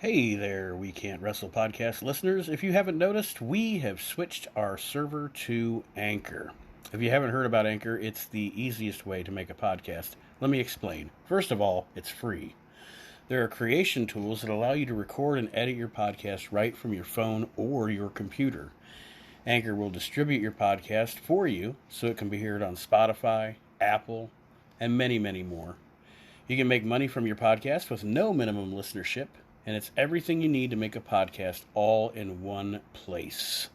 Hey there, We Can't Wrestle podcast listeners. If you haven't noticed, we have switched our server to Anchor. If you haven't heard about Anchor, it's the easiest way to make a podcast. Let me explain. First of all, it's free. There are creation tools that allow you to record and edit your podcast right from your phone or your computer. Anchor will distribute your podcast for you so it can be heard on Spotify, Apple, and many, many more. You can make money from your podcast with no minimum listenership, and it's everything you need to make a podcast all in one place.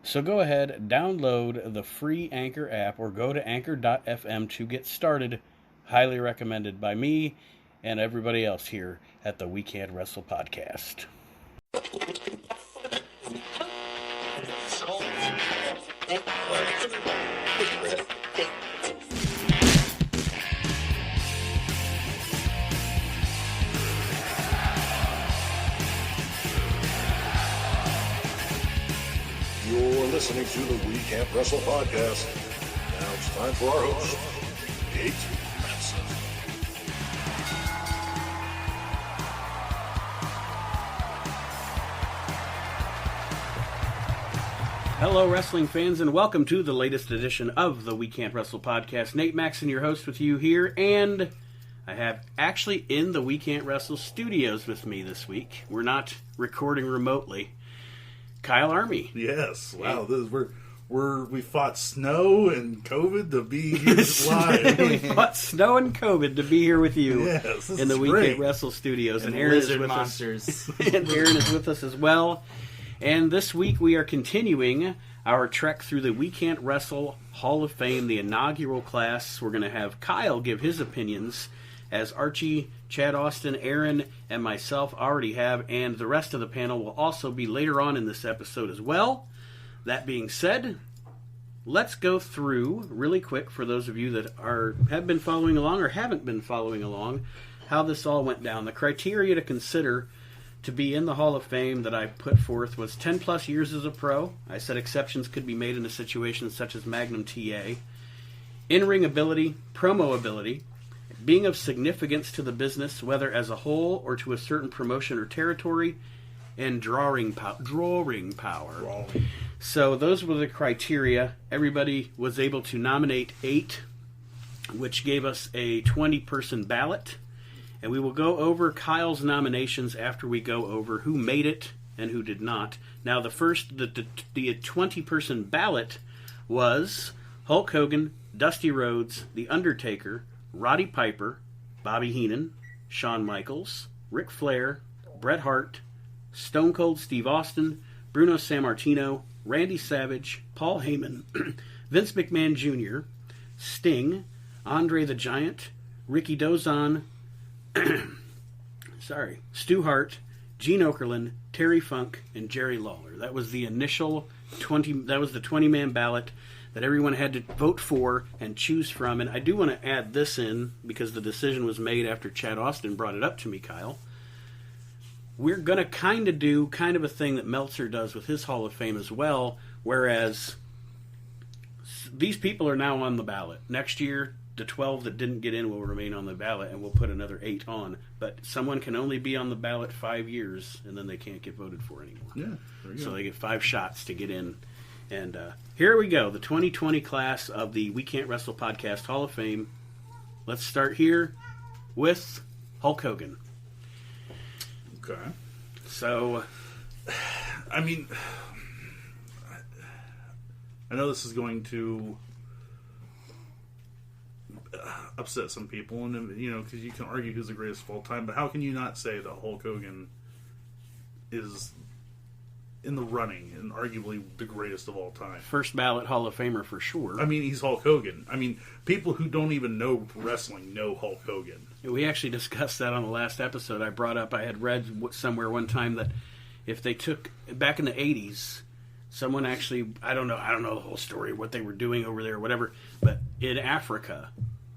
So go ahead, download the free Anchor app or go to anchor.fm to get started. Highly recommended by me and everybody else here at the We Can't Wrestle podcast. You're listening to the We Can't Wrestle podcast. Now it's time for our host, Nate Matson. Hello, wrestling fans, and welcome to the latest edition of the We Can't Wrestle podcast. Nate Maxon, your host, with you here, and I have actually in the We Can't Wrestle studios with me this week. We're not recording remotely. Kyle Army. Yes. Wow. We fought snow and COVID to be here live. We fought snow and COVID to be here with you in the We Can't Wrestle studios. And Aaron is with monsters. And Aaron is with us as well. And this week we are continuing our trek through the We Can't Wrestle Hall of Fame, the inaugural class. We're going to have Kyle give his opinions, as Archie, Chad Austin, Aaron, and myself already have, and the rest of the panel will also be later on in this episode as well. That being said, let's go through really quick, for those of you that have been following along or haven't been following along, how this all went down. The criteria to consider to be in the Hall of Fame that I put forth was 10 plus years as a pro. I said exceptions could be made in a situation such as Magnum TA. In-ring ability, promo ability, being of significance to the business, whether as a whole or to a certain promotion or territory, and drawing power. So those were the criteria. Everybody was able to nominate 8, which gave us a 20-person ballot. And we will go over Kyle's nominations after we go over who made it and who did not. Now, the 20-person ballot was Hulk Hogan, Dusty Rhodes, The Undertaker, Roddy Piper, Bobby Heenan, Shawn Michaels, Ric Flair, Bret Hart, Stone Cold Steve Austin, Bruno Sammartino, Randy Savage, Paul Heyman, Vince McMahon Jr., Sting, Andre the Giant, Ricky Dozan, Stu Hart, Gene Okerlund, Terry Funk, and Jerry Lawler. That was the initial 20-man ballot that everyone had to vote for and choose from. And I do want to add this in, because the decision was made after Chad Austin brought it up to me, Kyle. We're going to kind of do a thing that Meltzer does with his Hall of Fame as well, whereas these people are now on the ballot. Next year, the 12 that didn't get in will remain on the ballot, and we'll put another 8 on. But someone can only be on the ballot 5 years, and then they can't get voted for anymore. Yeah, there you go. So they get 5 shots to get in. And here we go, the 2020 class of the We Can't Wrestle podcast Hall of Fame. Let's start here with Hulk Hogan. Okay. So, I mean, I know this is going to upset some people, and because you can argue who's the greatest of all time, but how can you not say that Hulk Hogan is in the running and arguably the greatest of all time? First ballot Hall of Famer for sure. I mean, he's Hulk Hogan. I mean, people who don't even know wrestling know Hulk Hogan. We actually discussed that on the last episode. I brought up, I had read somewhere one time that if they took, back in the 80s, someone actually, I don't know the whole story, what they were doing over there or whatever, but in Africa,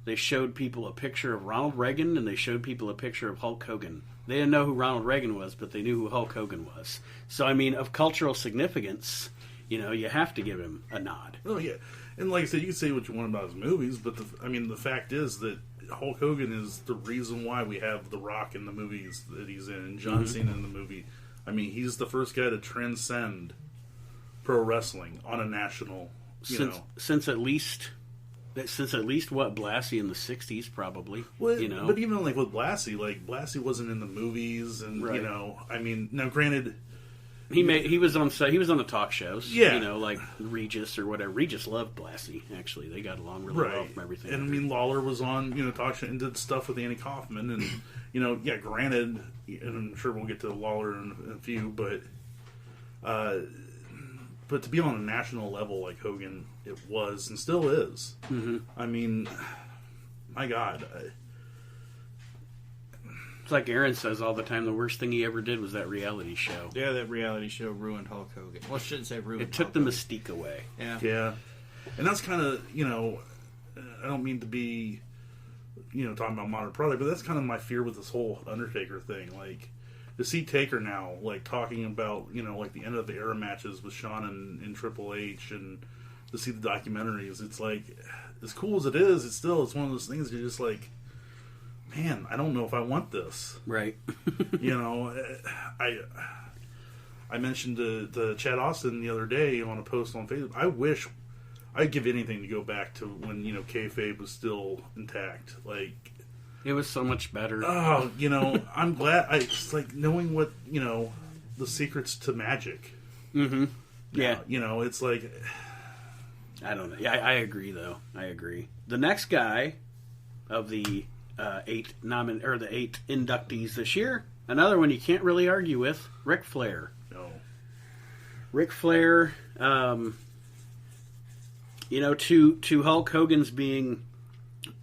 they showed people a picture of Ronald Reagan and they showed people a picture of Hulk Hogan. They didn't know who Ronald Reagan was, but they knew who Hulk Hogan was. So, I mean, of cultural significance, you have to give him a nod. Oh, yeah. And like I said, you can say what you want about his movies, but the fact is that Hulk Hogan is the reason why we have The Rock in the movies that he's in, and John Cena in the movie. I mean, he's the first guy to transcend pro wrestling on a national, since at least what, Blassie in the '60s, probably. Well, but even like with Blassie, wasn't in the movies, and right. I mean, now granted, he was on the talk shows, yeah, like Regis or whatever. Regis loved Blassie. Actually, they got along really well from everything. And I mean, Lawler was on talk show and did stuff with Andy Kaufman, and granted, and I'm sure we'll get to Lawler in a few, but to be on a national level like Hogan, it was and still is. Mm-hmm. I mean, my God. It's like Aaron says all the time, the worst thing he ever did was that reality show. Yeah, that reality show ruined Hulk Hogan. Well, I shouldn't say ruined. It took the mystique away. Yeah. Yeah. And that's kind of, I don't mean to be, talking about modern product, but that's kind of my fear with this whole Undertaker thing. Like, to see Taker now, like, talking about, like, the end of the era matches with Shawn and Triple H, and to see the documentaries, it's like, as cool as it is, it's one of those things you're just like, man, I don't know if I want this. Right. I mentioned to Chad Austin the other day on a post on Facebook, I wish I'd give anything to go back to when, kayfabe was still intact. Like, it was so much better. Oh, I'm glad. It's like knowing what, the secrets to magic. Mm-hmm. Yeah. It's like, I don't know. Yeah, I agree, though. I agree. The next guy of the 8 inductees this year, another one you can't really argue with, Ric Flair. No. Ric Flair, to Hulk Hogan's being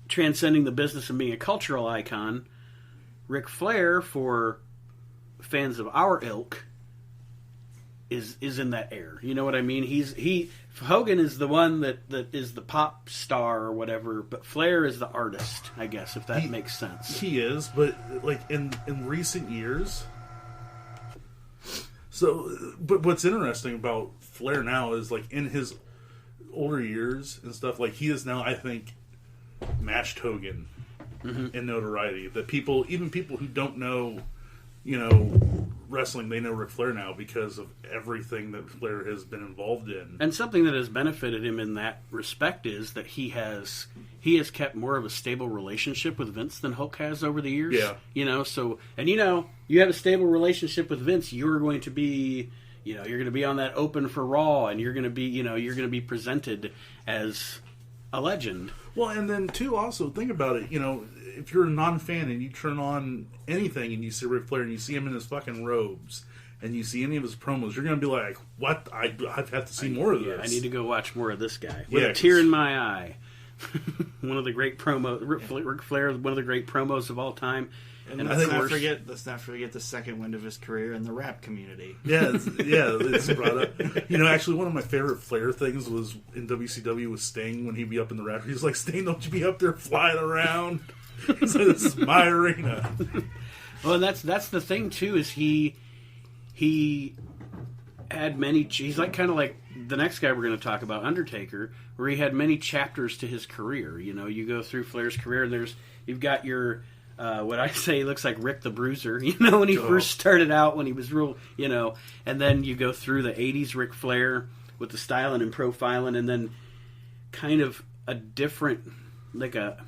transcending the business and being a cultural icon, Ric Flair, for fans of our ilk, is in that air. You know what I mean? Hogan is the one that is the pop star or whatever, but Flair is the artist, I guess, if that makes sense. He is, but like in recent years. So, but what's interesting about Flair now is, like, in his older years and stuff, like, he is now, I think, matched Hogan in notoriety. That even people who don't know, wrestling, they know Ric Flair now because of everything that Flair has been involved in. And something that has benefited him in that respect is that he has kept more of a stable relationship with Vince than Hulk has over the years. Yeah. You have a stable relationship with Vince, you're going to be, you're going to be on that open for Raw, and you're going to be presented as a legend. Well, and then too, also think about it. If you're a non-fan and you turn on anything and you see Ric Flair and you see him in his fucking robes and you see any of his promos, you're going to be like, "What? I have to see more of this. I need to go watch more of this guy." With a tear in my eye. One of the great promos. Ric Flair, one of the great promos of all time. And let's not forget the second wind of his career in the rap community. Yeah, it's brought up. Actually, one of my favorite Flair things was in WCW with Sting when he'd be up in the rap. He's like, "Sting, don't you be up there flying around?" He's like, "This is my arena." Well, and that's the thing too, is he had many. He's like kind of like the next guy we're going to talk about, Undertaker, where he had many chapters to his career. You go through Flair's career, and you've got your. What I say looks like Rick the Bruiser, when he first started out, when he was real, and then you go through the 80s Ric Flair with the styling and profiling, and then kind of a different, that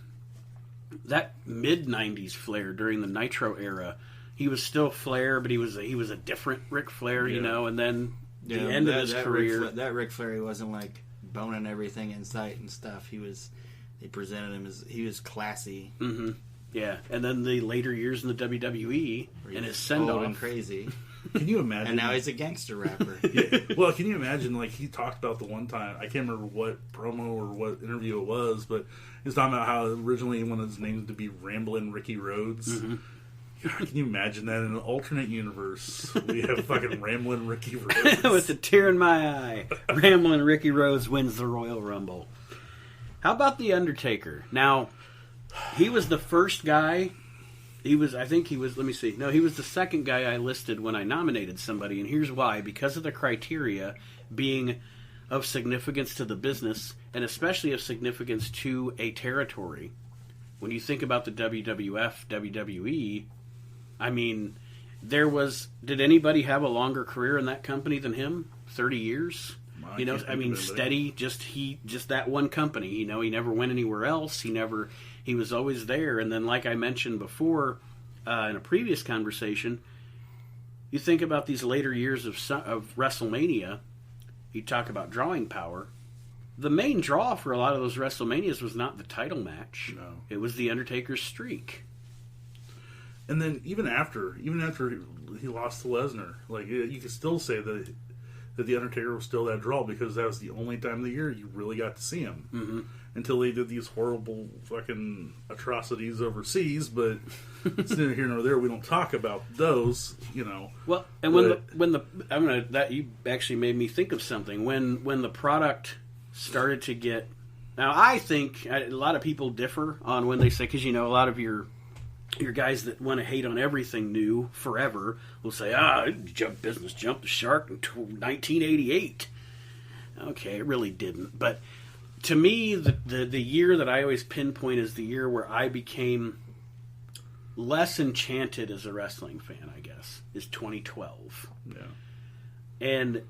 mid-90s Flair during the Nitro era. He was still Flair, but he was a different Ric Flair, and then the end of his career. That Ric Flair, he wasn't like boning everything in sight and stuff. They presented him as, he was classy. Mm-hmm. Yeah, and then the later years in the WWE and his send-off. And crazy. Can you imagine? And now he's a gangster rapper. Yeah. Well, can you imagine, he talked about the one time, I can't remember what promo or what interview it was, but he was talking about how originally he wanted his name to be Ramblin' Ricky Rhodes. Mm-hmm. God, can you imagine that in an alternate universe? We have fucking Ramblin' Ricky Rhodes. With a tear in my eye, Ramblin' Ricky Rhodes wins the Royal Rumble. How about The Undertaker? Now, he was the first guy. He was the second guy I listed when I nominated somebody, and here's why. Because of the criteria being of significance to the business, and especially of significance to a territory. when you think about the WWF, WWE, I mean, did anybody have a longer career in that company than him? 30 years? I You know, can't I think mean, of anybody. steady, just that one company. You know, he never went anywhere else. He was always there. And then, like I mentioned before in a previous conversation, you think about these later years of WrestleMania. You talk about drawing power. The main draw for a lot of those WrestleManias was not the title match. No. It was the Undertaker's streak. And then even after he lost to Lesnar, like you could still say that the Undertaker was still that draw because that was the only time of the year you really got to see him. Mm-hmm. Until they did these horrible fucking atrocities overseas, but it's neither here nor there. We don't talk about those, you know. Well, and that you actually made me think of something when the product started to get. Now, I think a lot of people differ on when they say, because you know a lot of your guys that want to hate on everything new forever will say, business jumped the shark in 1988. Okay, it really didn't. But to me, the year that I always pinpoint as the year where I became less enchanted as a wrestling fan, I guess, is 2012. Yeah. And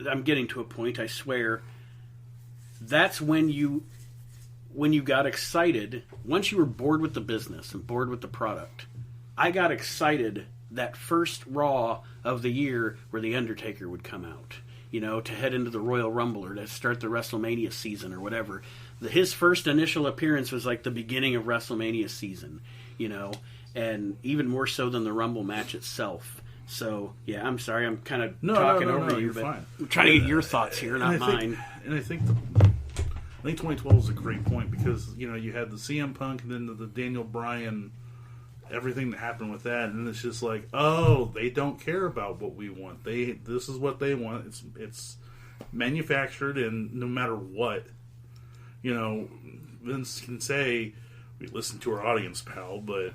I'm getting to a point, I swear, that's when you got excited, once you were bored with the business and bored with the product. I got excited that first Raw of the year where The Undertaker would come out, you know, to head into the Royal Rumble or to start the WrestleMania season or whatever. His first initial appearance was like the beginning of WrestleMania season, you know, and even more so than the Rumble match itself. So, yeah, I'm sorry, I'm kind of talking over you, you're but fine. I'm trying to get your thoughts here, not mine. I think 2012 is a great point because, you know, you had the CM Punk and then the Daniel Bryan, everything that happened with that, and it's just like, oh, they don't care about what we want. This is what they want. It's manufactured, and no matter what, you know, Vince can say, we listen to our audience, pal, but...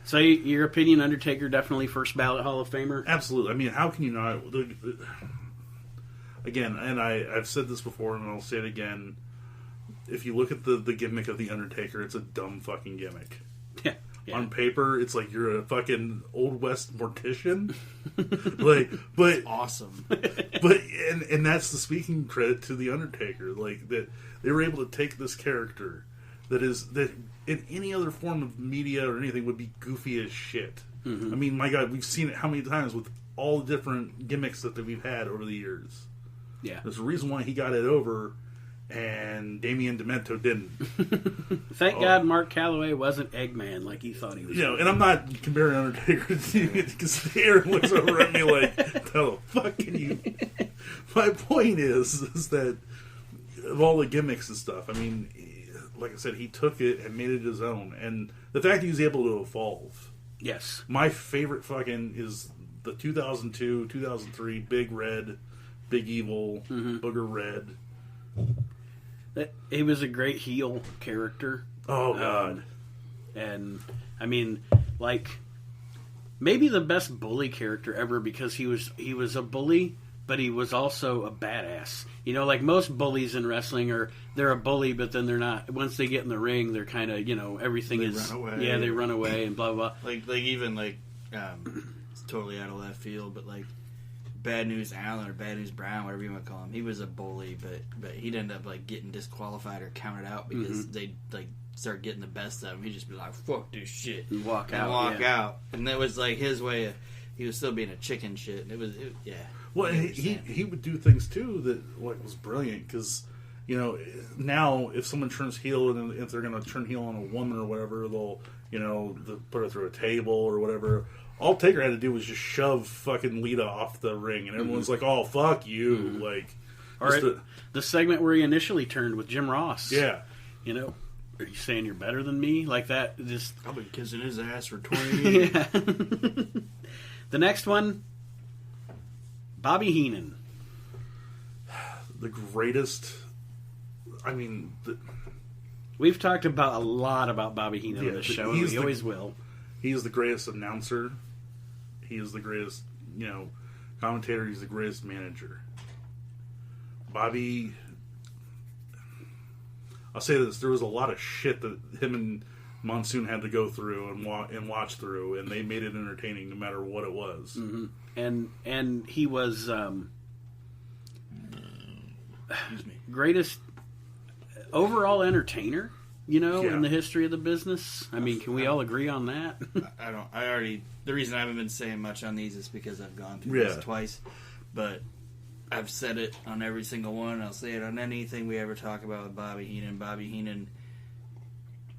So, your opinion, Undertaker definitely first ballot Hall of Famer? Absolutely. I mean, how can you not... Again, and I've said this before, and I'll say it again. If you look at the gimmick of The Undertaker, it's a dumb fucking gimmick. Yeah. On paper, it's like you're a fucking Old West mortician. but Awesome. but and that's the speaking credit to The Undertaker. Like, that they were able to take this character that in any other form of media or anything would be goofy as shit. Mm-hmm. I mean, my God, we've seen it how many times with all the different gimmicks that we've had over the years. Yeah. There's a reason why he got it over and Damien Demento didn't. Thank God Mark Calloway wasn't Eggman like he thought he was. You know, and I'm not comparing Undertaker to because Aaron looks over at me like, how the fuck can you... My point is that of all the gimmicks and stuff, I mean, like I said, he took it and made it his own. And the fact he was able to evolve. Yes. My favorite fucking is the 2002, 2003 Big Red, Big Evil, Booger Red. He was a great heel character. Oh, God. And, I mean, like, maybe the best bully character ever because he was a bully, but he was also a badass. You know, like most bullies in wrestling they're a bully, but then they're not. Once they get in the ring, they're kind of, you know, everything is... Run away. Yeah, they run away and blah, blah. Like it's totally out of left field, but like Bad News Allen or Bad News Brown, whatever you want to call him, he was a bully, but he'd end up like getting disqualified or counted out because they like start getting the best of him. He'd just be like, "Fuck this shit," and walk out. And that was like his way of. He was still being a chicken shit. And yeah. Well, he would do things too that like was brilliant because, you know, now if someone turns heel and if they're going to turn heel on a woman or whatever, they'll put her through a table or whatever. All Taker had to do was just shove fucking Lita off the ring, and everyone's like, "Oh, fuck you!" Like, or the segment where he initially turned with Jim Ross. Yeah, you know, are you saying you're better than me? Like that? Just I've been kissing his ass for 20 years. Yeah. The next one, Bobby Heenan, the greatest. I mean, we've talked about a lot about Bobby Heenan on this show, and we always will. He is the greatest announcer. He is the greatest, you know, commentator. He's the greatest manager. Bobby, I'll say this: there was a lot of shit that him and Monsoon had to go through and watch through, and they made it entertaining no matter what it was. Mm-hmm. And he was greatest overall entertainer, in the history of the business. I mean, can we all agree on that? The reason I haven't been saying much on these is because I've gone through this twice, but I've said it on every single one. I'll say it on anything we ever talk about with Bobby Heenan. Bobby Heenan,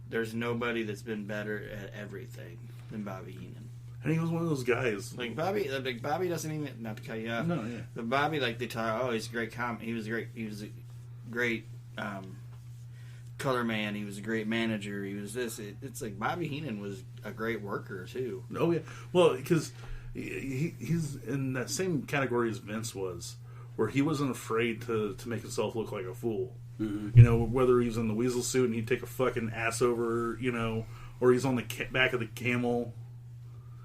there's nobody that's been better at everything than Bobby Heenan. And he was one of those guys. Bobby doesn't even, not to cut you off. No, yeah. But Bobby, they talk, he's a great he was a great color man. He was a great manager. He was this. It's like Bobby Heenan was a great worker too. Oh yeah. Well, because he's in that same category as Vince was, where he wasn't afraid to make himself look like a fool. Mm-hmm. Whether he was in the weasel suit and he'd take a fucking ass over, or he's on the back of the camel.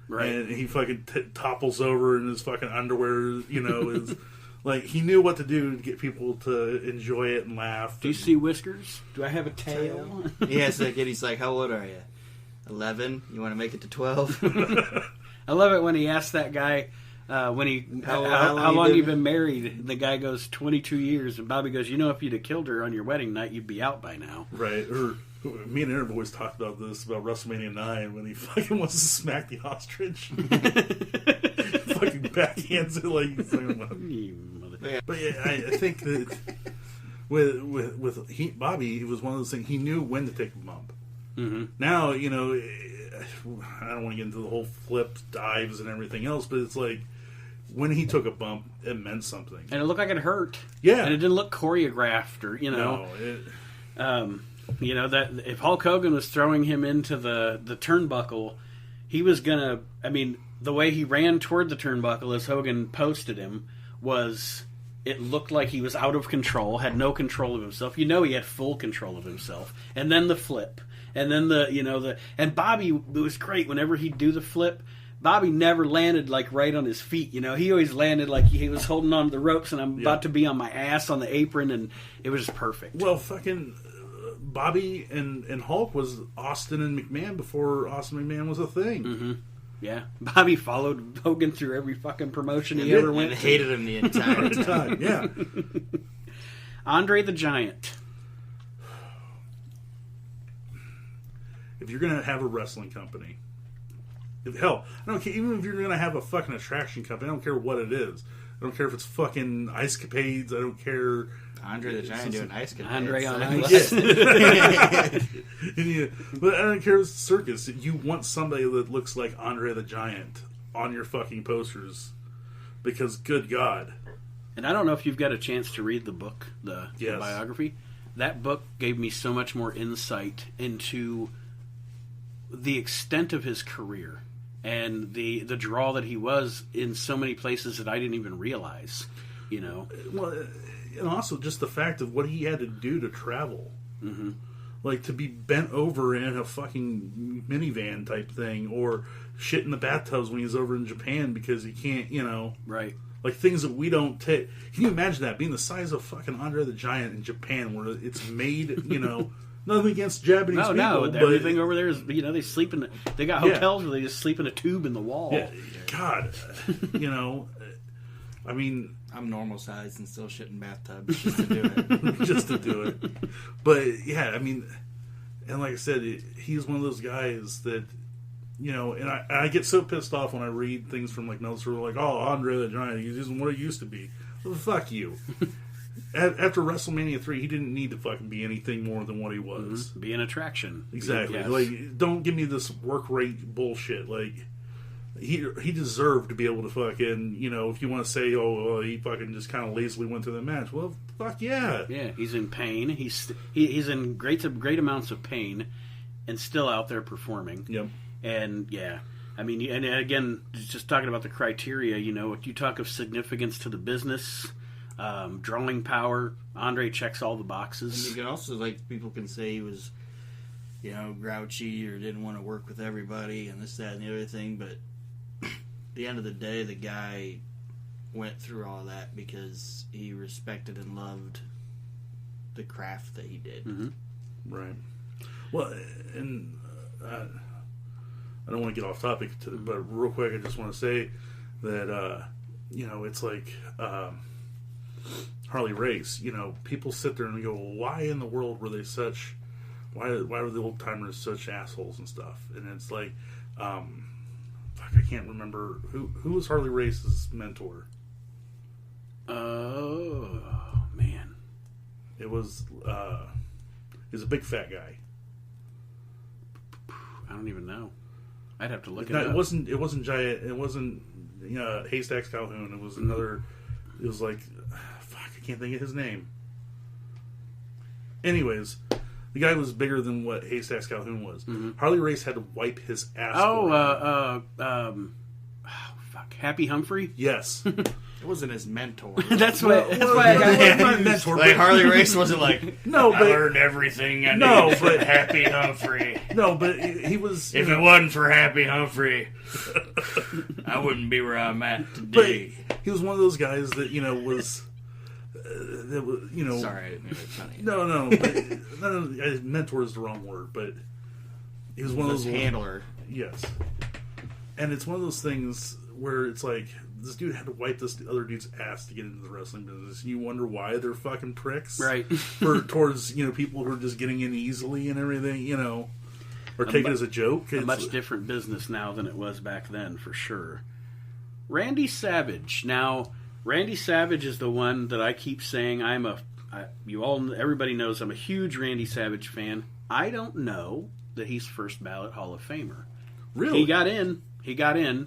Right. And he fucking topples over in his fucking underwear, is like he knew what to do to get people to enjoy it and laugh. Do you see whiskers? Do I have a tail? Yeah, it's like, and he's like, how old are you? 11? You want to make it to 12? I love it when he asks that guy how long you been married. The guy goes 22 years, and Bobby goes, if you'd have killed her on your wedding night, you'd be out by now. Right. Or me and Aaron always talked about this about WrestleMania 9 when he fucking wants to smack the ostrich. Fucking backhands it like but yeah, I think that with Bobby, it was one of those things. He knew when to take a bump. Mm-hmm. Now, I don't want to get into the whole flips, dives, and everything else, but it's like when he took a bump, it meant something, and it looked like it hurt. Yeah, and it didn't look choreographed or that if Hulk Hogan was throwing him into the turnbuckle, he was gonna. I mean, the way he ran toward the turnbuckle as Hogan posted him was. It looked like he was out of control, had no control of himself. He had full control of himself. And then the flip. And then and Bobby, it was great whenever he'd do the flip. Bobby never landed right on his feet. He always landed like he was holding on to the ropes and I'm about to be on my ass on the apron, and it was just perfect. Well, fucking Bobby and Hulk was Austin and McMahon before Austin McMahon was a thing. Mm-hmm. Yeah, Bobby followed Hogan through every fucking promotion he ever went to. Hated him the entire time. Yeah. Andre the Giant. If you're gonna have a wrestling company, I don't care. Even if you're gonna have a fucking attraction company, I don't care what it is. I don't care if it's fucking Ice Capades. I don't care. Andre the Giant doing Ice Capades. Andre on Ice. Yeah. But I don't care if it's a circus. You want somebody that looks like Andre the Giant on your fucking posters. Because, good God. And I don't know if you've got a chance to read the book, the biography. That book gave me so much more insight into the extent of his career. And the draw that he was in so many places that I didn't even realize, Well, and also just the fact of what he had to do to travel. Mm-hmm. Like, to be bent over in a fucking minivan type thing, or shit in the bathtubs when he's over in Japan because he can't, Right. Like, things that we don't take. Can you imagine that? Being the size of fucking Andre the Giant in Japan, where it's made, nothing against Japanese people. No, everything over there is, they sleep in they got hotels where they just sleep in a tube in the wall. Yeah, God, I mean, I'm normal sized and still shit in bathtubs just to do it. Just to do it. But, yeah, I mean, and like I said, he's one of those guys that, and I get so pissed off when I read things from, Meltzer, oh, Andre the Giant, he isn't what he used to be. Well, fuck you. After WrestleMania 3, he didn't need to fucking be anything more than what he was. Mm-hmm. Be an attraction. Exactly. Yes. Don't give me this work rate bullshit. He deserved to be able to fucking, if you want to say, he fucking just kind of lazily went through the match. Well, fuck yeah. Yeah, he's in pain. He's in great amounts of pain and still out there performing. Yep. And, yeah. I mean, and again, just talking about the criteria, you talk of significance to the business, drawing power, Andre checks all the boxes. And you can also, people can say he was, grouchy or didn't want to work with everybody and this, that, and the other thing, but at the end of the day, the guy went through all that because he respected and loved the craft that he did. Mm-hmm. Right. Well, and I don't want to get off topic, but real quick, I just want to say that, it's like Harley Race. People sit there and go, well, why in the world were they such... Why were the old timers such assholes and stuff? And it's like, I can't remember who was Harley Race's mentor. Oh man, it was a big fat guy. I don't even know. I'd have to look it up. It wasn't Giant. It wasn't Haystacks Calhoun. It was another. It was like, I can't think of his name. Anyways. The guy was bigger than what Haystacks Calhoun was. Mm-hmm. Harley Race had to wipe his ass. Happy Humphrey? Yes. It wasn't his mentor. That's why I got my mentor. Like Harley Race wasn't like, no, but I learned everything I knew from Happy Humphrey. No, but he was... If it wasn't for Happy Humphrey, I wouldn't be where I'm at today. But he was one of those guys that, was... Sorry, I didn't mean it funny. No. Mentor is the wrong word, but he was one of those handler. Yes, and it's one of those things where it's like this dude had to wipe this other dude's ass to get into the wrestling business, and you wonder why they're fucking pricks, right? towards people who are just getting in easily and everything, or take it as a joke. A much different business now than it was back then, for sure. Randy Savage now. Randy Savage is the one that I keep saying everybody knows I'm a huge Randy Savage fan. I don't know that he's first ballot Hall of Famer. Really? He got in,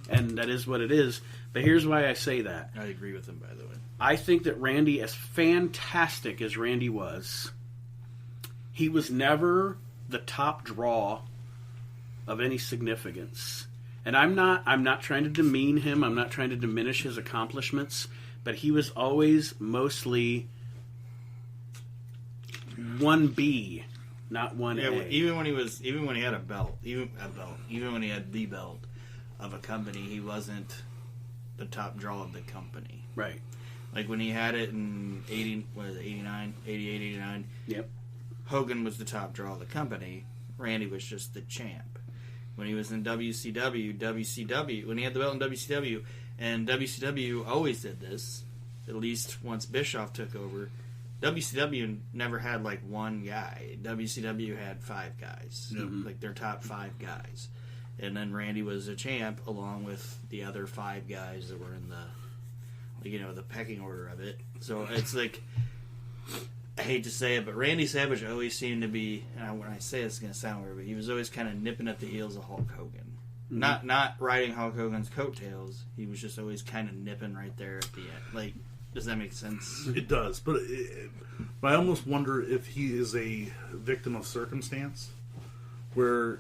and that is what it is. But here's why I say that. I agree with him, by the way. I think that Randy, as fantastic as Randy was, he was never the top draw of any significance. And I'm not trying to demean him. I'm not trying to diminish his accomplishments. But he was always mostly 1B, not 1A. Yeah, even when he had a belt, even when he had the belt of a company, he wasn't the top draw of the company. Right. Like when he had it in 88, 89. Yep. Hogan was the top draw of the company. Randy was just the champ. When he was in WCW, when he had the belt in WCW, and WCW always did this, at least once Bischoff took over. WCW never had like one guy. WCW had 5 guys, like their top 5 guys. And then Randy was a champ along with the other 5 guys that were in the pecking order of it. So it's like, I hate to say it, but Randy Savage always seemed to be, and when I say this, it's going to sound weird, but he was always kind of nipping at the heels of Hulk Hogan. Not riding Hulk Hogan's coattails. He was just always kind of nipping right there at the end. Like, does that make sense? It does, but I almost wonder if he is a victim of circumstance, where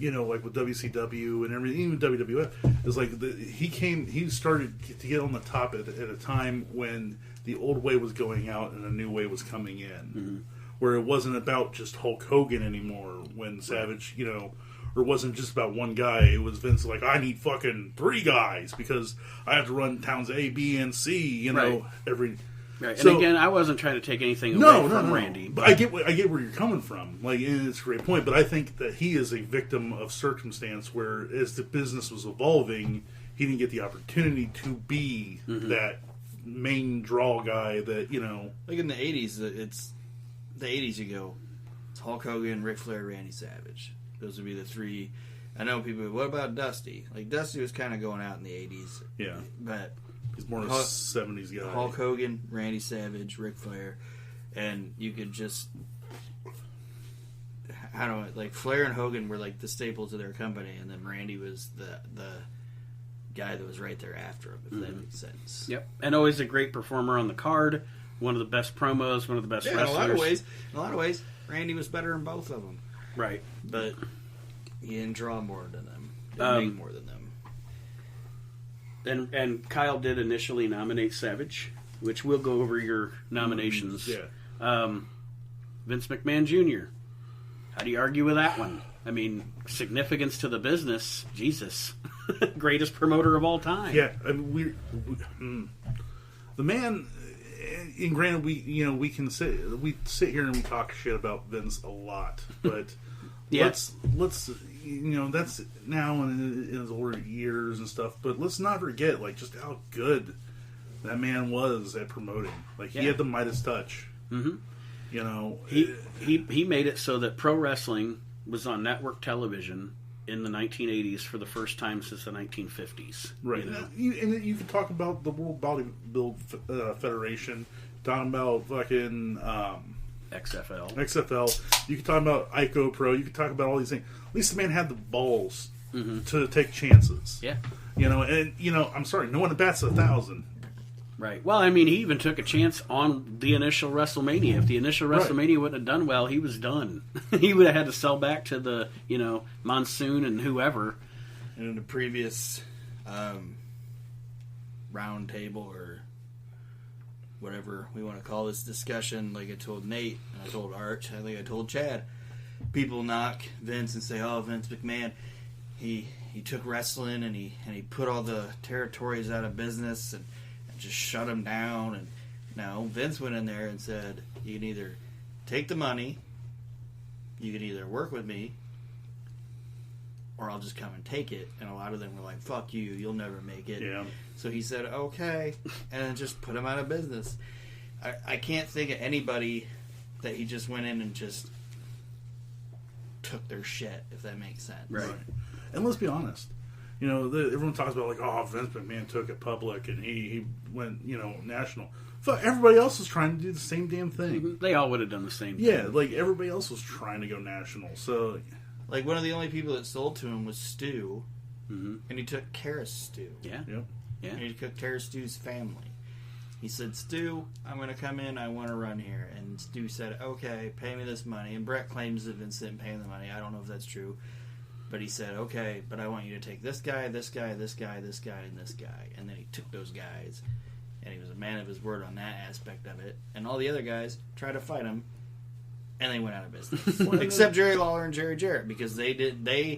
like with WCW and everything, even WWF, is like he started to get on the top at a time when the old way was going out and a new way was coming in, where it wasn't about just Hulk Hogan anymore. When Savage, or it wasn't just about one guy. It was Vince like, I need fucking 3 guys because I have to run towns A, B, and C. Every. Right. And again, I wasn't trying to take anything away from Randy. But I get where you're coming from. Like, and it's a great point. But I think that he is a victim of circumstance where, as the business was evolving, he didn't get the opportunity to be that main draw guy that Like in the 80s, it's the 80s. You go, it's Hulk Hogan, Ric Flair, Randy Savage. Those would be the 3. I know people. What about Dusty? Like Dusty was kind of going out in the 80s. Yeah, but he's more of a 70s guy. Hulk Hogan, Randy Savage, Ric Flair, and you could just, I don't know, like Flair and Hogan were like the staples of their company, and then Randy was the guy that was right there after him. If that makes sense. Yep, and always a great performer on the card. One of the best promos. One of the best wrestlers. In a lot of ways, Randy was better than both of them. Right, but he didn't draw more than them. Didn't make more than them. And Kyle did initially nominate Savage, which we'll go over your nominations. Vince McMahon Jr. How do you argue with that one? I mean, significance to the business. Jesus, greatest promoter of all time. Yeah, I mean, the man, and granted, we can sit here and we talk shit about Vince a lot, but let's that's now in his older years and stuff. But let's not forget just how good that man was at promoting. He had the Midas touch. Mm-hmm. He made it so that pro wrestling was on network television in the 1980s for the first time since the 1950s. Right. And you can talk about the World Bodybuilding Federation, talking about fucking XFL. You can talk about Ico Pro. You can talk about all these things. At least the man had the balls to take chances. Yeah. I'm sorry, no one bats 1,000. Right. Well, he even took a chance on the initial WrestleMania. If the initial WrestleMania wouldn't have done well, he was done. He would have had to sell back to the, Monsoon and whoever. And in the previous round table or whatever we want to call this discussion, like I told Nate, and I told Arch, I think I told Chad, people knock Vince and say, oh, Vince McMahon, he took wrestling and he put all the territories out of business and just shut him down. And no, Vince went in there and said, you can either take the money, you can either work with me, or I'll just come and take it. And a lot of them were like, fuck you, you'll never make it. Yeah. So he said, okay, and then just put him out of business. I can't think of anybody that he just went in and just took their shit, if that makes sense. Right. And let's be honest. Everyone talks about Vince McMahon took it public and he went, national. Fuck, everybody else was trying to do the same damn thing. Mm-hmm. They all would have done the same thing. Yeah, everybody else was trying to go national. So, one of the only people that sold to him was Stu, mm-hmm. and he took care of Stu. Yeah. Yep. Yeah. And he took care of Stu's family. He said, Stu, I'm going to come in, I want to run here. And Stu said, okay, pay me this money. And Brett claims that Vince didn't pay him the money. I don't know if that's true. But he said, okay, but I want you to take this guy, this guy, this guy, this guy, and this guy. And then he took those guys, and he was a man of his word on that aspect of it. And all the other guys tried to fight him, and they went out of business. Except Jerry Lawler and Jerry Jarrett, because I know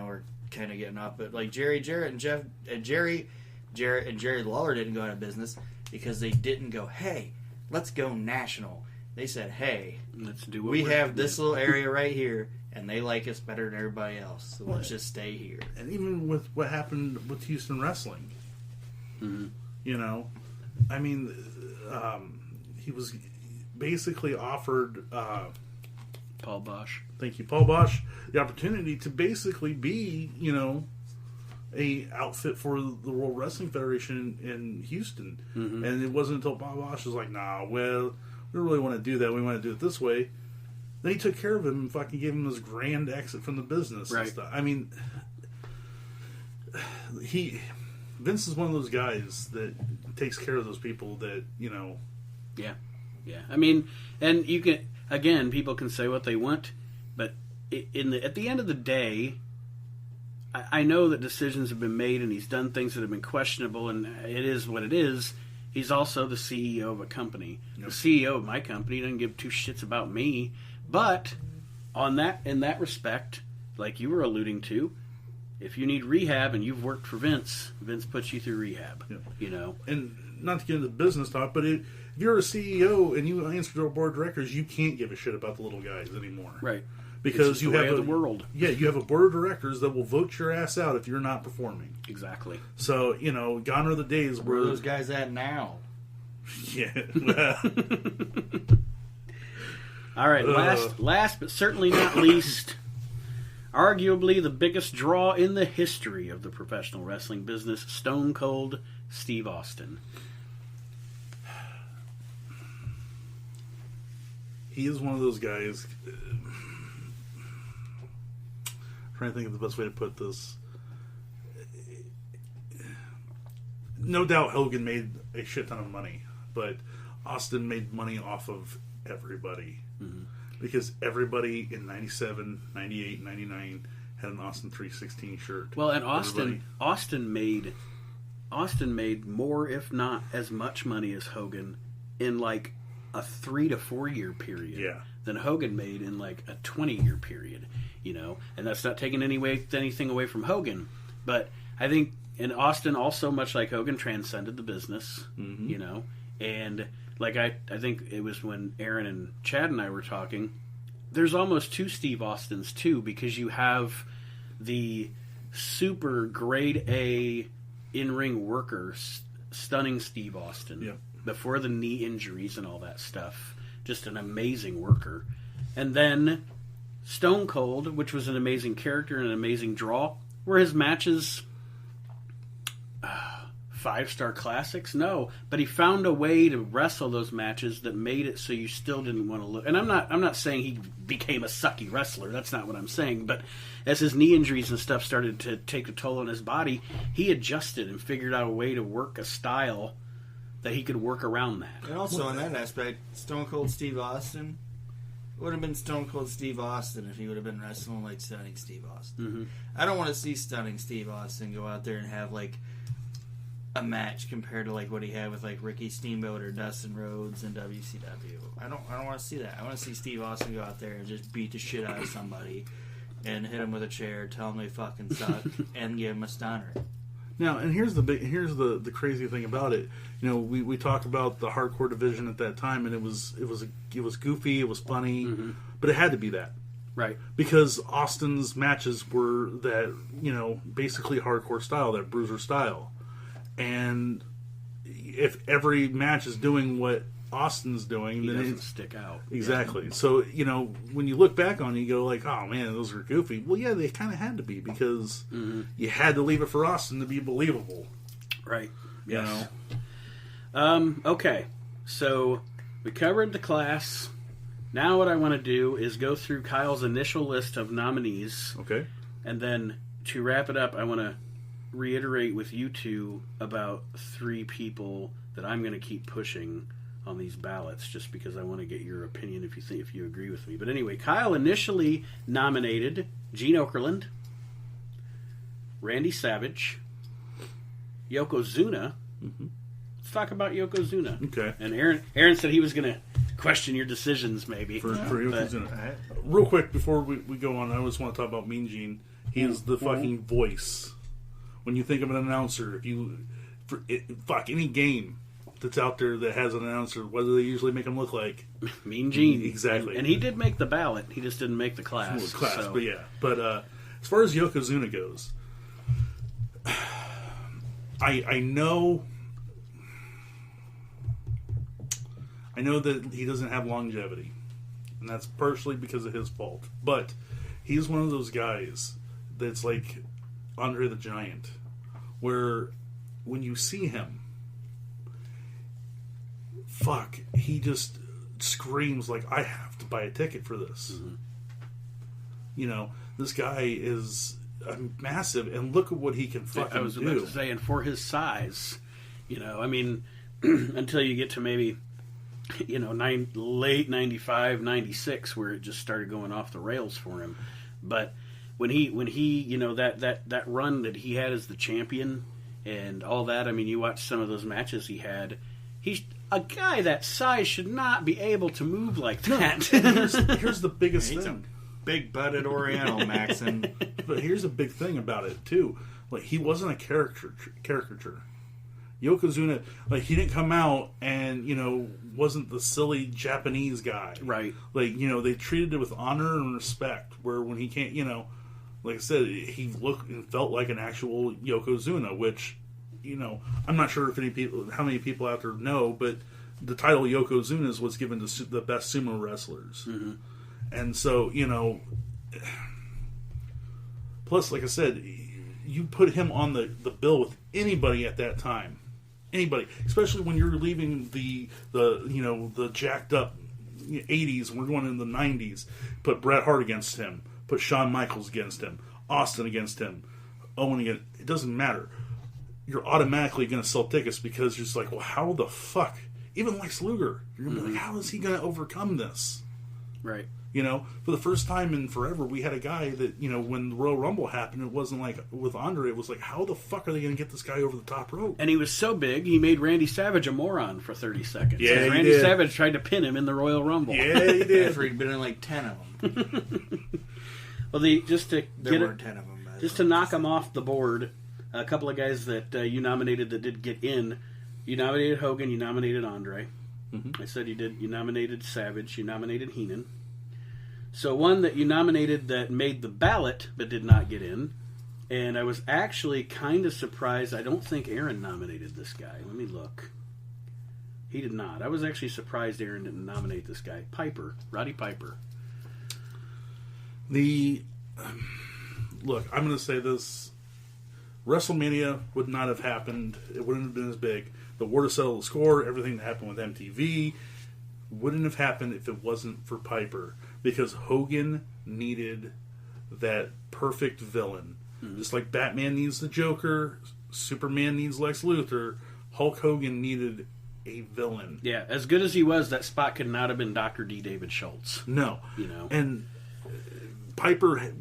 we're kind of getting off, but Jerry Jarrett and Jerry Jarrett and Jerry Lawler didn't go out of business because they didn't go, hey, let's go national. They said, hey, let's do what we have this little area right here, and they like us better than everybody else, so let's just stay here. And even with what happened with Houston Wrestling, mm-hmm. He was basically offered Paul Bosch. Thank you, Paul Bosch, the opportunity to basically be, a outfit for the World Wrestling Federation in Houston. Mm-hmm. And it wasn't until Paul Bosch was like, nah, well, we don't really want to do that. We want to do it this way. Then he took care of him and fucking gave him this grand exit from the business and stuff. Vince is one of those guys that takes care of those people that, Yeah. Yeah. And you can, again, people can say what they want, but at the end of the day, I know that decisions have been made and he's done things that have been questionable, and it is what it is. He's also the CEO of a company. Yep. The CEO of my company doesn't give two shits about me. But in that respect, like you were alluding to, if you need rehab and you've worked for Vince puts you through rehab. Yep. And not to get into business talk, but if you're a CEO and you answer to a board of directors, you can't give a shit about the little guys anymore. Right. Because you have the world. Yeah, you have a board of directors that will vote your ass out if you're not performing. Exactly. So, gone are the days where are those guys at now? Yeah. All right, last but certainly not least, arguably the biggest draw in the history of the professional wrestling business, Stone Cold Steve Austin. He is one of those guys. Trying to think of the best way to put this. No doubt Hogan made a shit ton of money, but Austin made money off of everybody. Mm-hmm. Because everybody in 97, 98, 99 had an Austin 316 shirt. Well, and Austin made more, if not as much money as Hogan in like a 3 to 4 year period than Hogan made in like a 20-year period. And that's not taking anything away from Hogan, but I think, and Austin also, much like Hogan, transcended the business, mm-hmm. And like I think it was when Aaron and Chad and I were talking, there's almost two Steve Austins too, because you have the super grade A in-ring worker, stunning Steve Austin, Yep. before the knee injuries and all that stuff. Just an amazing worker. And then Stone Cold, which was an amazing character and an amazing draw. Were his matches 5-star classics? No, but he found a way to wrestle those matches that made it so you still didn't want to look. And I'm not saying he became a sucky wrestler. That's not what I'm saying. But as his knee injuries and stuff started to take a toll on his body, he adjusted and figured out a way to work a style that he could work around that. And also in that aspect, Stone Cold Steve Austin would have been Stone Cold Steve Austin if he would have been wrestling like Stunning Steve Austin. Mm-hmm. I don't want to see Stunning Steve Austin go out there and have like a match compared to like what he had with like Ricky Steamboat or Dustin Rhodes in WCW. I don't want to see that. I want to see Steve Austin go out there and just beat the shit out of somebody and hit him with a chair, tell him they fucking suck, and give him a stunner. Now, and here's the crazy thing about it. You know, we talked about the hardcore division at that time, and it was goofy, it was funny, Mm-hmm. but it had to be that. Right. Because Austin's matches were that, you know, basically hardcore style, that bruiser style. And if every match is doing what Austin's doing, He then doesn't it's stick out. exactly. Yeah. So, you know, when you look back on it, you go like, oh man, those are goofy. Well, yeah, they kind of had to be, because you had to leave it for Austin to be believable. Right. You Yes. know? Okay. So we covered the class. Now what I want to do is go through Kyle's initial list of nominees. Okay. And then to wrap it up, I want to reiterate with you two about 3 people that I'm going to keep pushing on these ballots, just because I want to get your opinion if you agree with me. But anyway, Kyle initially nominated Gene Okerlund, Randy Savage, Yokozuna. Mm-hmm. Let's talk about Yokozuna. Okay. And Aaron said he was going to question your decisions, maybe. For Yokozuna. Real quick, before we go on, I just want to talk about Mean Gene. He is the fucking voice. When you think of an announcer, any game that's out there that has an announcer, what do they usually make him look like? Mean Gene. Exactly. And he did make the ballot. He just didn't make the class. So. But yeah. But as far as Yokozuna goes, I know that he doesn't have longevity, and that's partially because of his fault. But he's one of those guys that's like Andre the Giant, where when you see him, he just screams like, I have to buy a ticket for this. Mm-hmm. You know, this guy is massive, and look at what he can fucking do. I was about to say, and for his size, you know, I mean, until you get to maybe, you know, late 95, 96, where it just started going off the rails for him. But when he, you know, that run that he had as the champion and all that, I mean, you watch some of those matches he had. He's a guy that size should not be able to move like that. No, here's the biggest thing. Big-butted Oriental, Maxon. But here's a big thing about it, too. Like, he wasn't a caricature. Yokozuna, like, he didn't come out and, you know, wasn't the silly Japanese guy. Right. Like, you know, they treated it with honor and respect, where when he can't, you know, like I said, he looked and felt like an actual Yokozuna, which, you know, I'm not sure how many people out there know, but the title Yokozunas was given to the best sumo wrestlers. Mm-hmm. And so, you know, plus, like I said, you put him on the bill with anybody at that time. Anybody. Especially when you're leaving the you know, the jacked up 80s and we're going into the 90s. Put Bret Hart against him. Put Shawn Michaels against him. Austin against him. Owen against... It doesn't matter. You're automatically going to sell tickets because you're just like, well, how the fuck? Even Lex Luger. You're going to be like, how is he going to overcome this? Right. You know, for the first time in forever, we had a guy that, you know, when the Royal Rumble happened, it wasn't like with Andre, it was like, how the fuck are they going to get this guy over the top rope? And he was so big, he made Randy Savage a moron for 30 seconds. Yeah, he Randy did. Savage tried to pin him in the Royal Rumble. Yeah, he did. After he'd been in like 10 of them. Well, just to there weren't 10 of them. Just to knock him off the board, a couple of guys that you nominated that did get in, You nominated Hogan. You nominated Andre. Mm-hmm. I said you nominated Savage. You nominated Heenan. So one that you nominated that made the ballot but did not get in. And I was actually kind of surprised. I don't think Aaron nominated this guy. Let me look. He did not. I was actually surprised Aaron didn't nominate this guy. Roddy Piper. Look, I'm going to say this. WrestleMania would not have happened. It wouldn't have been as big. The war to settle the score, everything that happened with MTV, wouldn't have happened if it wasn't for Piper. Because Hogan needed that perfect villain. Mm-hmm. Just like Batman needs the Joker, Superman needs Lex Luthor, Hulk Hogan needed a villain. Yeah, as good as he was, that spot could not have been Dr. D. David Schultz. No. And Piper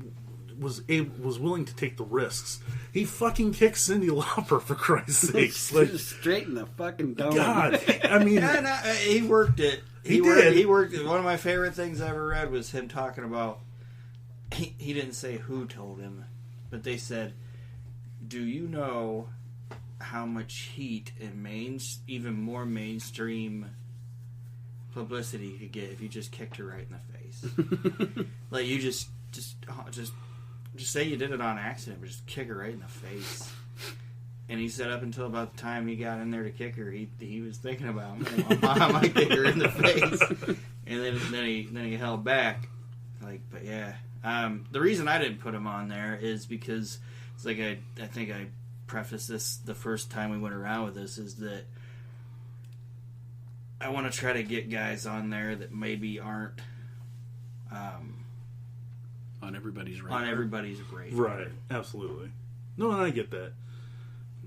was willing to take the risks. He fucking kicked Cyndi Lauper, for Christ's sakes. Straight in the fucking dome. God, I mean... he worked it. He worked it. One of my favorite things I ever read was him talking about... He didn't say who told him, but they said, do you know how much heat and even more mainstream publicity you could get if you just kicked her right in the face? Like, you just say you did it on accident, but just kick her right in the face. And he said up until about the time he got in there to kick her, he was thinking about, I might kick her in the face. And then he held back. Like, but yeah. The reason I didn't put him on there is because it's like I think I prefaced this the first time we went around with this, is that I want to try to get guys on there that maybe aren't on everybody's radar. On everybody's radar. Right, absolutely. No, and I get that.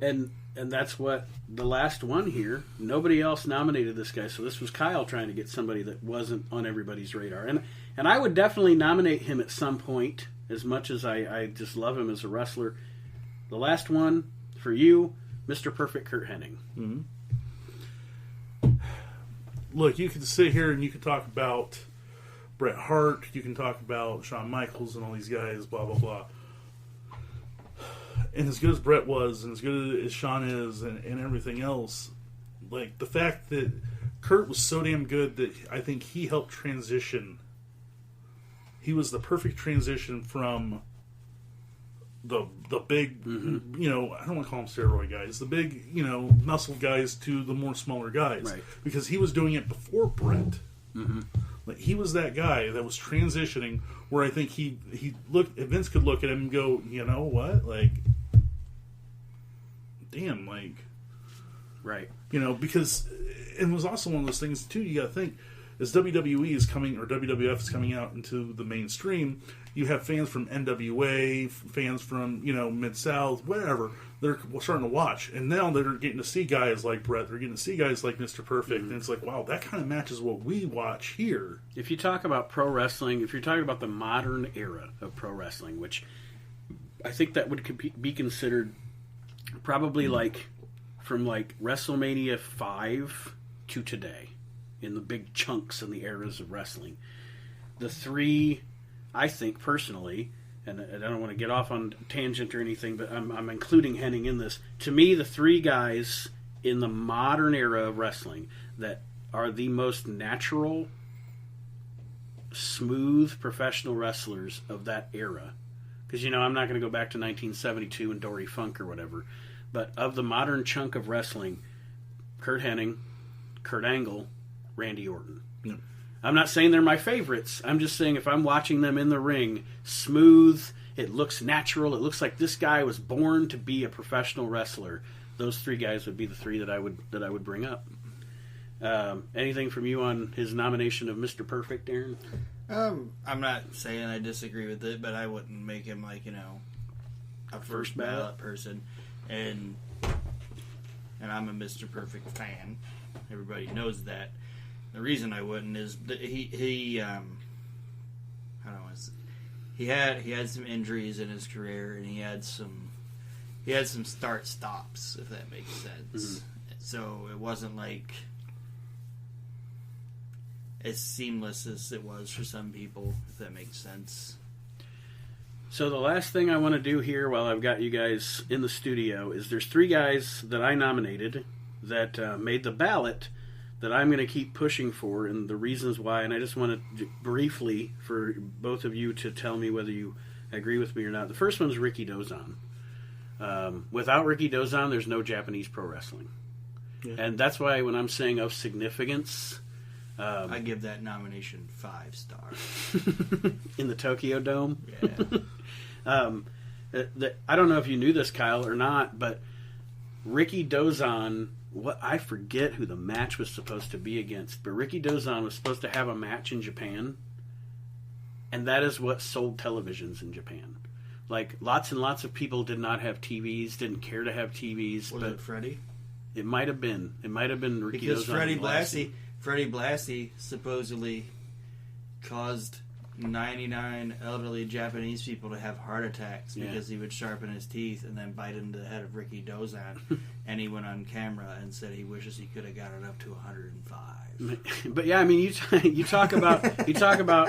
And that's what the last one here, nobody else nominated this guy, so this was Kyle trying to get somebody that wasn't on everybody's radar. And I would definitely nominate him at some point, as much as I just love him as a wrestler. The last one, for you, Mr. Perfect Kurt Hennig. Mm-hmm. Look, you can sit here and you can talk about Bret Hart, you can talk about Shawn Michaels and all these guys, blah, blah, blah. And as good as Bret was, and as good as Shawn is, and everything else, like, the fact that Kurt was so damn good that I think he helped transition. He was the perfect transition from the big, mm-hmm. I don't want to call them steroid guys, the big, muscle guys to the more smaller guys. Right. Because he was doing it before Bret. Mm-hmm. Like, he was that guy that was transitioning where I think he looked, Vince could look at him and go, you know what? Like, damn, like... Right. Because it was also one of those things, too, you got to think, as WWE is coming, or WWF is coming out into the mainstream, you have fans from NWA, fans from, Mid-South, whatever, they're starting to watch. And now they're getting to see guys like Bret, they're getting to see guys like Mr. Perfect, and it's like, wow, that kind of matches what we watch here. If you talk about pro wrestling, if you're talking about the modern era of pro wrestling, which I think that would be considered probably from WrestleMania 5 to today, in the big chunks and the eras of wrestling. The three, I think personally, and I don't want to get off on tangent or anything, but I'm including Hennig in this. To me, the three guys in the modern era of wrestling that are the most natural, smooth professional wrestlers of that era. Because, I'm not going to go back to 1972 and Dory Funk or whatever. But of the modern chunk of wrestling, Kurt Hennig, Kurt Angle, Randy Orton. Yeah. I'm not saying they're my favorites. I'm just saying if I'm watching them in the ring, smooth, it looks natural, it looks like this guy was born to be a professional wrestler. Those three guys would be the three that I would bring up. Anything from you on his nomination of Mr. Perfect, Aaron? I'm not saying I disagree with it, but I wouldn't make him a first ballot person. And I'm a Mr. Perfect fan. Everybody knows that. The reason I wouldn't is that he had some injuries in his career, and he had some start stops, if that makes sense. Mm-hmm. So it wasn't like as seamless as it was for some people, if that makes sense. So the last thing I want to do here while I've got you guys in the studio is there's three guys that I nominated that made the ballot that I'm going to keep pushing for, and the reasons why. And I just want to briefly for both of you to tell me whether you agree with me or not. The first one is Ricky Dozan. Without Ricky Dozan, there's no Japanese pro wrestling. Yeah. And that's why when I'm saying of significance... I give that nomination 5 stars. In the Tokyo Dome? Yeah. I don't know if you knew this, Kyle, or not, but Ricky Dozan... I forget who the match was supposed to be against, but Ricky Dozan was supposed to have a match in Japan, and that is what sold televisions in Japan. Like, lots and lots of people did not have TVs, didn't care to have TVs. Was it Freddie? It might have been. It might have been Ricky Dozan. Because Freddie Blassie supposedly caused 99 elderly Japanese people to have heart attacks because he would sharpen his teeth and then bite into the head of Ricky Dozan. And he went on camera and said he wishes he could have got it up to 105. But yeah, I mean, you talk about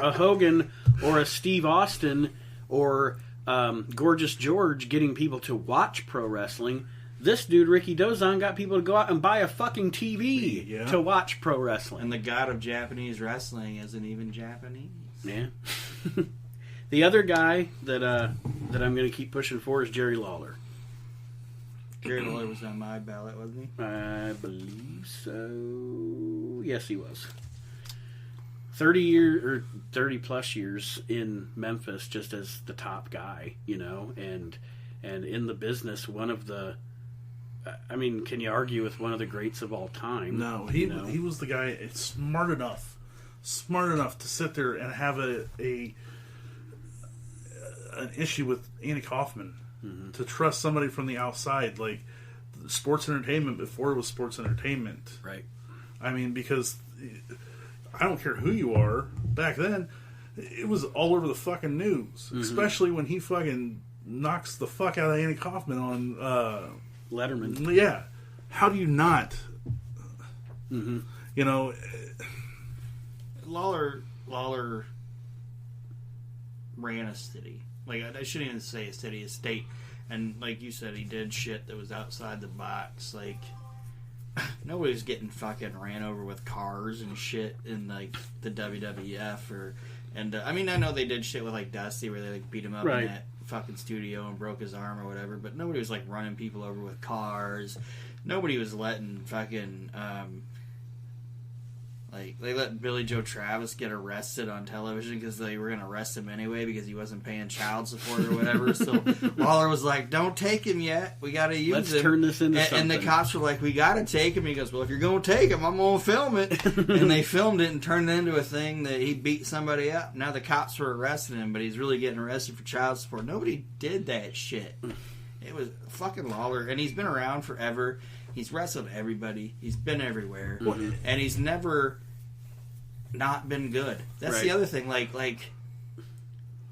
a Hogan or a Steve Austin or Gorgeous George getting people to watch pro wrestling. This dude, Ricky Dozan, got people to go out and buy a fucking TV to watch pro wrestling. And the god of Japanese wrestling isn't even Japanese. Yeah. The other guy that I'm going to keep pushing for is Jerry Lawler. Jerry Lawler was on my ballot, wasn't he? I believe so. Yes, he was. 30 plus years in Memphis, just as the top guy, and in the business, one of the. I mean, can you argue with one of the greats of all time? No, he was the guy. Smart enough to sit there and have an issue with Andy Kaufman, to trust somebody from the outside, like sports entertainment before it was sports entertainment. Right. I mean, because I don't care who you are. Back then, it was all over the fucking news, especially when he fucking knocks the fuck out of Andy Kaufman on Letterman. Yeah. How do you not? Lawler ran a city. Like, I shouldn't even say a city, a state. And like you said, he did shit that was outside the box. Like, nobody was getting fucking ran over with cars and shit in like the WWF I mean, I know they did shit with like Dusty where they like beat him up in that fucking studio and broke his arm or whatever, but nobody was like running people over with cars. Nobody was letting fucking like they let Billy Joe Travis get arrested on television because they were gonna arrest him anyway because he wasn't paying child support or whatever. So Lawler was like, "Don't take him yet. We gotta use him. Let's turn this into something." And the cops were like, "We gotta take him." He goes, "Well, if you're gonna take him, I'm gonna film it." And they filmed it and turned it into a thing that he beat somebody up. Now the cops were arresting him, but he's really getting arrested for child support. Nobody did that shit. It was fucking Lawler, and he's been around forever. He's wrestled everybody. He's been everywhere, and he's never not been good. That's the other thing. Like,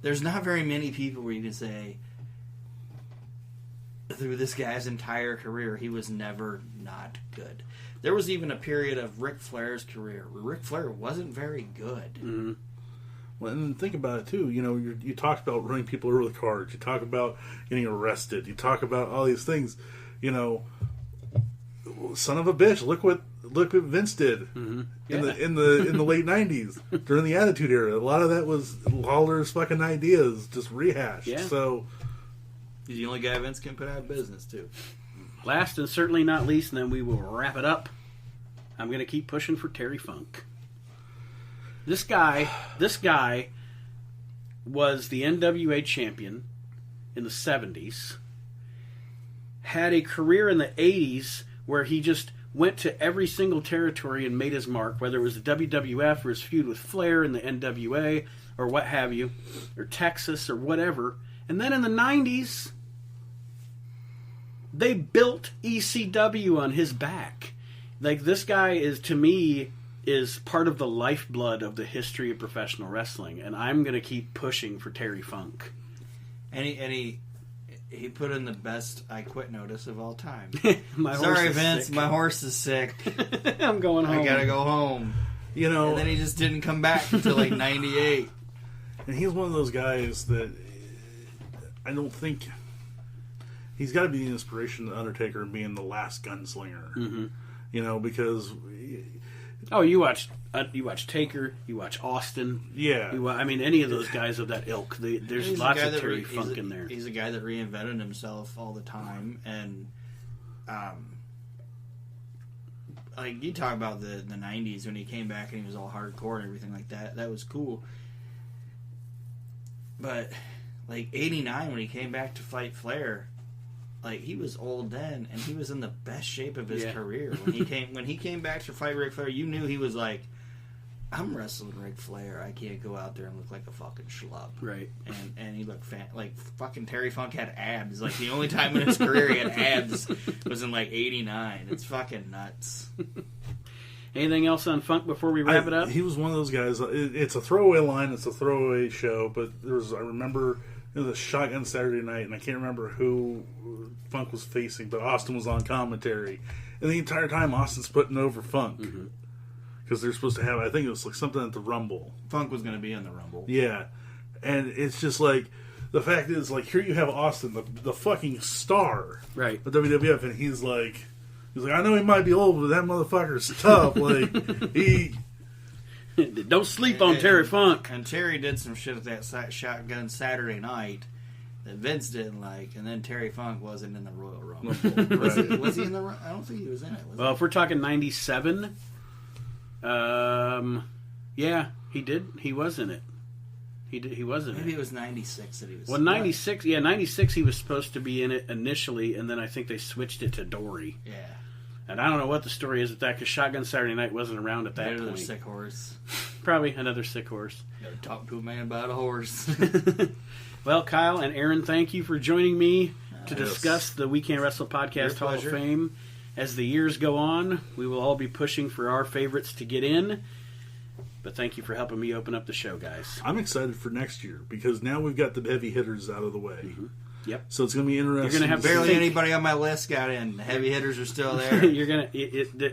there's not very many people where you can say through this guy's entire career he was never not good. There was even a period of Ric Flair's career where Ric Flair wasn't very good. Well, and think about it too. You talk about running people over the cars. You talk about getting arrested. You talk about all these things. Son of a bitch! Look what Vince did in the late '90s during the Attitude Era. A lot of that was Lawler's fucking ideas, just rehashed. Yeah. So he's the only guy Vince can put out of business too. Last and certainly not least, and then we will wrap it up. I'm going to keep pushing for Terry Funk. This guy was the NWA champion in the 70s. Had a career in the 80s where he just went to every single territory and made his mark, whether it was the WWF or his feud with Flair in the NWA or what have you, or Texas or whatever. And then in the 90s, they built ECW on his back. Like, this guy is, to me, is part of the lifeblood of the history of professional wrestling, and I'm going to keep pushing for Terry Funk. And he put in the best I quit notice of all time. Sorry, Vince, sick. my horse is sick. I'm going home. I gotta go home. And then he just didn't come back until like 98. And he's one of those guys that I don't think he's got to be the inspiration of the Undertaker being the last gunslinger. because Oh, you watch Taker, you watch Austin. yeah, any of those guys of that ilk. There's He's lots a guy of that Terry Funk in there. He's a guy that reinvented himself all the time, and like you talk about the 90s when he came back and he was all hardcore and everything like that. That was cool. But like 89 when he came back to fight Flair, like he was old then and he was in the best shape of his career. When he came back to fight Ric Flair, you knew he was like, I'm wrestling Ric Flair. I can't go out there and look like a fucking schlub. Right. And he looked like fucking Terry Funk had abs. Like the only time in his career he had abs was in like 89. It's fucking nuts. Anything else on Funk before we wrap it up? He was one of those guys. It's a throwaway line. It's a throwaway show. But I remember it was a Shotgun Saturday Night, and I can't remember who Funk was facing, but Austin was on commentary. And the entire time, Austin's putting over Funk. Because they're supposed to have, I think it was like something at the Rumble. Funk was going to be in the Rumble. Yeah. And it's just like, the fact is, like, here you have Austin, the fucking star Right. of WWF, and he's like, I know he might be old, but that motherfucker's tough. Like, he... Don't sleep on Terry Funk. And Terry did some shit at that Shotgun Saturday Night that Vince didn't like, and then Terry Funk wasn't in the Royal Rumble. Was he in the Rumble? I don't think he was in it. Well, if we're talking 97, yeah, he did. He was in it. He was in it. Maybe it was 96 that he was. Well, 96, yeah, 96 he was supposed to be in it initially, and then I think they switched it to Dory. Yeah. And I don't know what the story is with that, because Shotgun Saturday Night wasn't around at that Another point. sick horse. Probably another sick horse. Never talk to a man about a horse. Well, Kyle and Aaron, thank you for joining me to discuss the We Can't Wrestle Podcast Hall of Fame. As the years go on, we will all be pushing for our favorites to get in. But thank you for helping me open up the show, guys. I'm excited for next year, because now we've got the heavy hitters out of the way. Yep. So it's going to be interesting. You're going to have barely anybody on my list got in. The heavy hitters are still there.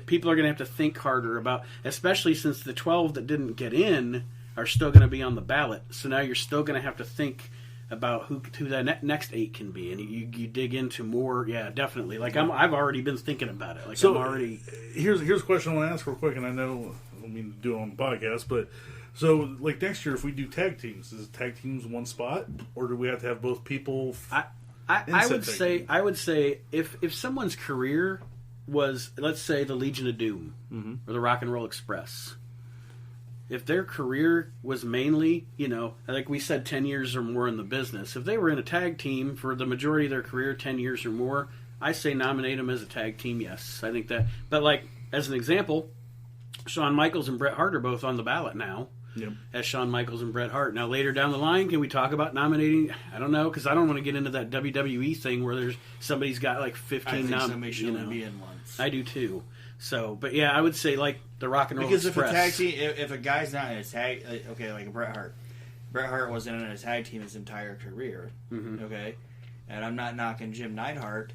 People are going to have to think harder about, especially since the 12 that didn't get in are still going to be on the ballot. So now you're still going to have to think about who that next 8 can be, and you dig into more. Yeah, definitely. Like I've already been thinking about it. Like so I'm already. Here's a question I want to ask real quick, and I know I don't mean to do it on the podcast, but. So, like next year, if we do tag teams, is tag teams one spot, or do we have to have both people? I would say if someone's career was, let's say, the Legion of Doom or the Rock and Roll Express, if their career was mainly, like we said, 10 years or more in the business, if they were in a tag team for the majority of their career, 10 years or more, I say nominate them as a tag team. Yes, I think that. But like as an example, Shawn Michaels and Bret Hart are both on the ballot now. Yep. As Shawn Michaels and Bret Hart. Now, later down the line, can we talk about nominating? I don't know, because I don't want to get into that WWE thing where somebody's got like 15 nominations. Somebody should only be in once. I do too. So, but yeah, I would say like the Rock and Roll Express. Because if a tag team, if a guy's not in a tag, okay, like Bret Hart wasn't in a tag team his entire career. Okay, and I'm not knocking Jim Neidhart,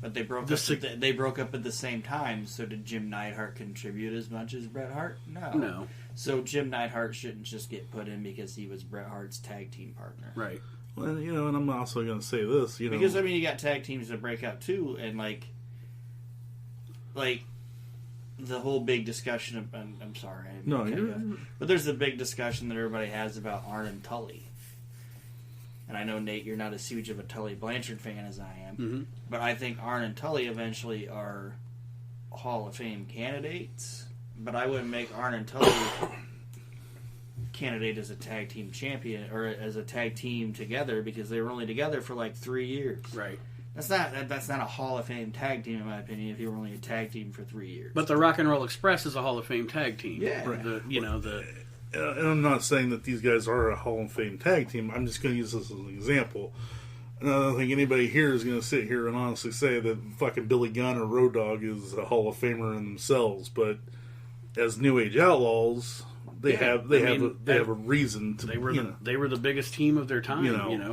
but they broke up at the same time. So did Jim Neidhart contribute as much as Bret Hart? No. So Jim Neidhart shouldn't just get put in because he was Bret Hart's tag team partner. Right. Well, and I'm also going to say this, because you got tag teams that break out too, and like the whole big discussion of, I'm sorry, but there's the big discussion that everybody has about Arn and Tully. And I know, Nate, you're not as huge of a Tully Blanchard fan as I am, but I think Arn and Tully eventually are Hall of Fame candidates. But I wouldn't make Arn and Tully candidate as a tag team champion or as a tag team together because they were only together for like 3 years. Right. That's not a Hall of Fame tag team in my opinion. If you were only a tag team for 3 years. But the Rock and Roll Express is a Hall of Fame tag team. Yeah. Right. And I'm not saying that these guys are a Hall of Fame tag team. I'm just going to use this as an example. And I don't think anybody here is going to sit here and honestly say that fucking Billy Gunn or Road Dogg is a Hall of Famer in themselves, but as New Age Outlaws, they have a reason to. They were the biggest team of their time,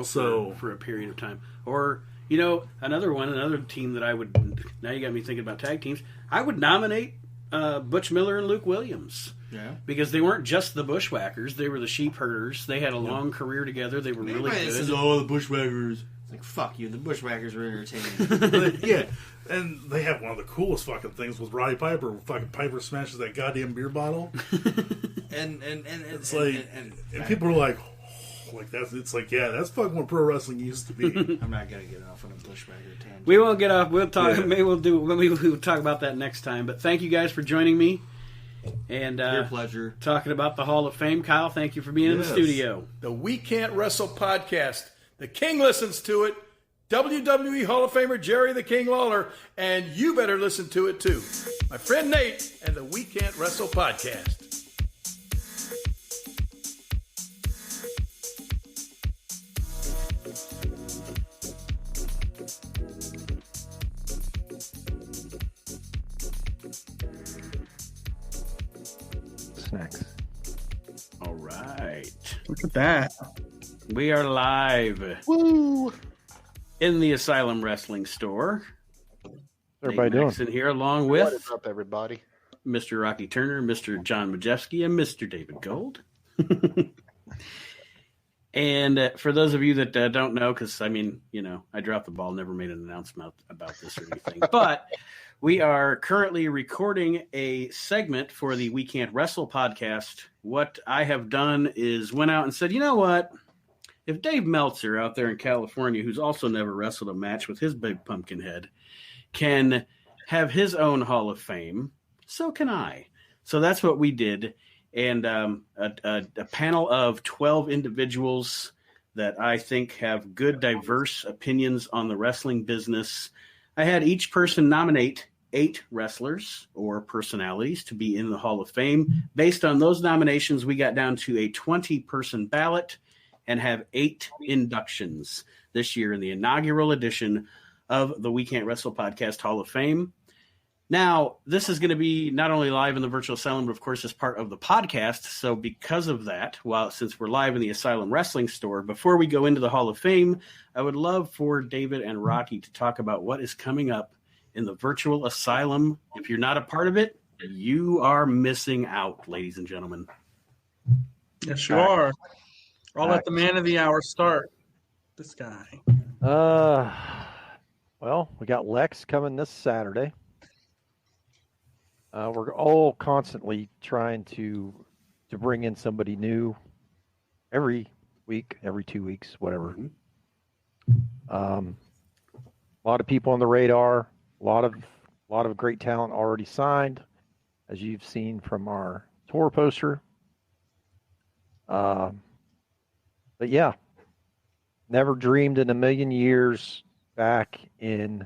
for a period of time. Or another team that I would. Now you got me thinking about tag teams. I would nominate Butch Miller and Luke Williams. Yeah. Because they weren't just the Bushwhackers; they were the Sheep Herders. They had a long career together. They were really good. Says, the Bushwhackers. It's like, fuck you, the Bushwhackers were entertaining. Yeah, and they have one of the coolest fucking things with Roddy Piper. Fucking Piper smashes that goddamn beer bottle. and It's like, and people are like that's, it's like, yeah, that's fucking what pro wrestling used to be. I'm not gonna get off on a Bushwhacker tangent. We won't get off. We'll talk. Yeah. Maybe we'll talk about that next time. But thank you guys for joining me. And your pleasure. Talking about the Hall of Fame. Kyle, thank you for being in the studio. The We Can't Wrestle podcast. The King listens to it. WWE Hall of Famer Jerry the King Lawler. And you better listen to it too. My friend Nate and the We Can't Wrestle podcast. Snacks. All right. Look at that. We are live. Woo! In the Asylum Wrestling store. What's everybody doing? In here along with what is up, everybody? Mr. Rocky Turner, Mr. John Majefski, and Mr. David Gold. And for those of you that don't know, because I mean, you know, I dropped the ball, never made an announcement about this or anything, but we are currently recording a segment for the We Can't Wrestle podcast. What I have done is went out and said, you know what? If Dave Meltzer out there in California, who's also never wrestled a match with his big pumpkin head, can have his own Hall of Fame, so can I. So that's what we did. And a panel of 12 individuals that I think have good, diverse opinions on the wrestling business. I had each person nominate 8 wrestlers or personalities to be in the Hall of Fame. Based on those nominations, we got down to a 20-person ballot and have 8 inductions this year in the inaugural edition of the We Can't Wrestle Podcast Hall of Fame. Now, this is going to be not only live in the Virtual Asylum, but of course as part of the podcast. So because of that, since we're live in the Asylum Wrestling store, before we go into the Hall of Fame, I would love for David and Rocky to talk about what is coming up in the Virtual Asylum. If you're not a part of it, you are missing out, ladies and gentlemen. Yes, you are. I'll let the man of the hour start. This guy. Well, we got Lex coming this Saturday. We're all constantly trying to bring in somebody new every week, every 2 weeks, whatever. A lot of people on the radar, a lot of great talent already signed, as you've seen from our tour poster. But yeah, never dreamed in a million years back in,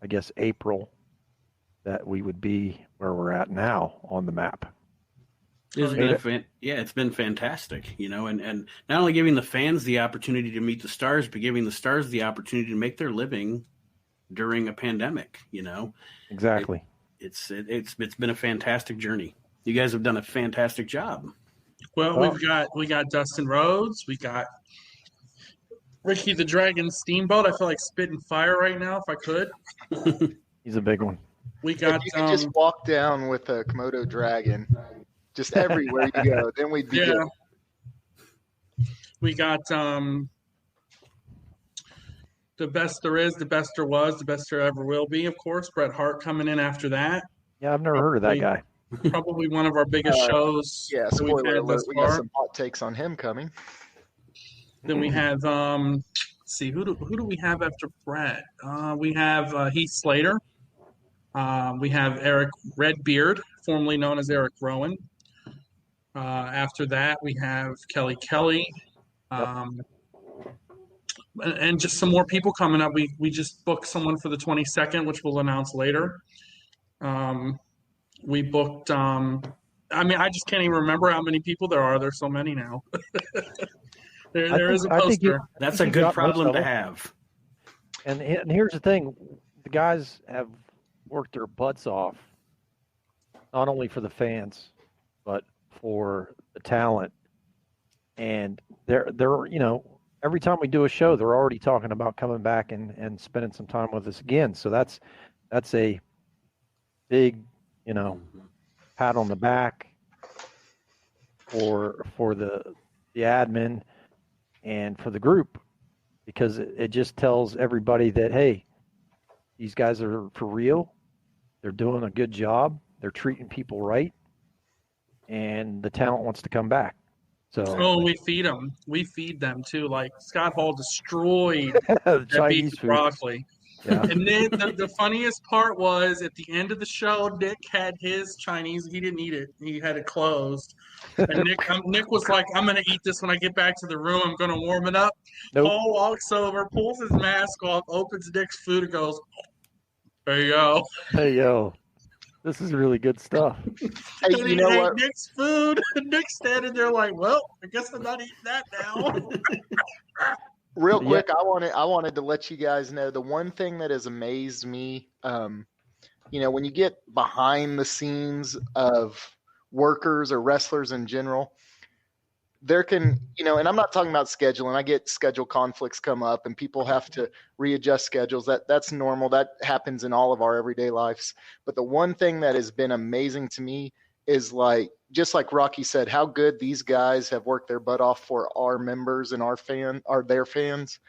I guess, April, that we would be where we're at now on the map. It's been fantastic, you know, and not only giving the fans the opportunity to meet the stars, but giving the stars the opportunity to make their living during a pandemic, you know. Exactly. It's been a fantastic journey. You guys have done a fantastic job. Well, we got Dustin Rhodes, we got Ricky the Dragon Steamboat. I feel like spitting fire right now if I could. He's a big one. We got if you could just walk down with a Komodo dragon, just everywhere you go, then we'd be good. We got the best there is, the best there was, the best there ever will be, of course. Bret Hart coming in after that. Yeah, I've never heard of that guy. Probably one of our biggest shows. Yeah, spoiler alert, we got some hot takes on him coming. Then we have let's see, who do we have after Bret? We have Heath Slater. We have Eric Redbeard, formerly known as Eric Rowan. After that, we have Kelly Kelly. And just some more people coming up. We just booked someone for the 22nd, which we'll announce later. We booked, I just can't even remember how many people there are. There's so many now. there is a poster. That's a good problem to have. And here's the thing. The guys have worked their butts off, not only for the fans, but for the talent. And they're you know, every time we do a show, they're already talking about coming back and spending some time with us again. So that's a big, you know, pat on the back for the admin and for the group. because it just tells everybody that, hey, these guys are for real. They're doing a good job. They're treating people right. And the talent wants to come back. So we feed them. We feed them too. Like Scott Hall destroyed the that Chinese beef food. broccoli. Yeah. And then the funniest part was at the end of the show, Nick had his Chinese. He didn't eat it. He had it closed. And Nick was like, I'm going to eat this when I get back to the room. I'm going to warm it up. Nope. Paul walks over, pulls his mask off, opens Nick's food, and goes, there you go. Hey, yo, this is really good stuff. Hey, And you know what? Nick's food. And Nick's standing there like, well, I guess I'm not eating that now. Real quick, I wanted to let you guys know the one thing that has amazed me. When you get behind the scenes of workers or wrestlers in general, there can, and I'm not talking about scheduling. I get schedule conflicts come up and people have to readjust schedules. That's normal. That happens in all of our everyday lives. But the one thing that has been amazing to me is just like Rocky said, how good these guys have worked their butt off for our members and their fans.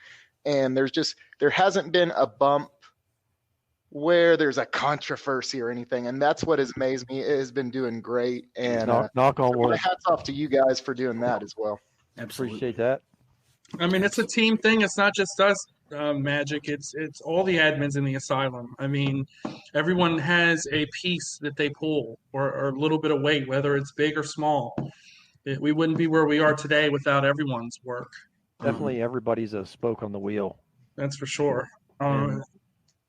And there hasn't been a bump where there's a controversy or anything. And that's what has amazed me. It has been doing great. And knock on wood. Hats off to you guys for doing that as well. Absolutely. Appreciate that. I mean, it's a team thing. It's not just us, Magic. It's all the admins in the asylum. I mean, everyone has a piece that they pull or a little bit of weight, whether it's big or small. We wouldn't be where we are today without everyone's work. Definitely everybody's a spoke on the wheel. That's for sure.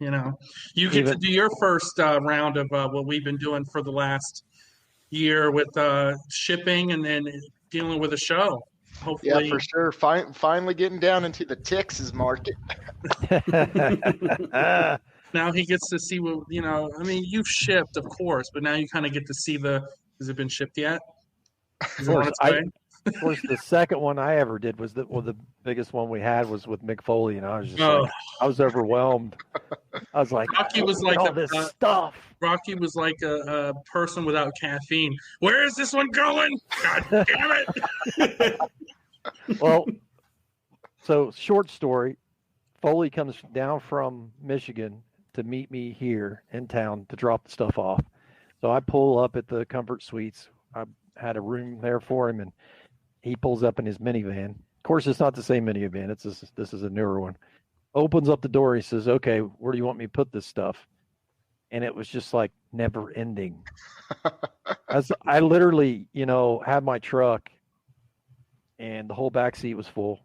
You get to do your first round of what we've been doing for the last year with shipping and then dealing with a show. Hopefully. Yeah, for sure. Finally getting down into the Texas market. Now he gets to see what, I mean, you've shipped, of course, but now you kind of get to see has it been shipped yet? Of course, the second one I ever did was the biggest one we had was with Mick Foley, and I was just I was overwhelmed. I was like, Rocky was like all this stuff. Rocky was like a person without caffeine. Where is this one going? God damn it! Well, so short story, Foley comes down from Michigan to meet me here in town to drop the stuff off. So I pull up at the Comfort Suites. I had a room there for him, and he pulls up in his minivan. Of course, it's not the same minivan. This is a newer one. Opens up the door. He says, okay, where do you want me to put this stuff? And it was just like never ending. As I literally, had my truck and the whole back seat was full.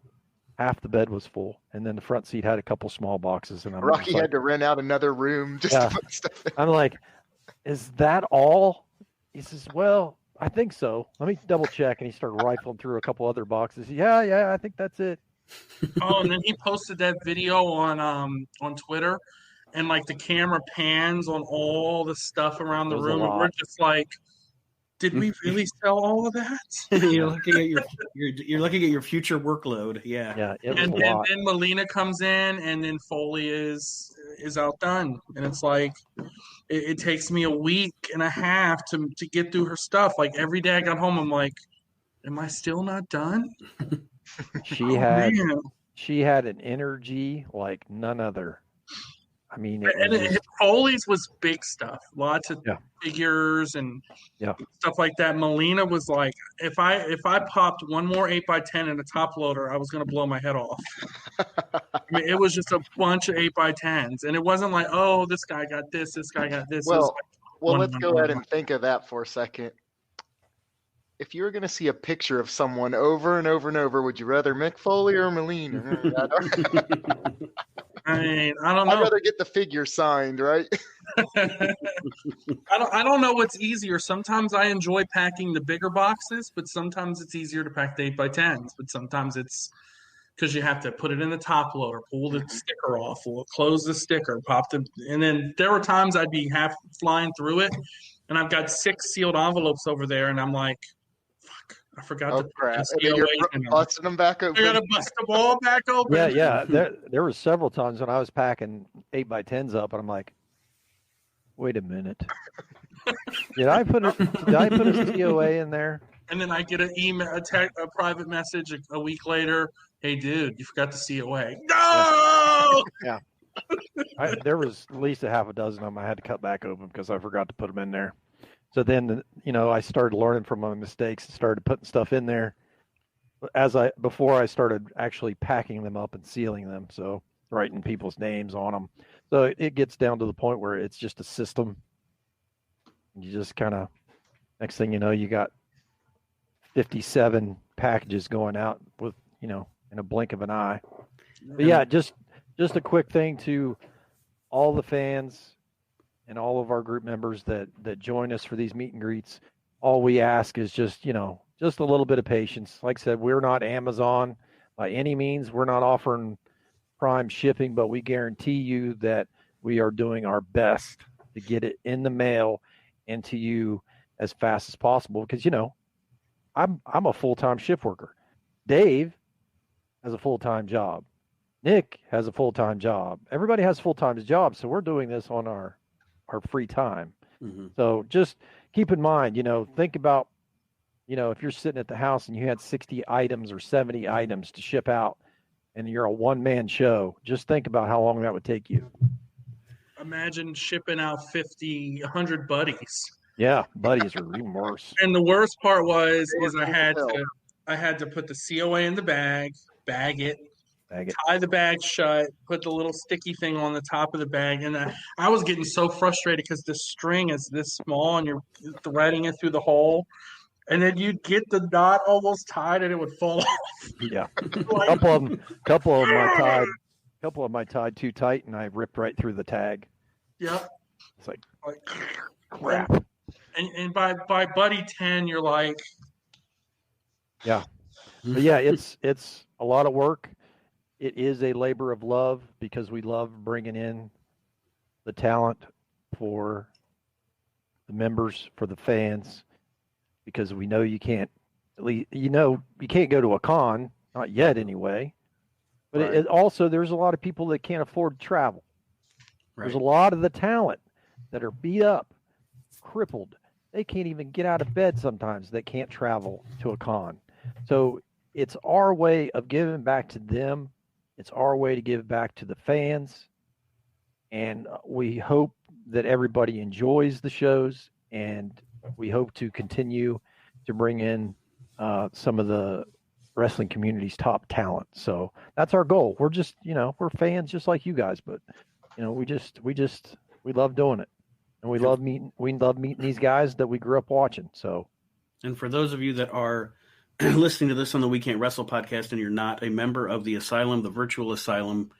Half the bed was full. And then the front seat had a couple small boxes. And Rocky had to rent out another room just to put stuff in. I'm like, is that all? He says, well, I think so. Let me double check. And he started rifling through a couple other boxes. Yeah, I think that's it. Oh, and then he posted that video on Twitter, and like the camera pans on all the stuff around the room, and we're just like, did we really sell all of that? You're looking at your future workload. Yeah. Yeah. And then Melina comes in, and then Foley is outdone, and it's like it takes me a week and a half to get through her stuff. Like every day I got home, I'm like, am I still not done? She had an energy like none other. I mean, Foley's was big stuff, lots of figures and stuff like that. Melina was like, if I popped one more 8x10 in a top loader, I was going to blow my head off. I mean, it was just a bunch of 8x10s, and it wasn't like, oh, this guy got this guy got this. Well, let's go ahead and think of that for a second. If you were going to see a picture of someone over and over and over, would you rather Mick Foley or Melina? I mean, I don't know. I'd rather get the figure signed, right? I don't know what's easier. Sometimes I enjoy packing the bigger boxes, but sometimes it's easier to pack the 8x10s. But sometimes it's because you have to put it in the top loader, pull the sticker off, close the sticker, and then there were times I'd be half flying through it, and I've got 6 sealed envelopes over there, and I'm like, I forgot to crap. You're busting them back open. I gotta bust them all back open. Yeah. There were several times when I was packing 8x10s up, and I'm like, wait a minute. Did I put a COA in there? And then I get an email, a private message a week later. hey, dude, you forgot the COA. No! Yeah. There was at least a half a dozen of them I had to cut back open because I forgot to put them in there. So then, I started learning from my mistakes and started putting stuff in there before I started actually packing them up and sealing them. So writing people's names on them. So it gets down to the point where it's just a system. You just kind of, next thing you know, you got 57 packages going out with, in a blink of an eye. But yeah, just a quick thing to all the fans and all of our group members that join us for these meet and greets. All we ask is just a little bit of patience. Like I said, we're not Amazon by any means. We're not offering prime shipping, but we guarantee you that we are doing our best to get it in the mail and to you as fast as possible. Because, I'm a full-time shift worker. Dave has a full-time job. Nick has a full-time job. Everybody has full-time jobs, so we're doing this on our free time. Mm-hmm. So just keep in mind, think about, if you're sitting at the house and you had 60 items or 70 items to ship out and you're a one-man show, just think about how long that would take you. Imagine shipping out 50, 100 buddies. Yeah, buddies are even worse. And the worst part was I had to put the COA in the bag it, tie the bag shut, put the little sticky thing on the top of the bag. And I was getting so frustrated because the string is this small and you're threading it through the hole. And then you'd get the knot almost tied and it would fall off. Yeah. couple of them I tied too tight and I ripped right through the tag. Yeah. It's like crap. And by buddy 10, you're like. Yeah. But yeah, it's a lot of work. It is a labor of love because we love bringing in the talent for the members, for the fans, because we know you can't go to a con, not yet anyway. But right. It also, there's a lot of people that can't afford to travel. Right. There's a lot of the talent that are beat up, crippled. They can't even get out of bed sometimes. They can't travel to a con. So it's our way of giving back to them. It's our way to give back to the fans. And we hope that everybody enjoys the shows. And we hope to continue to bring in some of the wrestling community's top talent. So that's our goal. We're just, we're fans just like you guys, but we love doing it. And we love meeting these guys that we grew up watching. So, and for those of you that are listening to this on the We Can't Wrestle podcast and you're not a member of the Asylum, the virtual Asylum,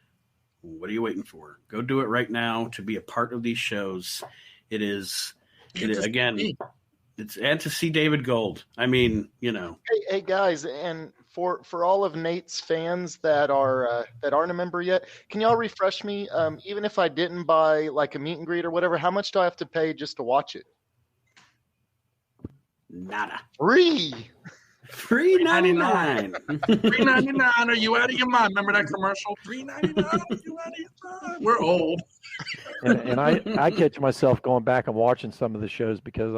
what are you waiting for? Go do it right now to be a part of these shows. It's and to see David Gold. I mean, Hey guys, and for all of Nate's fans that aren't a member yet, can y'all refresh me? Even if I didn't buy like a meet and greet or whatever, how much do I have to pay just to watch it? Nada. Free. $3.99. $3.99. Are you out of your mind? Remember that commercial? $3.99. Are you out of your mind? We're old. And I catch myself going back and watching some of the shows because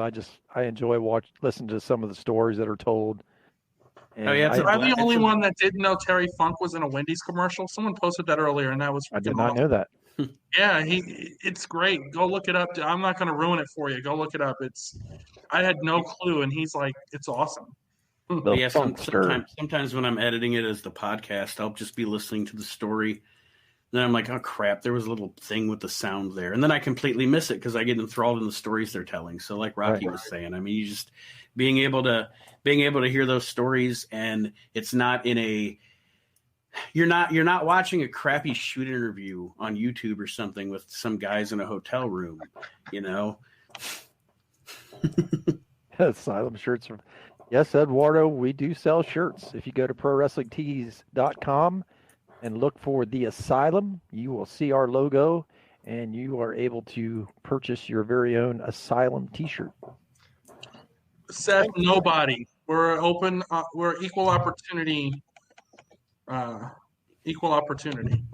I enjoy listening to some of the stories that are told. And am I the only one that didn't know Terry Funk was in a Wendy's commercial? Someone posted that earlier, and that was I did not know that. Yeah, it's great. Go look it up. I'm not going to ruin it for you. Go look it up. I had no clue, and he's like, it's awesome. Yeah, sometimes when I'm editing it as the podcast, I'll just be listening to the story. Then I'm like, oh crap, there was a little thing with the sound there, and then I completely miss it because I get enthralled in the stories they're telling. So, like Rocky was saying, I mean, you just being able to hear those stories, and it's not in a you're not watching a crappy shoot interview on YouTube or something with some guys in a hotel room, Asylum shirts. Yes, Eduardo, we do sell shirts. If you go to ProWrestlingTees.com and look for the Asylum, you will see our logo, and you are able to purchase your very own Asylum T-shirt. Seth, nobody. We're open. We're equal opportunity. Equal opportunity.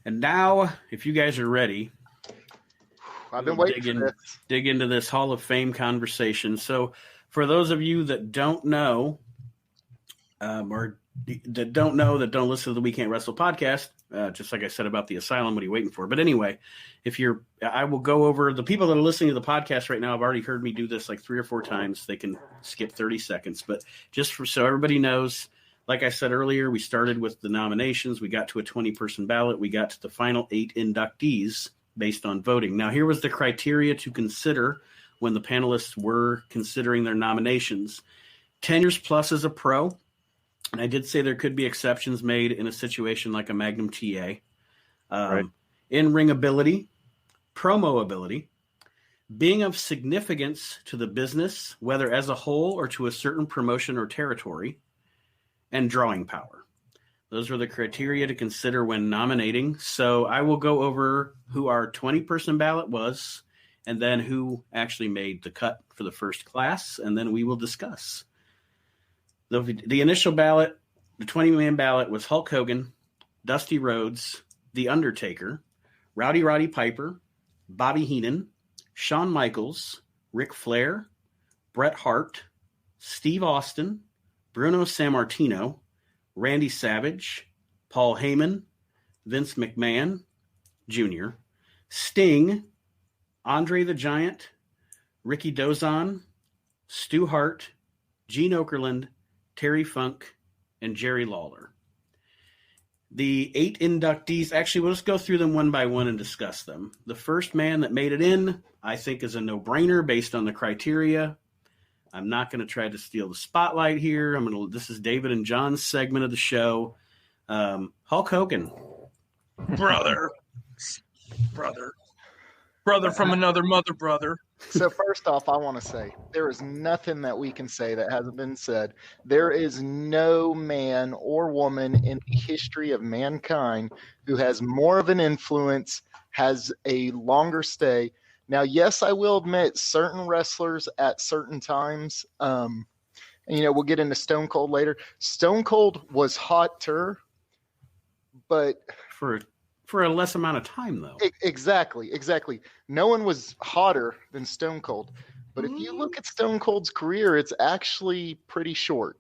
And now, if you guys are ready, I've been waiting for this. Dig into this Hall of Fame conversation. So, for those of you that don't know, or that don't know, that don't listen to the We Can't Wrestle podcast, just like I said about the Asylum, what are you waiting for? But anyway, I will go over the people that are listening to the podcast right now. Have already heard me do this like 3 or 4 times. They can skip 30 seconds, but so everybody knows, like I said earlier, we started with the nominations. We got to a 20-person ballot. We got to the final 8 inductees based on voting. Now, here was the criteria to consider when the panelists were considering their nominations. 10 years plus as a pro. And I did say there could be exceptions made in a situation like a Magnum TA. Right. In-ring ability, promo ability, being of significance to the business, whether as a whole or to a certain promotion or territory, and drawing power. Those were the criteria to consider when nominating. So I will go over who our 20-person ballot was, and then who actually made the cut for the first class, and then we will discuss. The initial ballot, the 20-man ballot, was Hulk Hogan, Dusty Rhodes, The Undertaker, Rowdy Roddy Piper, Bobby Heenan, Shawn Michaels, Ric Flair, Bret Hart, Steve Austin, Bruno Sammartino, Randy Savage, Paul Heyman, Vince McMahon Jr., Sting, Andre the Giant, Ricky Dozon, Stu Hart, Gene Okerlund, Terry Funk, and Jerry Lawler. The 8 inductees, actually, we'll just go through them one by one and discuss them. The first man that made it in, I think, is a no-brainer based on the criteria. I'm not going to try to steal the spotlight here. This is David and John's segment of the show. Hulk Hogan. Brother from another mother, brother. So first off, I want to say there is nothing that we can say that hasn't been said. There is no man or woman in the history of mankind who has more of an influence, has a longer stay. Now, yes, I will admit certain wrestlers at certain times, and, we'll get into Stone Cold later. Stone Cold was hotter, but for a less amount of time, though. Exactly. No one was hotter than Stone Cold. But if you look at Stone Cold's career, it's actually pretty short.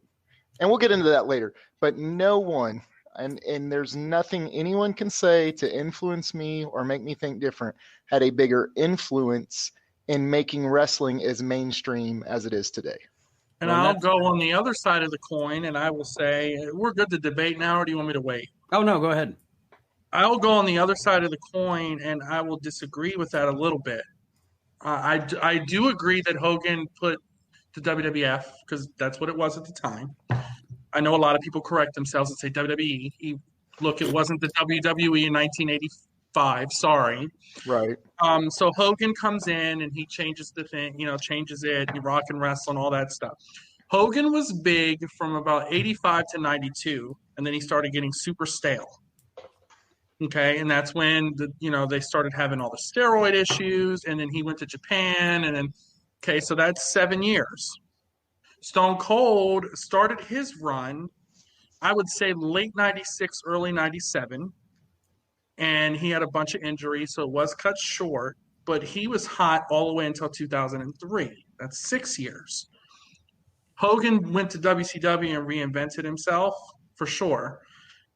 And we'll get into that later. But no one, and there's nothing anyone can say to influence me or make me think different, had a bigger influence in making wrestling as mainstream as it is today. And I'll go on the other side of the coin, and I will say, we're good to debate now, or do you want me to wait? Oh, no, go ahead. I'll go on the other side of the coin, and I will disagree with that a little bit. I do agree that Hogan put the WWF, because that's what it was at the time. I know a lot of people correct themselves and say WWE. Look, it wasn't the WWE in 1985. Sorry. Right. So Hogan comes in, and he changes the thing, changes it, rock and wrestle and all that stuff. Hogan was big from about 85 to 92, and then he started getting super stale. Okay, and that's when they started having all the steroid issues, and then he went to Japan, and then so that's 7 years. Stone Cold started his run, I would say late 96, early 97, and he had a bunch of injuries, so it was cut short, but he was hot all the way until 2003. That's 6 years. Hogan went to WCW and reinvented himself, for sure.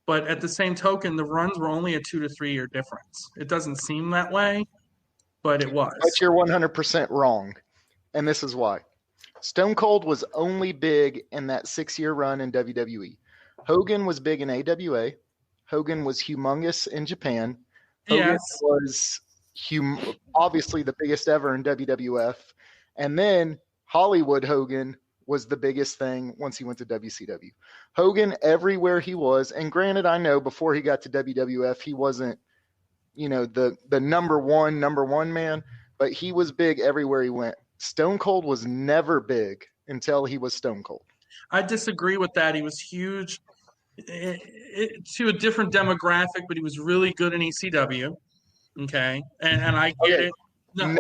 But at the same token, the runs were only a 2 to 3 year difference. It doesn't seem that way, but it was. But you're 100% wrong, and this is why. Stone Cold was only big in that 6-year run in WWE. Hogan was big in AWA. Hogan was humongous in Japan. Hogan was obviously the biggest ever in WWF. And then Hollywood Hogan was the biggest thing once he went to WCW. Hogan, everywhere he was, and granted, I know before he got to WWF, he wasn't, the number one man, but he was big everywhere he went. Stone Cold was never big until he was Stone Cold. I disagree with that. He was huge to a different demographic, but he was really good in ECW. Okay, and I get it. No.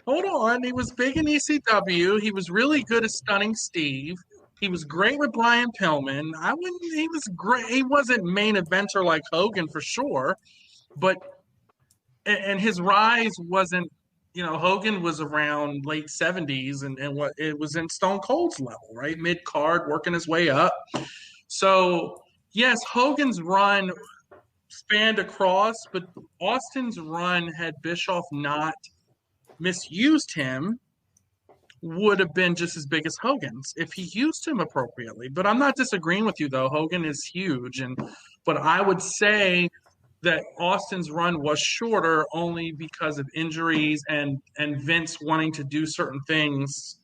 Hold on. He was big in ECW. He was really good at Stunning Steve. He was great with Brian Pillman. He was great. He wasn't main eventer like Hogan for sure, but his rise wasn't Hogan was around late 70s and what it was in Stone Cold's level, right? Mid card, working his way up. So yes, Hogan's run spanned across, but Austin's run, had Bischoff not misused him, would have been just as big as Hogan's if he used him appropriately. But I'm not disagreeing with you though. Hogan is huge, but I would say that Austin's run was shorter only because of injuries and Vince wanting to do certain things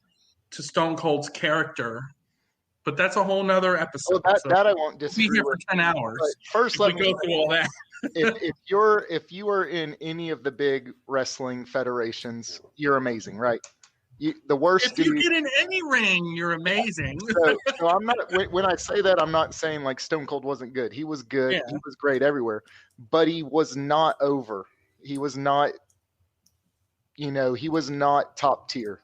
to Stone Cold's character. But that's a whole nother episode. Well, that I won't disagree We'll be here with. for 10 hours. But first, let me go through all that. if you are in any of the big wrestling federations, you're amazing, right? The worst. If you get in any ring, you're amazing. So I'm not. When I say that, I'm not saying like Stone Cold wasn't good. He was good. Yeah. He was great everywhere, but he was not over. He was not. He was not top tier.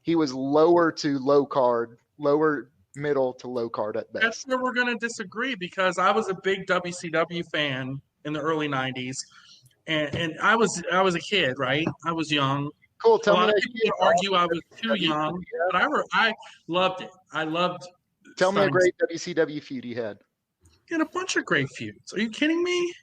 He was lower to low card, lower middle to low card at best. That's where we're going to disagree, because I was a big WCW fan in the early 90s, and I was a kid, right? I was young. Cool. Tell me. People would argue I was too young, but I loved it. I loved. Tell me a great WCW feud you had. You had a bunch of great feuds. Are you kidding me?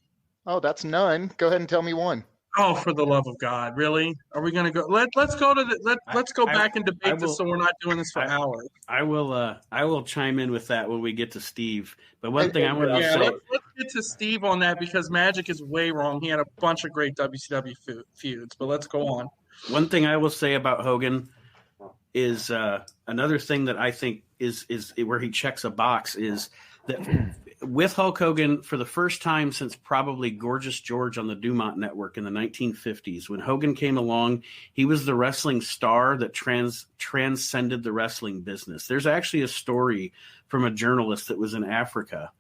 Oh, that's none. Go ahead and tell me one. Oh, for the love of God, really? Are we going to go? Let's go to let's go back and debate this, so we're not doing this for hours. I will chime in with that when we get to Steve. But one thing I want to say, let's get to Steve on that, because Magic is way wrong. He had a bunch of great WCW feuds, but let's go on. One thing I will say about Hogan is another thing that I think is where he checks a box is that with Hulk Hogan, for the first time since probably Gorgeous George on the Dumont Network in the 1950s, when Hogan came along, he was the wrestling star that transcended the wrestling business. There's actually a story from a journalist that was in Africa.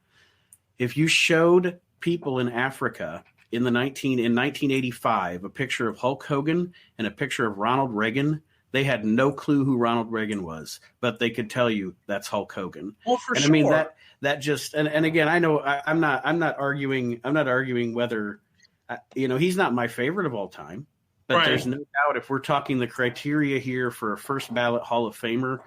If you showed people in Africa in 1985 a picture of Hulk Hogan and a picture of Ronald Reagan, they had no clue who Ronald Reagan was, but they could tell you that's Hulk Hogan. Well, for and sure. I mean that just and again, I know I'm not arguing whether he's not my favorite of all time, but right. There's no doubt if we're talking the criteria here for a first ballot Hall of Famer,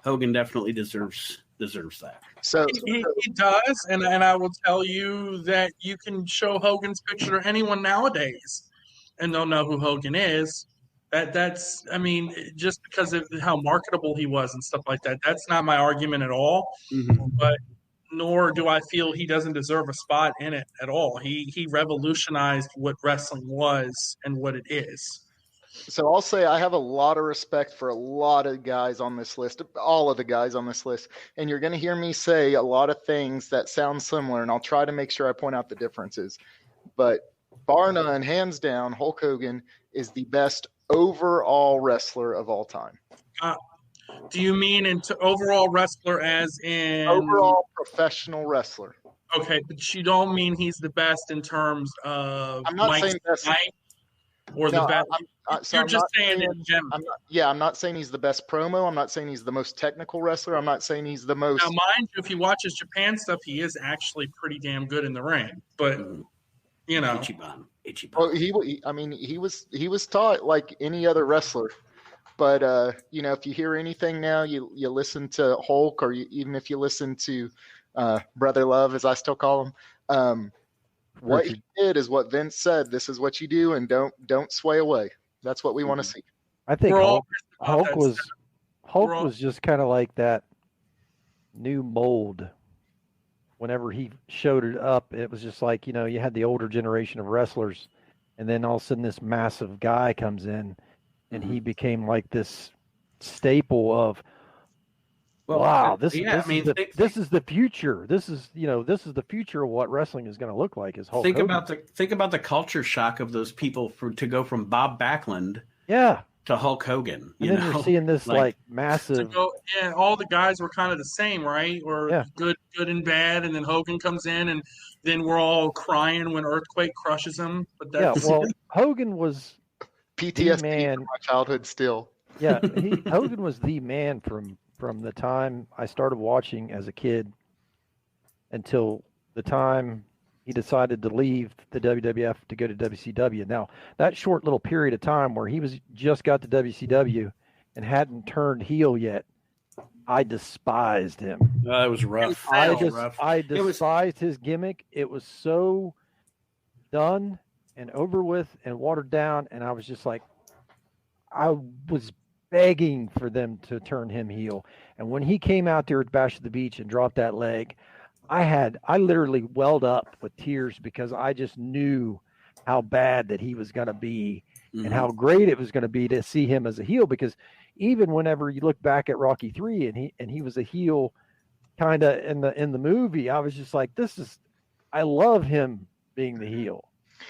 Hogan definitely deserves that. So he does, and I will tell you that you can show Hogan's picture to anyone nowadays, and they'll know who Hogan is. That's just because of how marketable he was and stuff like that. That's not my argument at all. Mm-hmm. But nor do I feel he doesn't deserve a spot in it at all. He revolutionized what wrestling was and what it is. So I'll say I have a lot of respect for a lot of guys on this list, all of the guys on this list. And you're going to hear me say a lot of things that sound similar, and I'll try to make sure I point out the differences. But bar none, hands down, Hulk Hogan is the best overall wrestler of all time. Do you mean into overall wrestler as in overall professional wrestler? Okay, but you don't mean he's the best in terms of I'm not saying best or no, the best. You're I'm just not saying in general. I'm not saying he's the best promo. I'm not saying he's the most technical wrestler. I'm not saying he's the most. Now, mind you, if you watch his Japan stuff, he is actually pretty damn good in the ring. But Ichiban. Well, he was taught like any other wrestler. But if you hear anything now, you listen to Hulk, or even if you listen to Brother Love, as I still call him. What he did is what Vince said. This is what you do, and don't sway away. That's what we want to see. I think Hulk was just kind of like that new mold. Whenever he showed it up, it was just like, you had the older generation of wrestlers, and then all of a sudden this massive guy comes in, and he became like this staple of, this is the future. This is the future of what wrestling is going to look like. Is Hulk Hogan. Think about the culture shock of those people to go from Bob Backlund, to Hulk Hogan. You're seeing this like massive. All the guys were kind of the same, right? Or good and bad, and then Hogan comes in, and then we're all crying when Earthquake crushes him. But Hogan was PTSD from my childhood still. Yeah, Hogan was the man from the time I started watching as a kid until the time he decided to leave the WWF to go to WCW. Now, that short little period of time where he was just got to WCW and hadn't turned heel yet, I despised him. It was rough. I despised his gimmick. It was so done and over with and watered down, and I was just like, I was begging for them to turn him heel. And when he came out there at Bash at the Beach and dropped that leg, I literally welled up with tears because I just knew how bad that he was going to be and how great it was going to be to see him as a heel. Because even whenever you look back at Rocky III and he was a heel kind of in the movie, I was just like, I love him being the heel.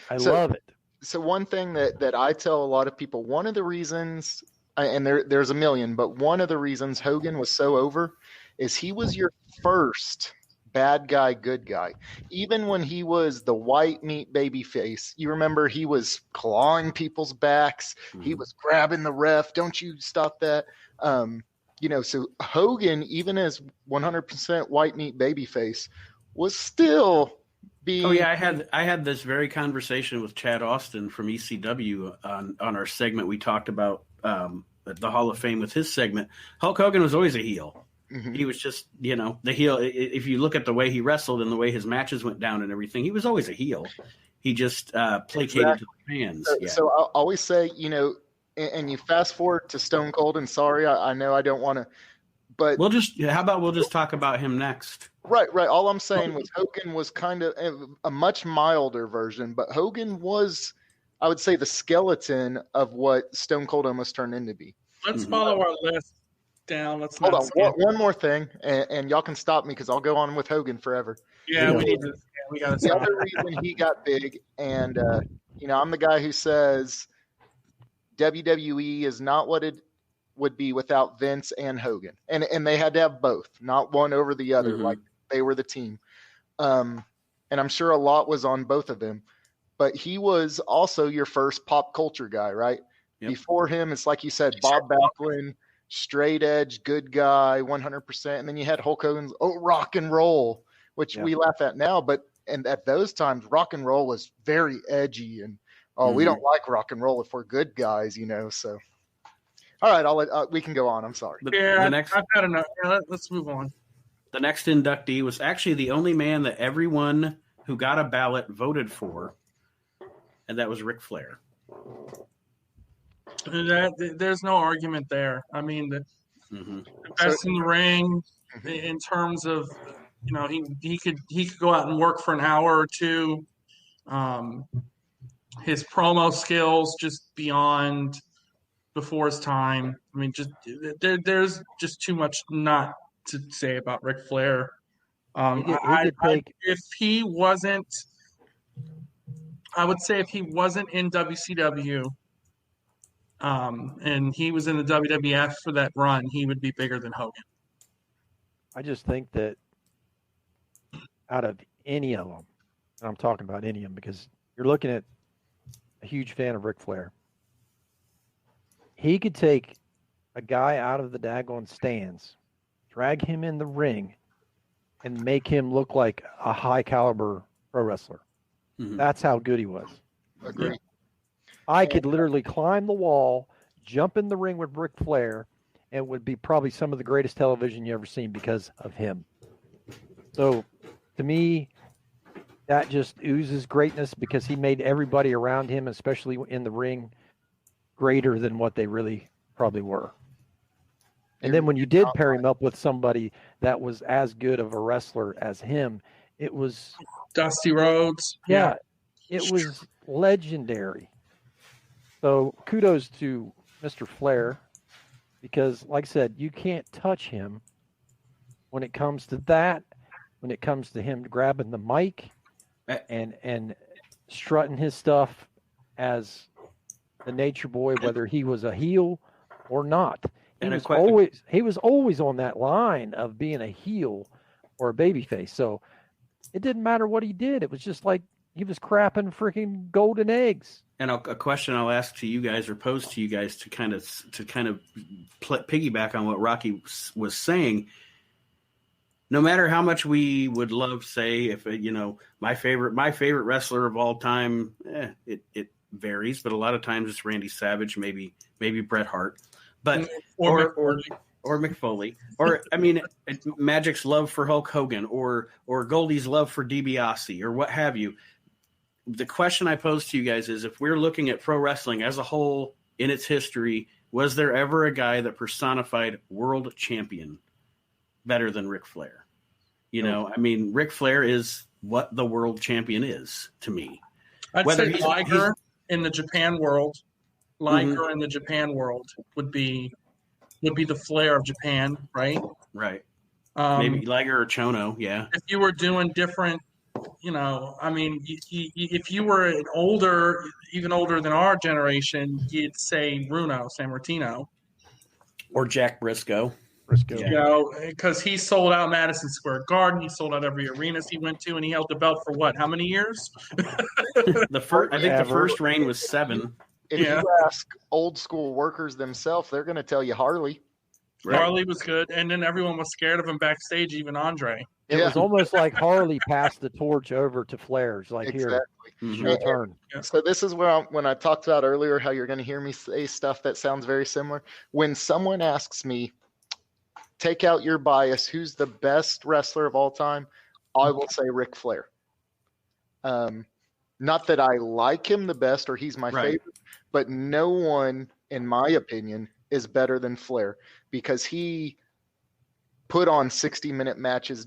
I love it. So one thing that I tell a lot of people, one of the reasons, and there's a million, but one of the reasons Hogan was so over is he was your first bad guy, good guy. Even when he was the white meat baby face, you remember he was clawing people's backs. He was grabbing the ref. Don't you stop that. So Hogan, even as 100% white meat baby face, was still being... Oh yeah, I had this very conversation with Chad Austin from ECW on our segment. We talked about the Hall of Fame with his segment. Hulk Hogan was always a heel. Mm-hmm. He was just, the heel. If you look at the way he wrestled and the way his matches went down and everything, he was always a heel. He just placated to the fans. So I always say, and you fast forward to Stone Cold, and sorry, I know I don't want to, but we'll just talk about him next. Right. All I'm saying was Hogan was kind of a much milder version, but Hogan was, I would say, the skeleton of what Stone Cold almost turned into be. Let's follow our list down. Let's hold on. One more thing, and y'all can stop me because I'll go on with Hogan forever. Yeah, we need to. We got to. The other reason he got big, and I'm the guy who says WWE is not what it would be without Vince and Hogan, and they had to have both, not one over the other. Mm-hmm. Like they were the team, and I'm sure a lot was on both of them. But he was also your first pop culture guy, right? Yep. Before him, it's like you said, Bob Backlund. Straight edge, good guy, 100%. And then you had Hulk Hogan's rock and roll, which we laugh at now. And at those times, rock and roll was very edgy. And, we don't like rock and roll if we're good guys, So, all right, we can go on. I'm sorry. I've had enough. Let's move on. The next inductee was actually the only man that everyone who got a ballot voted for, and that was Ric Flair. There's no argument there. I mean, the best in the ring in terms of, he could go out and work for an hour or two. His promo skills just beyond before his time. I mean, there's just too much not to say about Ric Flair. If he wasn't, I would say if he wasn't in WCW. And he was in the WWF for that run, he would be bigger than Hogan. I just think that out of any of them, and I'm talking about any of them because you're looking at a huge fan of Ric Flair. He could take a guy out of the daggone stands, drag him in the ring, and make him look like a high caliber pro wrestler. Mm-hmm. That's how good he was. Agree. I could literally climb the wall, jump in the ring with Ric Flair, and it would be probably some of the greatest television you ever seen because of him. So, to me, that just oozes greatness because he made everybody around him, especially in the ring, greater than what they really probably were. And then when you did pair him up with somebody that was as good of a wrestler as him, it was... Dusty Rhodes. Yeah, it was legendary. So kudos to Mr. Flair because, like I said, you can't touch him when it comes to that, when it comes to him grabbing the mic and strutting his stuff as the Nature Boy, whether he was a heel or not. He was always on that line of being a heel or a babyface. So it didn't matter what he did. It was just like he was crapping freaking golden eggs. And a question I'll ask to you guys or pose to you guys to kind of piggyback on what Rocky was saying. no matter how much we would love, say, if my favorite wrestler of all time, it varies, but a lot of times it's Randy Savage, maybe Bret Hart, but or Mick Foley, or I mean, Magic's love for Hulk Hogan, or Goldie's love for DiBiase, or what have you. The question I pose to you guys is, if we're looking at pro wrestling as a whole in its history, was there ever a guy that personified world champion better than Ric Flair? I mean, Ric Flair is what the world champion is to me. I'd say Liger in the Japan world. Liger in the Japan world would be the Flair of Japan, right? Right. Maybe Liger or Chono, yeah. If you were doing different, I mean, if you were even older than our generation, you'd say Bruno Sammartino. Or Jack Briscoe. Because he sold out Madison Square Garden. He sold out every arena he went to, and he held the belt for what? How many years? I think the first reign was 7. If you ask old school workers themselves, they're going to tell you Harley. Right. Harley was good, and then everyone was scared of him backstage, even Andre. It was almost like Harley passed the torch over to Flair's. Like, here, it's your turn. So this is where when I talked about earlier how you're going to hear me say stuff that sounds very similar. When someone asks me, take out your bias, who's the best wrestler of all time, I will say Ric Flair. Not that I like him the best or he's my favorite, but no one, in my opinion, is better than Flair, because he put on 60-minute matches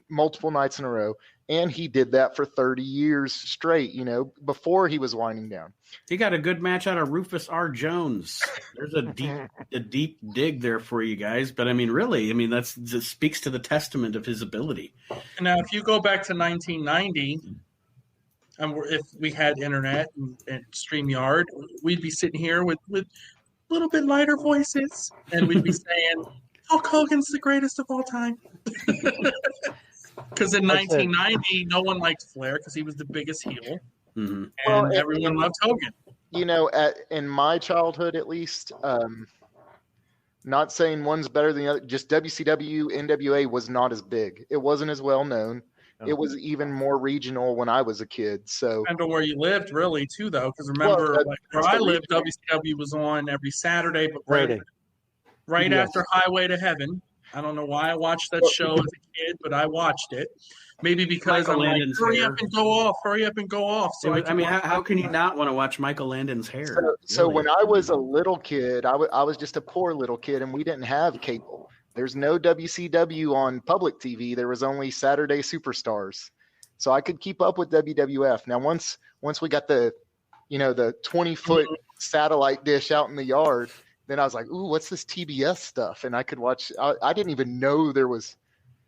multiple nights in a row, and he did that for 30 years straight, before he was winding down. He got a good match out of Rufus R. Jones. There's a deep dig there for you guys, but I mean, really, that speaks to the testament of his ability. Now, if you go back to 1990, and if we had internet and StreamYard, we'd be sitting here with a little bit lighter voices, and we'd be saying, Hulk Hogan's the greatest of all time. Because in 1990, no one liked Flair because he was the biggest heel, and everyone loved Hogan. In my childhood, at least, not saying one's better than the other, just WCW, NWA was not as big. It wasn't as well known. It was even more regional when I was a kid. So depends on where you lived, really, too, though. Because remember, where I lived, WCW was on every Saturday, but right after Highway to Heaven. I don't know why I watched that show as a kid, but I watched it. Maybe because Michael I'm Landon's like, hurry hair. up and go off. So how can you not want to watch Michael Landon's hair? So when I was a little kid, I was just a poor little kid, and we didn't have cable. There's no WCW on public TV. There was only Saturday Superstars. So I could keep up with WWF. Now, once we got the 20-foot satellite dish out in the yard, then I was like, ooh, what's this TBS stuff? And I could watch. I didn't even know there was.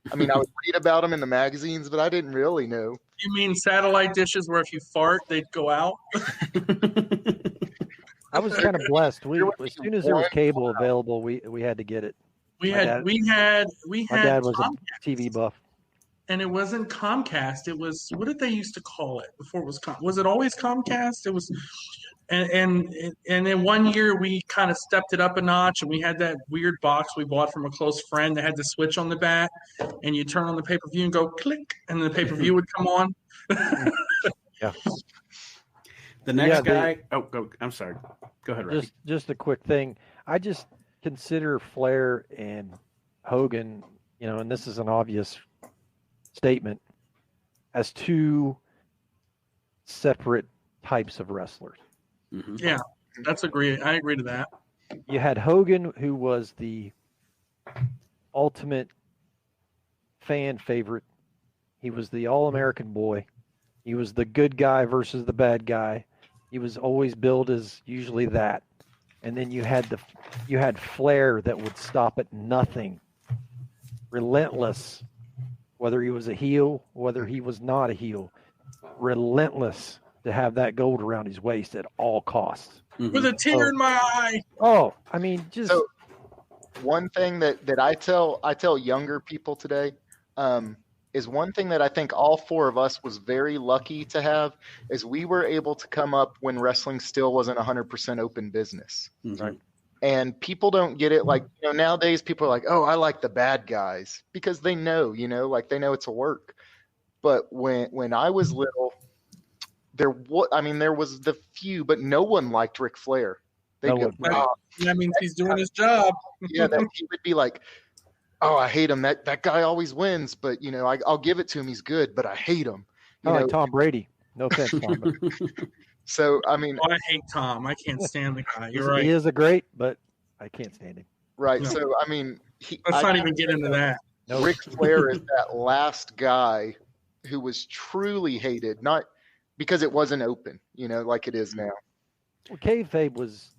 I would read about them in the magazines, but I didn't really know. You mean satellite dishes where if you fart, they'd go out? I was kind of blessed. As soon as there was cable available, we had to get it. My dad was a TV buff. And it wasn't Comcast. It was, what did they used to call it before it was was it always Comcast? It was, and then one year we kind of stepped it up a notch, and we had that weird box we bought from a close friend that had the switch on the back, and you turn on the pay-per-view and go click, and the pay-per-view would come on. Yeah. The next guy. Go. I'm sorry. Go ahead, Robbie. Just a quick thing. I just consider Flair and Hogan, and this is an obvious statement, as two separate types of wrestlers. Mm-hmm. Yeah, I agree to that. You had Hogan, who was the ultimate fan favorite. He was the all-American boy. He was the good guy versus the bad guy. He was always billed as usually that. And then you had Flair that would stop at nothing. Relentless. Whether he was a heel, whether he was not a heel. Relentless to have that gold around his waist at all costs. Mm-hmm. With a tear in my eye. Oh, just... So, one thing that I tell younger people today, is one thing that I think all four of us was very lucky to have, is we were able to come up when wrestling still wasn't 100% open business. Mm-hmm. And people don't get it. Like, nowadays people are like, oh, I like the bad guys, because they know, like they know it's a work. But when I was little, there was the few, but no one liked Ric Flair. They'd go, oh, that means he's doing his job. yeah, that he would be like, oh, I hate him. That guy always wins, but I'll give it to him. He's good, but I hate him. Like Tom Brady. No offense, Tom. So I mean, I hate Tom. I can't stand the guy. You're right. He is a great, but I can't stand him. Right. No. So I mean, let's not even get into that. Ric Flair is that last guy who was truly hated, not because it wasn't open, like it is now. Well, kayfabe was,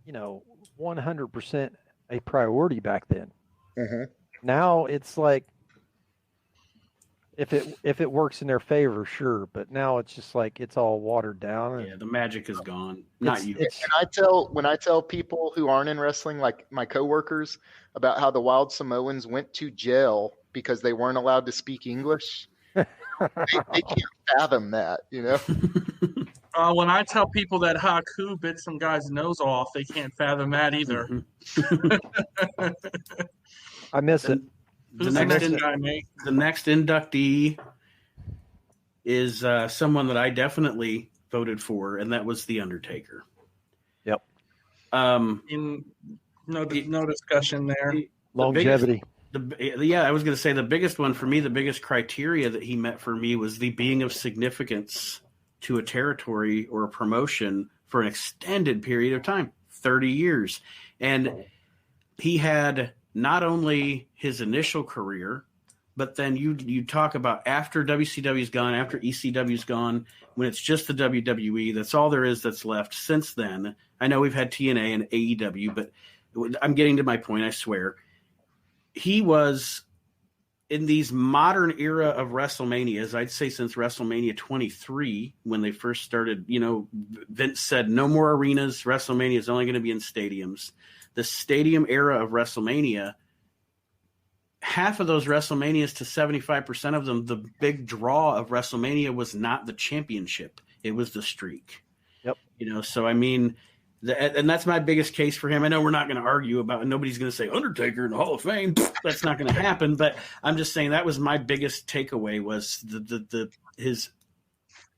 100% a priority back then. Mm-hmm. Now it's like, if it works in their favor, sure, but now it's just like it's all watered down. Yeah, the magic is gone. Not you. When I tell people who aren't in wrestling, like my coworkers, about how the Wild Samoans went to jail because they weren't allowed to speak English, they can't fathom that, When I tell people that Haku bit some guy's nose off, they can't fathom that either. I miss it. The next inductee is someone that I definitely voted for, and that was The Undertaker. Yep. No discussion there. Longevity. I was going to say the biggest one for me, the biggest criteria that he met for me was the being of significance to a territory or a promotion for an extended period of time, 30 years. And he had not only his initial career, but then you talk about after WCW's gone, after ECW's gone, when it's just the WWE, that's all there is that's left since then. I know we've had TNA and AEW, but I'm getting to my point, I swear. He was in these modern era of WrestleManias, I'd say since WrestleMania 23, when they first started, Vince said no more arenas, WrestleMania is only going to be in stadiums. The stadium era of WrestleMania, half of those WrestleManias to 75% of them, the big draw of WrestleMania was not the championship. It was the streak. Yep. So I mean, and that's my biggest case for him. I know we're not going to argue about, nobody's going to say Undertaker in the Hall of Fame. That's not going to happen. But I'm just saying that was my biggest takeaway was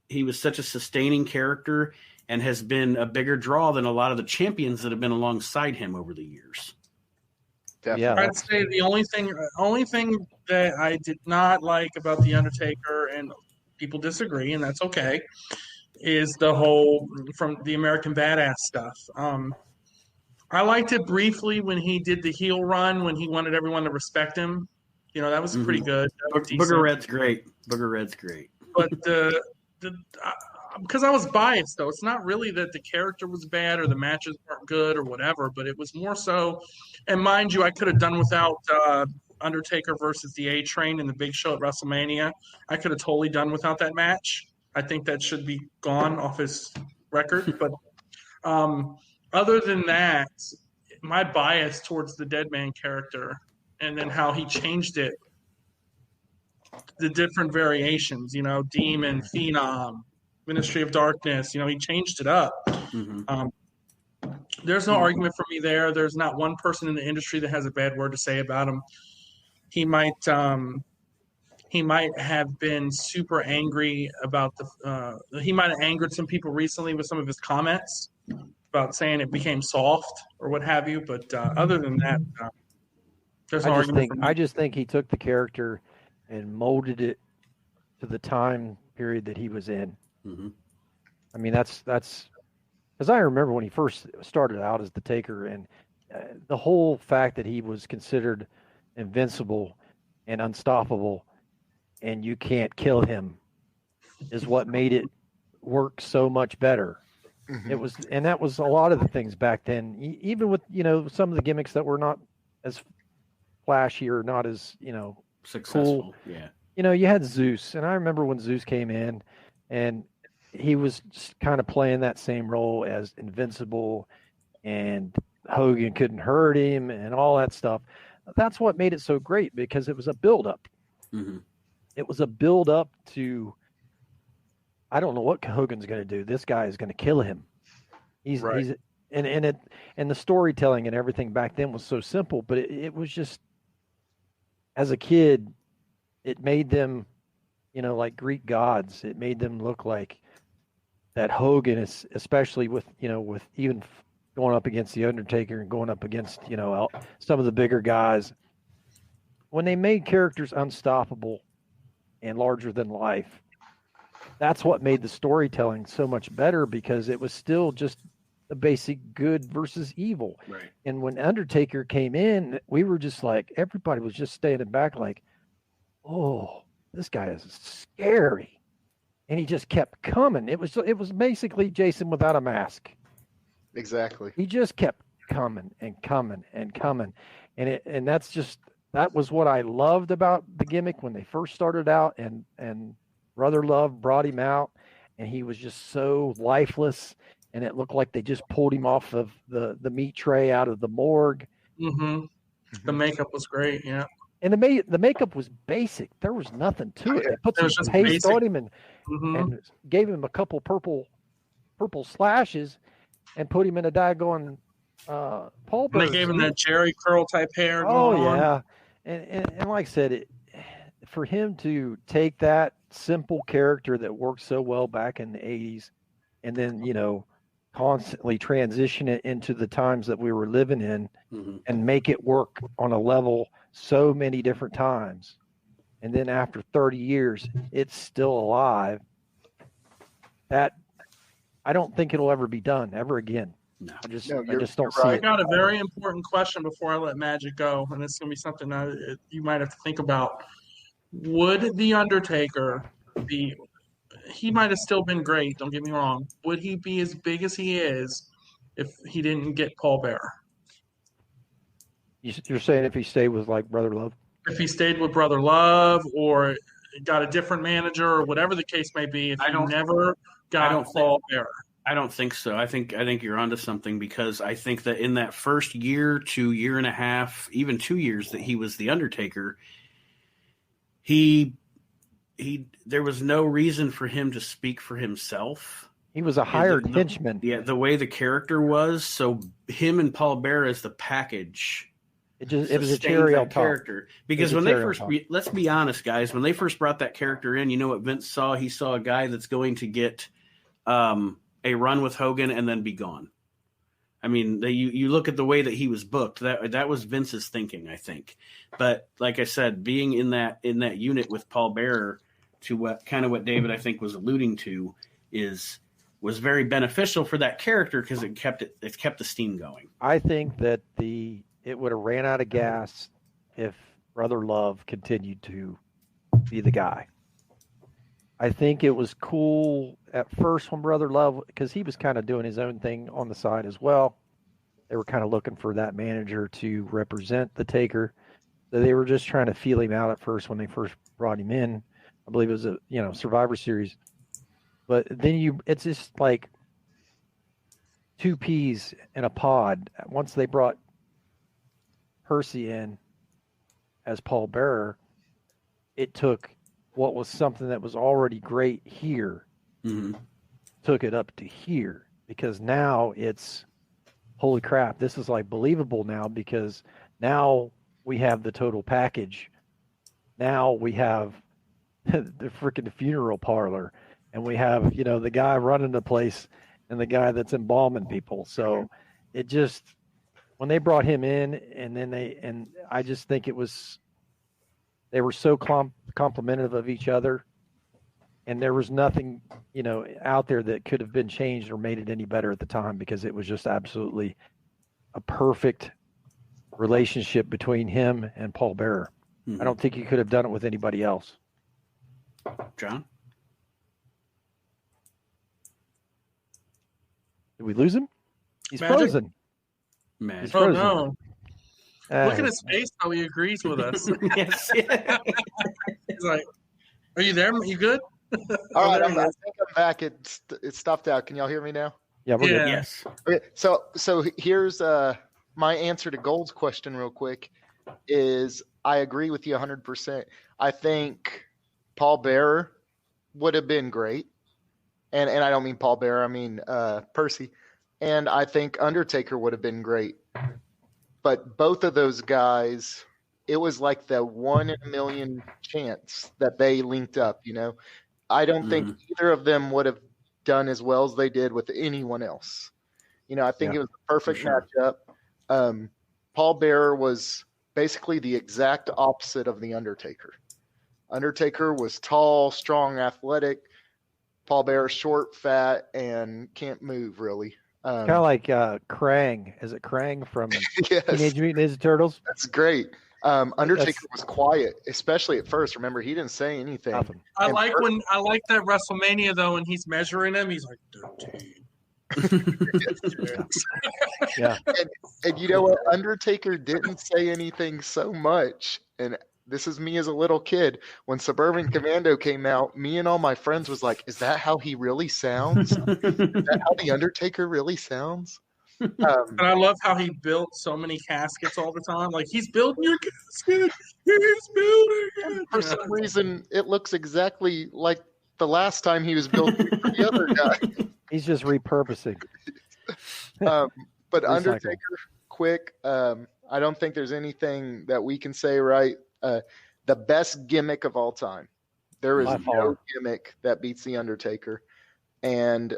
he was such a sustaining character and has been a bigger draw than a lot of the champions that have been alongside him over the years. Definitely. Yeah. I'd say the only thing that I did not like about The Undertaker, and people disagree, and that's okay, is the whole from the American Badass stuff. I liked it briefly when he did the heel run, when he wanted everyone to respect him. That was pretty good. Booger Red's great. But because I was biased, though, it's not really that the character was bad or the matches weren't good or whatever, but it was more so. And mind you, I could have done without Undertaker versus the A-Train in the Big Show at WrestleMania. I could have totally done without that match. I think that should be gone off his record. But other than that, my bias towards the Dead Man character and then how he changed it, the different variations, Demon, Phenom, Ministry of Darkness, he changed it up. Mm-hmm. There's no argument for me there. There's not one person in the industry that has a bad word to say about him. He might have been super angry about he might have angered some people recently with some of his comments about saying it became soft or what have you. But other than that, there's no argument for me. I just think he took the character and molded it to the time period that he was in. Mm-hmm. I mean, that's because I remember when he first started out as the Taker, and the whole fact that he was considered invincible and unstoppable, and you can't kill him, is what made it work so much better. Mm-hmm. That was a lot of the things back then, even with some of the gimmicks that were not as flashy or not as successful. Cool. Yeah. You had Zeus, and I remember when Zeus came in, and he was just kind of playing that same role as Invincible, and Hogan couldn't hurt him, and all that stuff. That's what made it so great, because it was a build-up. Mm-hmm. It was a build-up to, I don't know what Hogan's going to do. This guy is going to kill him. And and the storytelling and everything back then was so simple, but it was just, as a kid, it made them, like Greek gods. It made them look like that Hogan is, especially with even going up against the Undertaker and going up against some of the bigger guys. When they made characters unstoppable and larger than life, that's what made the storytelling so much better, because it was still just the basic good versus evil. Right. And when Undertaker came in, we were just like, everybody was just standing back like, oh, this guy is scary. And he just kept coming. It was basically Jason without a mask. Exactly. He just kept coming and coming and coming. And that was what I loved about the gimmick when they first started out, and Brother Love brought him out, and he was just so lifeless, and it looked like they just pulled him off of the meat tray out of the morgue. Mm-hmm. The makeup was great, yeah. And the makeup was basic. There was nothing to it. They put some paste on him and gave him a couple purple slashes and put him in a daggone Paul Bearer. They gave him that Jerry curl type hair going on. Yeah. And like I said, for him to take that simple character that worked so well back in the 80s and then, constantly transition it into the times that we were living in and make it work on a level so many different times. And then after 30 years, it's still alive. That I don't think it'll ever be done ever again. No. I just don't see I it. got a very important question before I let Magic go, and it's going to be something that you might have to think about. Would The Undertaker be – he might have still been great, don't get me wrong. Would he be as big as he is if he didn't get Paul Bearer? You're saying if he stayed with, like, Brother Love? If he stayed with Brother Love or got a different manager or whatever the case may be, if he never got Paul Bearer. I don't think so. I think you're onto something, because I think that in that first year to year and a half, even 2 years that he was the Undertaker, there was no reason for him to speak for himself. He was a hired henchman. Yeah, the way the character was, so him and Paul Bearer as the package. It was a cherry on top. Character. Because when they first, let's be honest, guys, when they first brought that character in, you know what Vince saw? He saw a guy that's going to get a run with Hogan and then be gone. I mean, you look at the way that he was booked. That was Vince's thinking, I think. But like I said, being in that unit with Paul Bearer, to what David I think was alluding to, was very beneficial for that character, because it kept the steam going. I think that it would have ran out of gas if Brother Love continued to be the guy. I think it was cool at first when Brother Love, because he was kind of doing his own thing on the side as well. They were kind of looking for that manager to represent the Taker. So they were just trying to feel him out at first when they first brought him in. I believe it was a Survivor Series. But then it's just like two peas in a pod. Once they brought Percy in as Paul Bearer, it took what was something that was already great here, took it up to here, because now it's, holy crap, this is like believable now, because now we have the total package. Now we have the freaking funeral parlor, and we have, the guy running the place and the guy that's embalming people. So it just, when they brought him in, and I just think they were so complimentary of each other, and there was nothing, out there that could have been changed or made it any better at the time, because it was just absolutely a perfect relationship between him and Paul Bearer. I don't think you could have done it with anybody else. John? Did we lose him? He's Magic? frozen. Magic. He's frozen. Oh, no. Look at his face, how he agrees with us. Yes. He's like, are you there? You good? All right, I think I'm back. It stopped out. Can y'all hear me now? Yeah, we're good. Yes. Okay, so here's my answer to Gold's question real quick is I agree with you 100%. I think Paul Bearer would have been great. And I don't mean Paul Bearer, I mean Percy. and I think Undertaker would have been great. But both of those guys, it was like the 1 in a million chance that they linked up, I don't think either of them would have done as well as they did with anyone else. I think it was the perfect matchup. Paul Bearer was basically the exact opposite of the Undertaker. Undertaker was tall, strong, athletic. Paul Bearer short, fat, and can't move really. Kind of like Krang. Is it Krang from Yes. Teenage Mutant Ninja Turtles? That's great. Undertaker was quiet, especially at first. Remember, he didn't say anything. Nothing. I like that WrestleMania though when he's measuring him. He's like 13. Yeah. And you know what? Undertaker didn't say anything so much. And this is me as a little kid. When Suburban Commando came out, me and all my friends was like, is that how he really sounds? Is that how the Undertaker really sounds? And I love how he built so many caskets all the time. Like, he's building your casket. He's building it. For some reason, it looks exactly like the last time he was building for the other guy. He's just repurposing. But Undertaker, quick. I don't think there's anything that we can say right. The best gimmick of all time. There is no gimmick that beats the Undertaker. And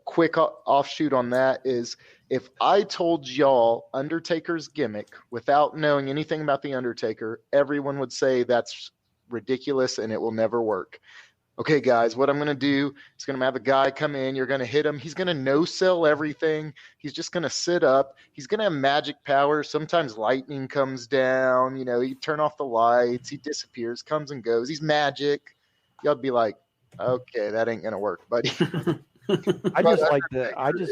quick offshoot on that is, if I told y'all Undertaker's gimmick without knowing anything about the Undertaker, everyone would say that's ridiculous and it will never work. Okay, guys, what I'm going to do is going to have a guy come in. You're going to hit him. He's going to no-sell everything. He's just going to sit up. He's going to have magic powers. Sometimes lightning comes down. You turn off the lights. He disappears, comes and goes. He's magic. Y'all be like, okay, that ain't going to work, buddy. I just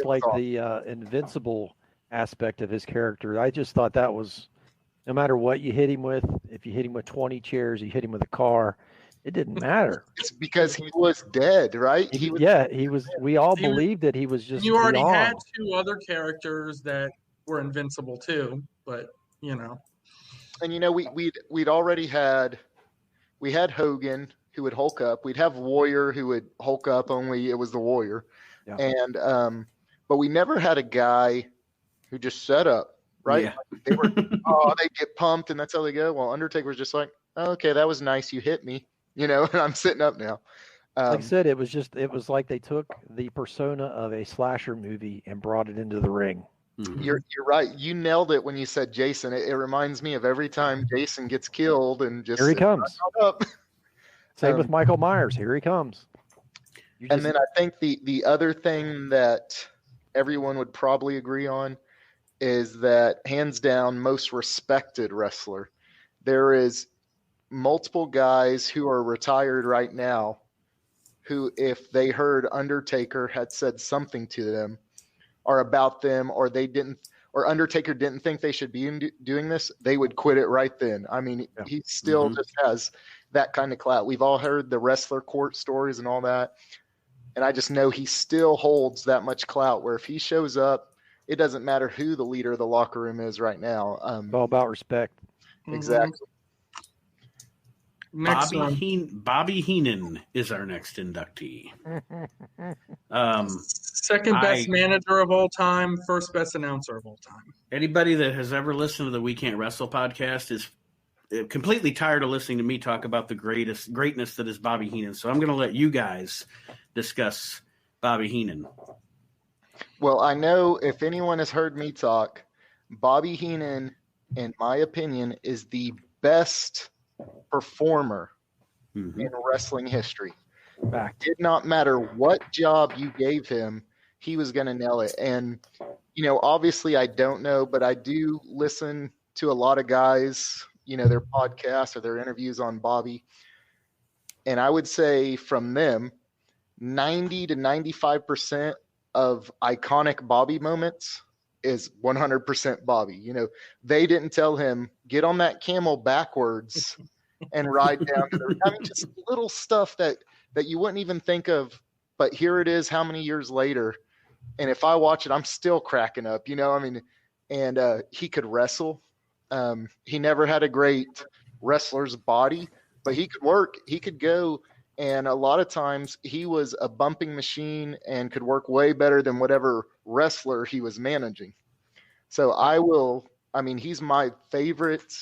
like the invincible aspect of his character. I just thought that was, no matter what you hit him with, if you hit him with 20 chairs, you hit him with a car, it didn't matter. It's because he was dead, right? He was. We all believed that he was just. You already beyond. had two other characters that were invincible too, but And we'd already had Hogan, who would Hulk up. We'd have Warrior, who would Hulk up, only it was the Warrior. Yeah. And but we never had a guy who just set up, right? Yeah. They were they get pumped and that's how they go. Well, Undertaker was just like, oh, okay, that was nice, you hit me, and I'm sitting up now. Like I said, it was like they took the persona of a slasher movie and brought it into the ring. Mm-hmm. You're right. You nailed it when you said Jason. It reminds me of every time Jason gets killed and just Here he comes. Up. Same with Michael Myers. Here he comes. And then I think the other thing that everyone would probably agree on is that, hands down, most respected wrestler. There is multiple guys who are retired right now who, if they heard Undertaker had said something to them or about them, or Undertaker didn't think they should be doing this, they would quit it right then. I mean, he still just has that kind of clout. We've all heard the wrestler court stories and all that. And I just know he still holds that much clout where if he shows up, it doesn't matter who the leader of the locker room is right now. It's all about respect. Exactly. Bobby Heenan is our next inductee. Second best manager of all time, first best announcer of all time. Anybody that has ever listened to the We Can't Wrestle podcast is completely tired of listening to me talk about the greatness that is Bobby Heenan. So I'm going to let you guys discuss Bobby Heenan. Well, I know if anyone has heard me talk, Bobby Heenan, in my opinion, is the best performer in wrestling history. It did not matter what job you gave him, he was going to nail it. And, obviously I don't know, but I do listen to a lot of guys, their podcasts or their interviews on Bobby. And I would say from them, 90 to 95% of iconic Bobby moments is 100% Bobby. They didn't tell him, get on that camel backwards and ride down to the just little stuff that you wouldn't even think of, but here it is how many years later. And if I watch it, I'm still cracking up, and he could wrestle. He never had a great wrestler's body, but he could work. He could go And a lot of times he was a bumping machine and could work way better than whatever wrestler he was managing. So he's my favorite.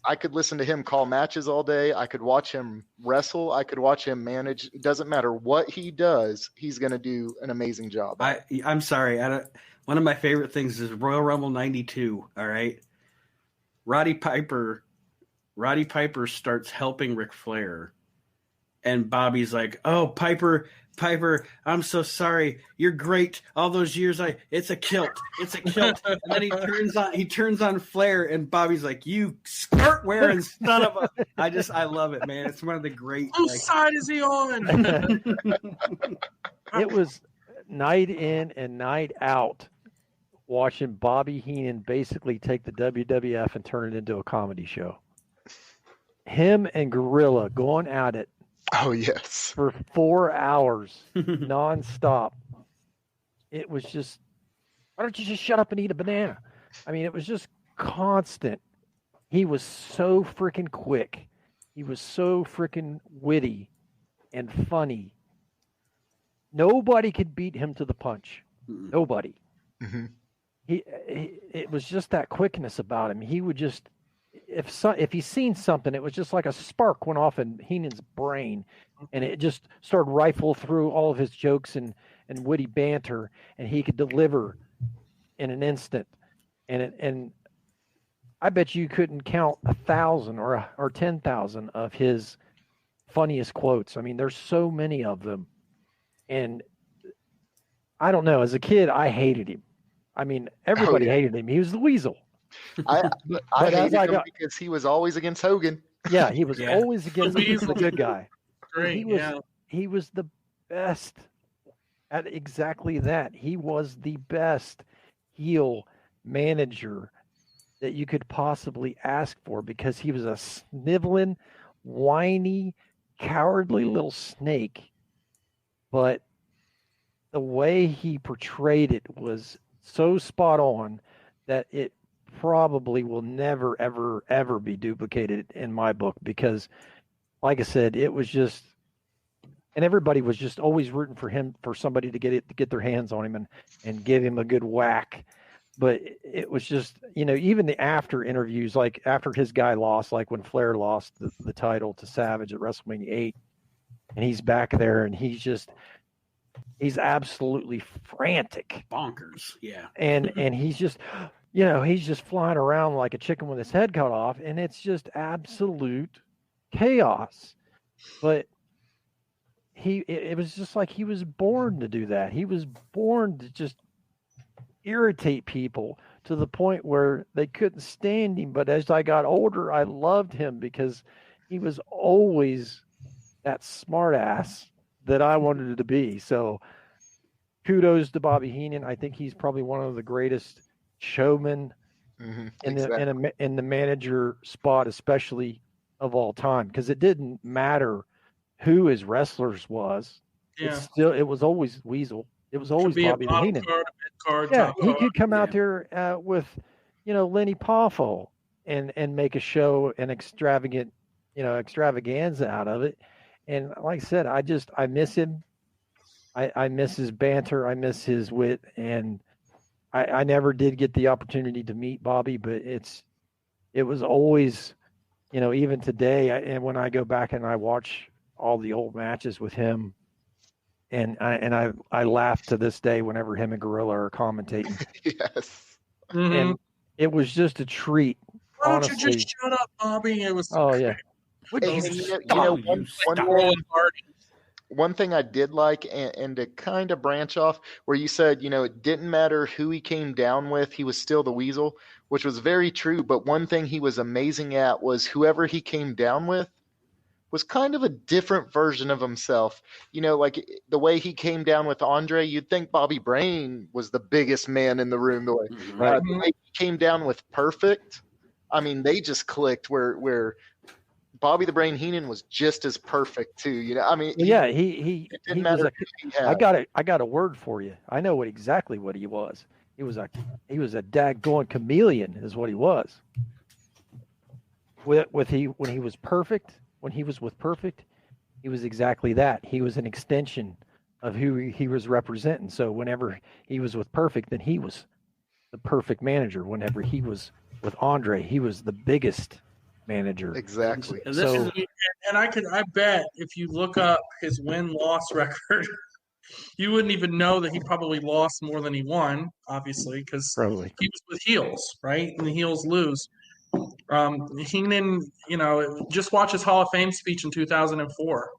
I could listen to him call matches all day. I could watch him wrestle. I could watch him manage. It doesn't matter what he does. He's going to do an amazing job. I'm sorry. One of my favorite things is Royal Rumble 92. All right. Roddy Piper starts helping Ric Flair. And Bobby's like, "Oh, Piper, I'm so sorry. You're great. All those years, it's a kilt. And then he turns on Flair, and Bobby's like, "You skirt wearing son of a." I love it, man. It's one of the great. Whose side is he on? It was night in and night out watching Bobby Heenan basically take the WWF and turn it into a comedy show. Him and Gorilla going at it. Oh, yes. For 4 hours nonstop. It was just, why don't you just shut up and eat a banana? I mean, it was just constant. He was so freaking quick. He was so freaking witty and funny. Nobody could beat him to the punch. Nobody. Mm-hmm. It was just that quickness about him. He would just, if he's seen something, it was just like a spark went off in Heenan's brain, and it just started rifle through all of his jokes and witty banter, and he could deliver in an instant. And I bet you couldn't count 1,000 or 10,000 of his funniest quotes. I mean, there's so many of them, and I don't know. As a kid, I hated him. I mean, everybody hated him. He was the weasel. I hated him because he was always against Hogan. Yeah, he was always against the good guy. Great, he was the best at exactly that. He was the best heel manager that you could possibly ask for, because he was a sniveling, whiny, cowardly little snake. But the way he portrayed it was so spot on that it probably will never, ever, ever be duplicated in my book, because, like I said, it was just, and everybody was just always rooting for him, for somebody to get their hands on him and give him a good whack. But it was just, even the after interviews, like after his guy lost, like when Flair lost the title to Savage at WrestleMania 8, and he's back there and he's absolutely frantic. Bonkers. Yeah. And he's just, he's just flying around like a chicken with his head cut off, and it's just absolute chaos. But it was just like he was born to do that. He was born to just irritate people to the point where they couldn't stand him. But as I got older, I loved him because he was always that smart ass that I wanted to be. So kudos to Bobby Heenan. I think he's probably one of the greatest showmen in the manager spot, especially of all time, because it didn't matter who his wrestlers was. Yeah. It was always Weasel. It was always Bobby Heenan. He could come out there with, Lenny Poffo and make a show, an extravagant, extravaganza out of it. And like I said, I miss him. I miss his banter. I miss his wit. And I never did get the opportunity to meet Bobby, but it was always, even today, and when I go back and I watch all the old matches with him, and I laugh to this day whenever him and Gorilla are commentating. Yes. Mm-hmm. And it was just a treat. Why don't honestly. you just shut up, Bobby? It was one thing I did like, and to kind of branch off where you said, it didn't matter who he came down with, he was still the Weasel, which was very true. But one thing he was amazing at was whoever he came down with was kind of a different version of himself. Like the way he came down with Andre, you'd think Bobby Brain was the biggest man in the room. The way he came down with Perfect, I mean, they just clicked where Bobby the Brain Heenan was just as perfect too. I mean, he didn't matter. I got a word for you. I know exactly what he was. He was a daggone chameleon, is what he was. When he was perfect. When he was with Perfect, he was exactly that. He was an extension of who he was representing. So whenever he was with Perfect, then he was the perfect manager. Whenever he was with Andre, he was the biggest manager. Exactly. And this So- is And I bet if you look up his win-loss record, you wouldn't even know that he probably lost more than he won, obviously, because Probably. he was with heels, right? And the heels lose. Heenan, just watch his Hall of Fame speech in 2004.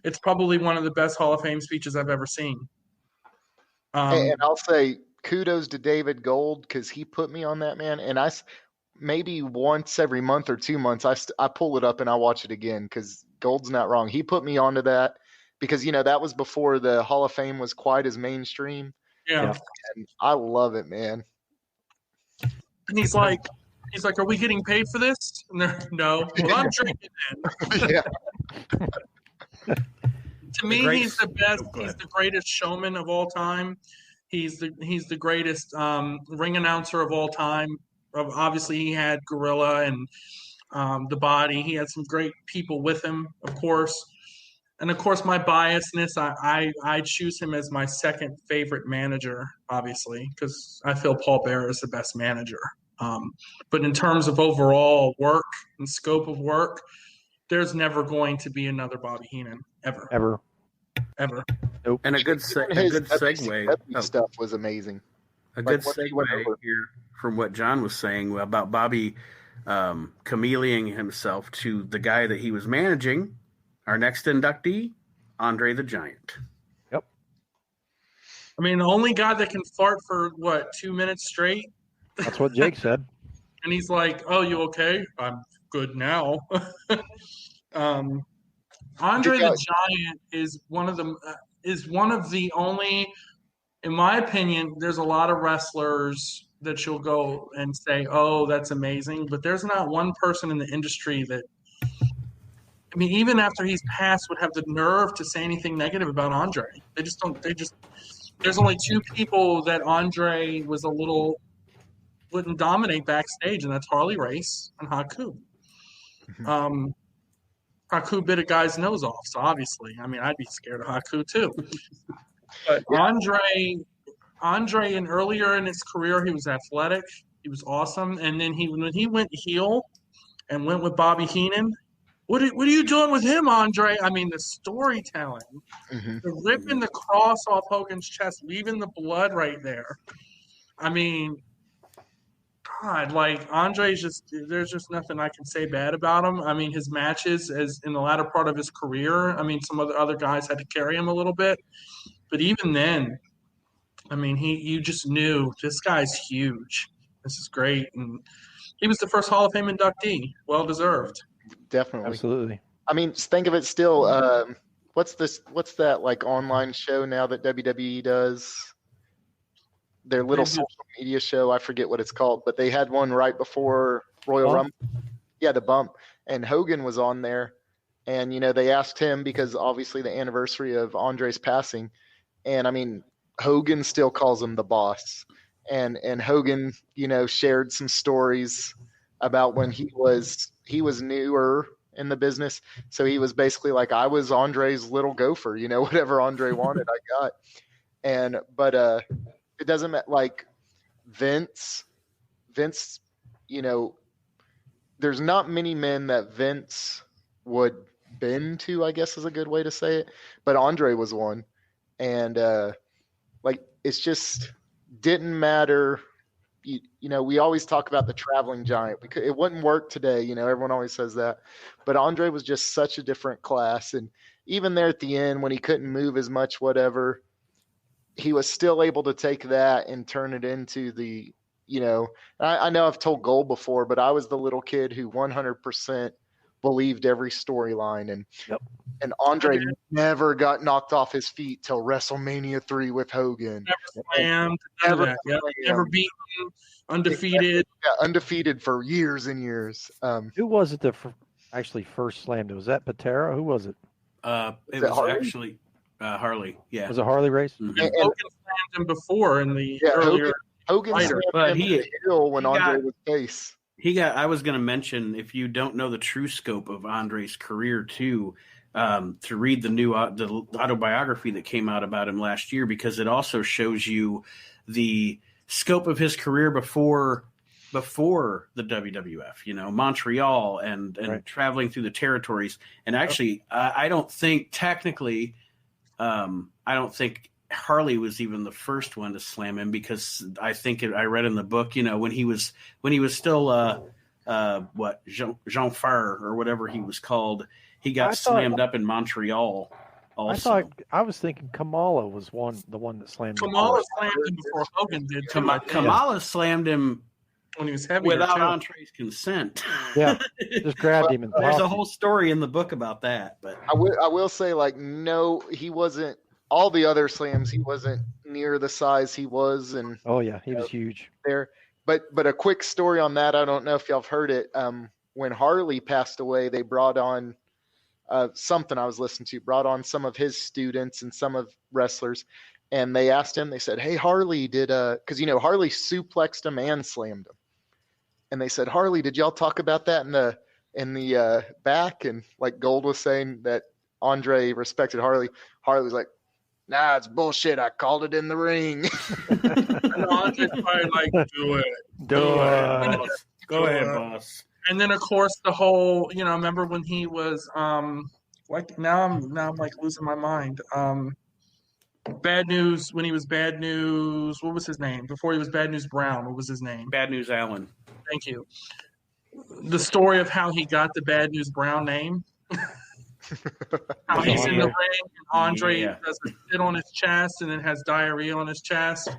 It's probably one of the best Hall of Fame speeches I've ever seen. And I'll say kudos to David Gold because he put me on that, man. And maybe once every month or 2 months, I pull it up and I watch it again because Gold's not wrong. He put me onto that because, that was before the Hall of Fame was quite as mainstream. Yeah. And I love it, man. And he's like, are we getting paid for this? And they're, no. Well, I'm drinking then. Yeah. To me, he's the best. He's the greatest showman of all time. He's the greatest ring announcer of all time. Obviously, he had Gorilla and the Body. He had some great people with him, of course. And of course, my biasness, I choose him as my second favorite manager, obviously, because I feel Paul Bearer is the best manager. But in terms of overall work and scope of work, there's never going to be another Bobby Heenan ever. Nope. and a good segue. Stuff was amazing. A good what he segue went over. here from what John was saying about Bobby chameleoning himself to the guy that he was managing. Our next inductee, Andre the Giant. Yep. I mean, the only guy that can fart for 2 minutes straight. That's what Jake said. And he's like, "Oh, you okay? I'm good now." Andre the Giant is one of the only, in my opinion. There's a lot of wrestlers that you'll go and say, "Oh, that's amazing," but there's not one person in the industry that, I mean, even after he's passed, would have the nerve to say anything negative about Andre. They just don't. There's only two people that Andre wouldn't dominate backstage, and that's Harley Race and Haku. Haku bit a guy's nose off, so obviously, I mean, I'd be scared of Haku too. But Andre, earlier in his career, he was athletic, he was awesome, and then when he went heel and went with Bobby Heenan, what are you doing with him, Andre? I mean, the storytelling, the ripping the cross off Hogan's chest, leaving the blood right there. I mean, God, like Andre's there's just nothing I can say bad about him. I mean, his matches as in the latter part of his career, I mean, some other guys had to carry him a little bit, but even then, I mean, you just knew this guy's huge. This is great, and he was the first Hall of Fame inductee, well deserved. Definitely. Absolutely. I mean, just think of it still. What's that like online show now that WWE does? Their little social media show. I forget what it's called, but they had one right before Royal Rumble. Yeah, the Bump. And Hogan was on there. And, they asked him because obviously the anniversary of Andre's passing. And, I mean, Hogan still calls him the boss. And Hogan, shared some stories about when he was newer in the business. So he was basically like, I was Andre's little gopher, whatever Andre wanted, I got. But it doesn't matter. Like Vince, there's not many men that Vince would bend to, I guess is a good way to say it. But Andre was one. And it's just didn't matter. We always talk about the traveling giant. It wouldn't work today. Everyone always says that. But Andre was just such a different class. And even there at the end when he couldn't move as much, whatever, he was still able to take that and turn it into the, I know I've told Gold before, but I was the little kid who 100% believed every storyline. And Andre never got knocked off his feet till WrestleMania 3 with Hogan. Never slammed. Never beaten. Undefeated. Yeah, undefeated for years and years. Who was it that actually first slammed him? Was that Patera? Who was it? It was Harley? actually Harley. Yeah. Was it Harley Race? Hogan slammed him before in the earlier. Hogan slammed but him he- to the hill when Andre was face. I was going to mention, if you don't know the true scope of Andre's career too, to read the new the autobiography that came out about him last year, because it also shows you the scope of his career before the WWF, Montreal and Right. traveling through the territories. And actually, I don't think technically, I don't think Harley was even the first one to slam him, because I think I read in the book, when he was still Jean Farr or whatever he was called, he got slammed up in Montreal. Also, I was thinking Kamala was the one that slammed him. Kamala slammed him before Hogan did. Kamala slammed him when he was heavier without too. Andre's consent. Yeah, just grabbed him and There's tossed a whole story in the book about that. But I will say, no, he wasn't. All the other slams, he wasn't near the size he was, and oh yeah, he was huge there. But a quick story on that. I don't know if y'all have heard it. When Harley passed away, they brought on something I was listening to. Brought on some of his students and some of wrestlers, and they asked him. They said, "Hey, Harley, because Harley suplexed him and slammed him," and they said, "Harley, did y'all talk about that in the back?" And like Gold was saying that Andre respected Harley. Harley's like, "Nah, it's bullshit. I called it in the ring." And Andre's probably like, "Do it, boss. Go ahead, boss. And then, of course, the whole, remember when he was, now I'm like losing my mind. Bad News, when he was Bad News, what was his name? Before he was Bad News Brown, what was his name? Bad News Allen. Thank you. The story of how he got the Bad News Brown name. How he's in the ring and Andre does a sit on his chest and then has diarrhea on his chest.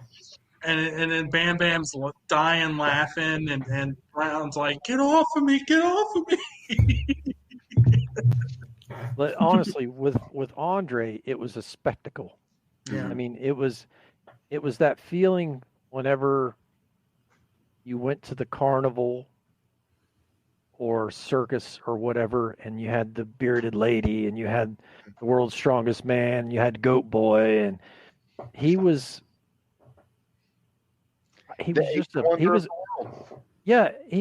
And then Bam Bam's dying laughing, and Brown's like, "Get off of me, get off of me." But honestly, with Andre, it was a spectacle. Yeah. I mean, it was that feeling whenever you went to the carnival or circus or whatever, and you had the bearded lady, and you had the world's strongest man, you had Goat Boy, and he was just he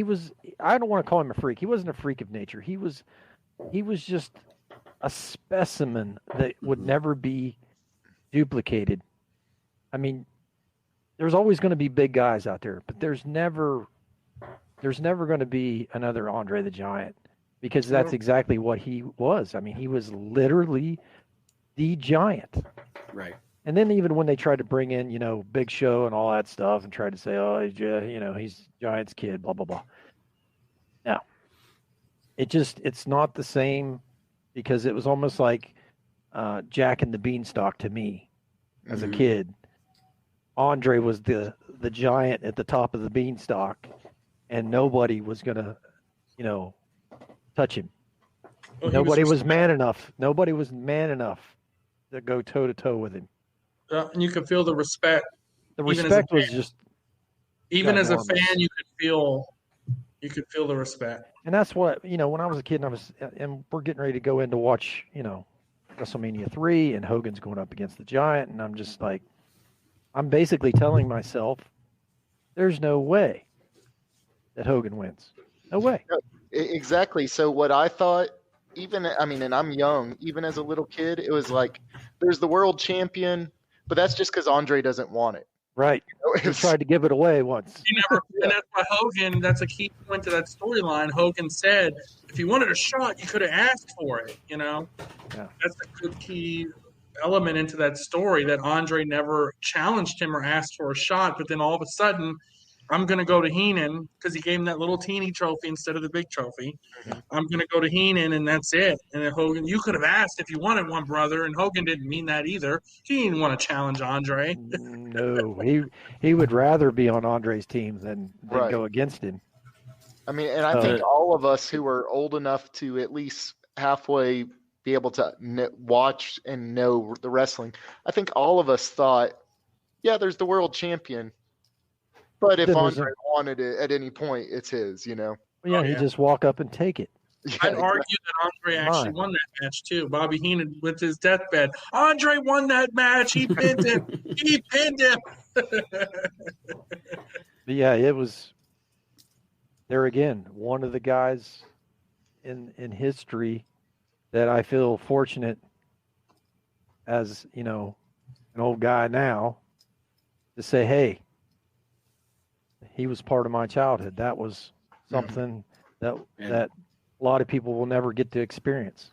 was I don't want to call him a freak. He wasn't a freak of nature. He was just a specimen that would never be duplicated. I mean, there's always going to be big guys out there, but there's never going to be another Andre the Giant, because that's exactly what he was. I mean, he was literally the Giant. Right. And then even when they tried to bring in, Big Show and all that stuff and tried to say, oh, he's Giant's kid, blah, blah, blah. No. It's not the same, because it was almost like Jack and the Beanstalk to me as a kid. Andre was the giant at the top of the beanstalk, and nobody was going to, touch him. Well, Nobody was man enough. Nobody was man enough to go toe-to-toe with him. And you could feel the respect. The respect was just even as a enormous. fan, you could feel the respect. And that's what, when I was a kid and we're getting ready to go in to watch, WrestleMania 3, and Hogan's going up against the Giant, and I'm just like, I'm basically telling myself, there's no way that Hogan wins. No way. Exactly. So what I thought, and I'm young, even as a little kid, it was like, there's the world champion, but that's just because Andre doesn't want it. Right. He tried to give it away once. He never, and that's why Hogan, that's a key point to that storyline. Hogan said, if you wanted a shot, you could have asked for it, Yeah. That's a good key element into that story, that Andre never challenged him or asked for a shot, but then all of a sudden, I'm going to go to Heenan, because he gave him that little teeny trophy instead of the big trophy. I'm going to go to Heenan, and that's it. And then Hogan, you could have asked if you wanted one, brother, and Hogan didn't mean that either. He didn't want to challenge Andre. No, he would rather be on Andre's team than go against him. I mean, and I think all of us who are old enough to at least halfway be able to watch and know the wrestling, I think all of us thought, yeah, there's the world champion. But if Andre wanted it at any point, it's his, Yeah, he'd just walk up and take it. Yeah, I'd argue that Andre actually won that match too. Bobby Heenan with his deathbed. Andre won that match. He pinned him. He pinned him. But yeah, it was there again. One of the guys in history that I feel fortunate as, an old guy now to say, hey, he was part of my childhood. That was something that a lot of people will never get to experience.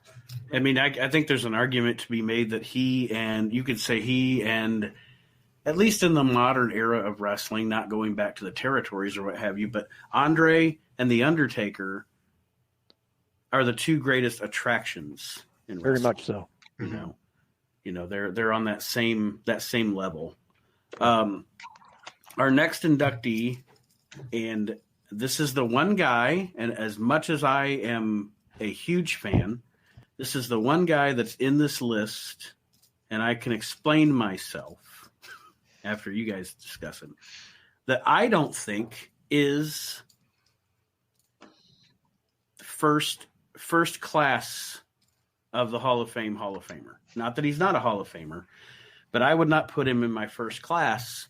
I mean, I think there's an argument to be made that he and at least in the modern era of wrestling, not going back to the territories or what have you, but Andre and The Undertaker are the two greatest attractions in wrestling. Very much so. They're on that same level. Our next inductee, and this is the one guy, and as much as I am a huge fan, this is the one guy that's in this list, and I can explain myself after you guys discuss it, that I don't think is first class of the Hall of Famer. Not that he's not a Hall of Famer, but I would not put him in my first class,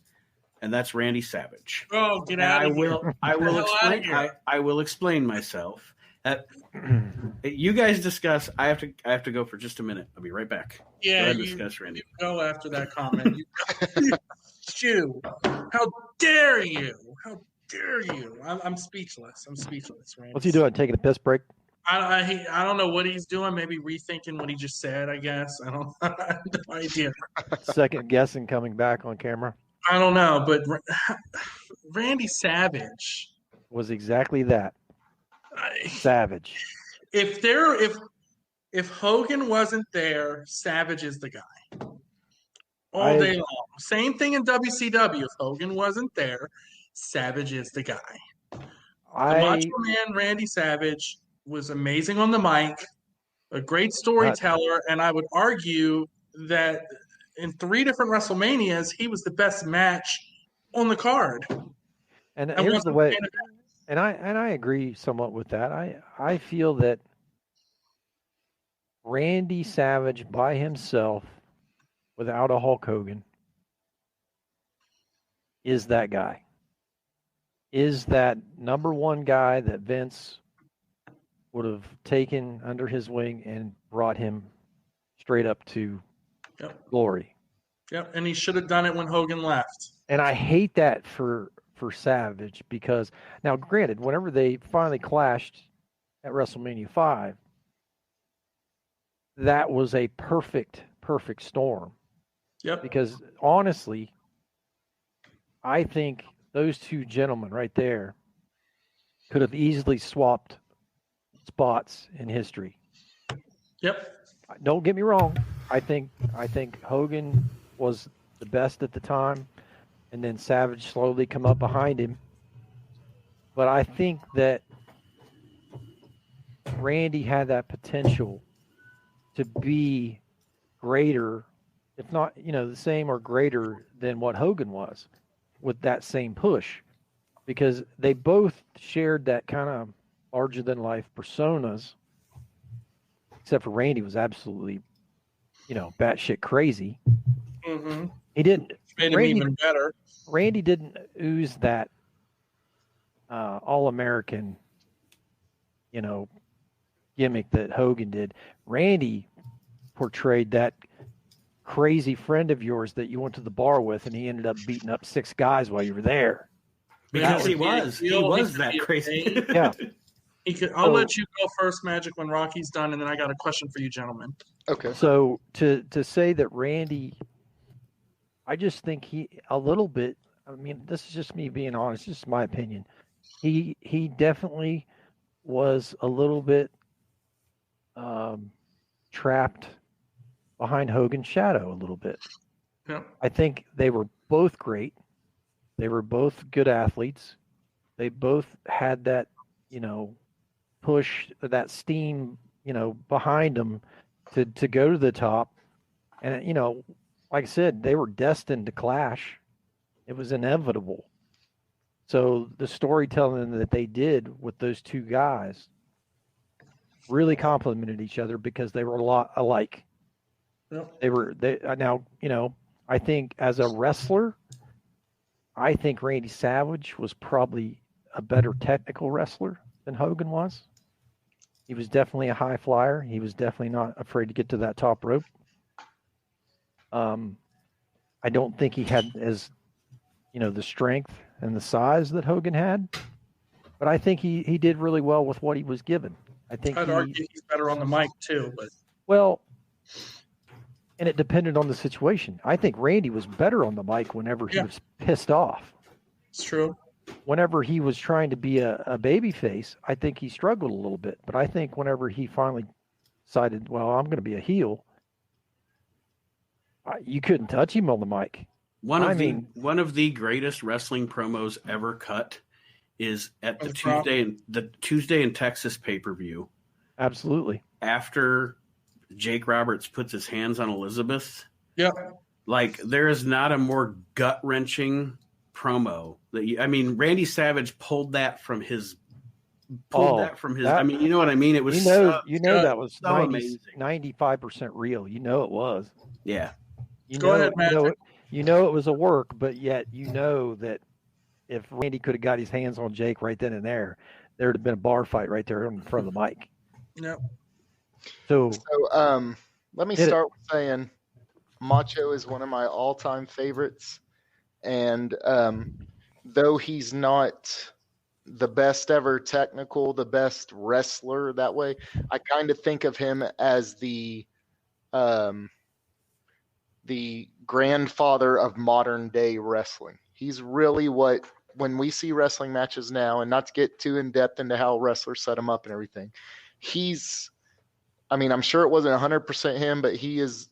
and that's Randy Savage. Oh, get out of here. I will explain myself. You guys discuss. I have to go for just a minute. I'll be right back. Yeah, discuss Randy. You go after that comment. You, how dare you? How dare you? I'm speechless. Randy. What's he doing? Taking a piss break? I don't know what he's doing. Maybe rethinking what he just said. I guess I have no idea. Second guessing, coming back on camera. I don't know, but Randy Savage was exactly that. Savage. If Hogan wasn't there, Savage is the guy. All day long. Same thing in WCW. If Hogan wasn't there, Savage is the guy. The Macho Man Randy Savage was amazing on the mic, a great storyteller, and I would argue that in 3 different WrestleManias, he was the best match on the card. And here's the way, and I agree somewhat with that. I feel that Randy Savage by himself, without a Hulk Hogan, is that guy. Is that number one guy that Vince would have taken under his wing and brought him straight up to glory. Yep, and he should have done it when Hogan left. And I hate that for Savage because, now granted, whenever they finally clashed at WrestleMania 5, that was a perfect storm. Yep. Because honestly, I think those two gentlemen right there could have easily swapped spots in history. Yep. Don't get me wrong. I think Hogan was the best at the time, and then Savage slowly come up behind him. But I think that Randy had that potential to be greater, if not, the same or greater than what Hogan was with that same push, because they both shared that kind of larger than life personas, except for Randy was absolutely, batshit crazy. Mm-hmm. He didn't. Made him even better. Randy didn't ooze that all-American, gimmick that Hogan did. Randy portrayed that crazy friend of yours that you went to the bar with, and he ended up beating up 6 guys while you were there. Because he was that crazy. Yeah. I'll let you go first, Magic, when Rocky's done, and then I got a question for you, gentlemen. Okay. So to say that Randy, I just think he a little bit. I mean, this is just me being honest. This is my opinion. He definitely was a little bit trapped behind Hogan's shadow a little bit. Yeah. I think they were both great. They were both good athletes. They both had that, push, that steam, behind them to go to the top. And, like I said, they were destined to clash. It was inevitable. So the storytelling that they did with those two guys really complemented each other because they were a lot alike. Yep. I think as a wrestler, I think Randy Savage was probably a better technical wrestler than Hogan was. He was definitely a high flyer. He was definitely not afraid to get to that top rope. I don't think he had the strength and the size that Hogan had, but I think he did really well with what he was given. I'd argue he's better on the mic too, but and it depended on the situation. I think Randy was better on the mic whenever he was pissed off. It's true. Whenever he was trying to be a baby face, I think he struggled a little bit. But I think whenever he finally decided, well, I'm going to be a heel, you couldn't touch him on the mic. One of the greatest wrestling promos ever cut is at the Tuesday in Texas pay-per-view. Absolutely. After Jake Roberts puts his hands on Elizabeth. Yeah. Like, there is not a more gut-wrenching promo Randy Savage pulled that from his. You know what I mean? It was that was so amazing. 95% real. You know it was. Yeah. Go ahead, Magic. You know it was a work, but yet you know that if Randy could have got his hands on Jake right then and there would have been a bar fight right there in front of the mic. Yep. So let me start with saying Macho is one of my all-time favorites. And though he's not the best ever technical, the best wrestler that way, I kind of think of him as the grandfather of modern day wrestling. He's really when we see wrestling matches now, and not to get too in depth into how wrestlers set them up and everything, I'm sure it wasn't 100% him, but he is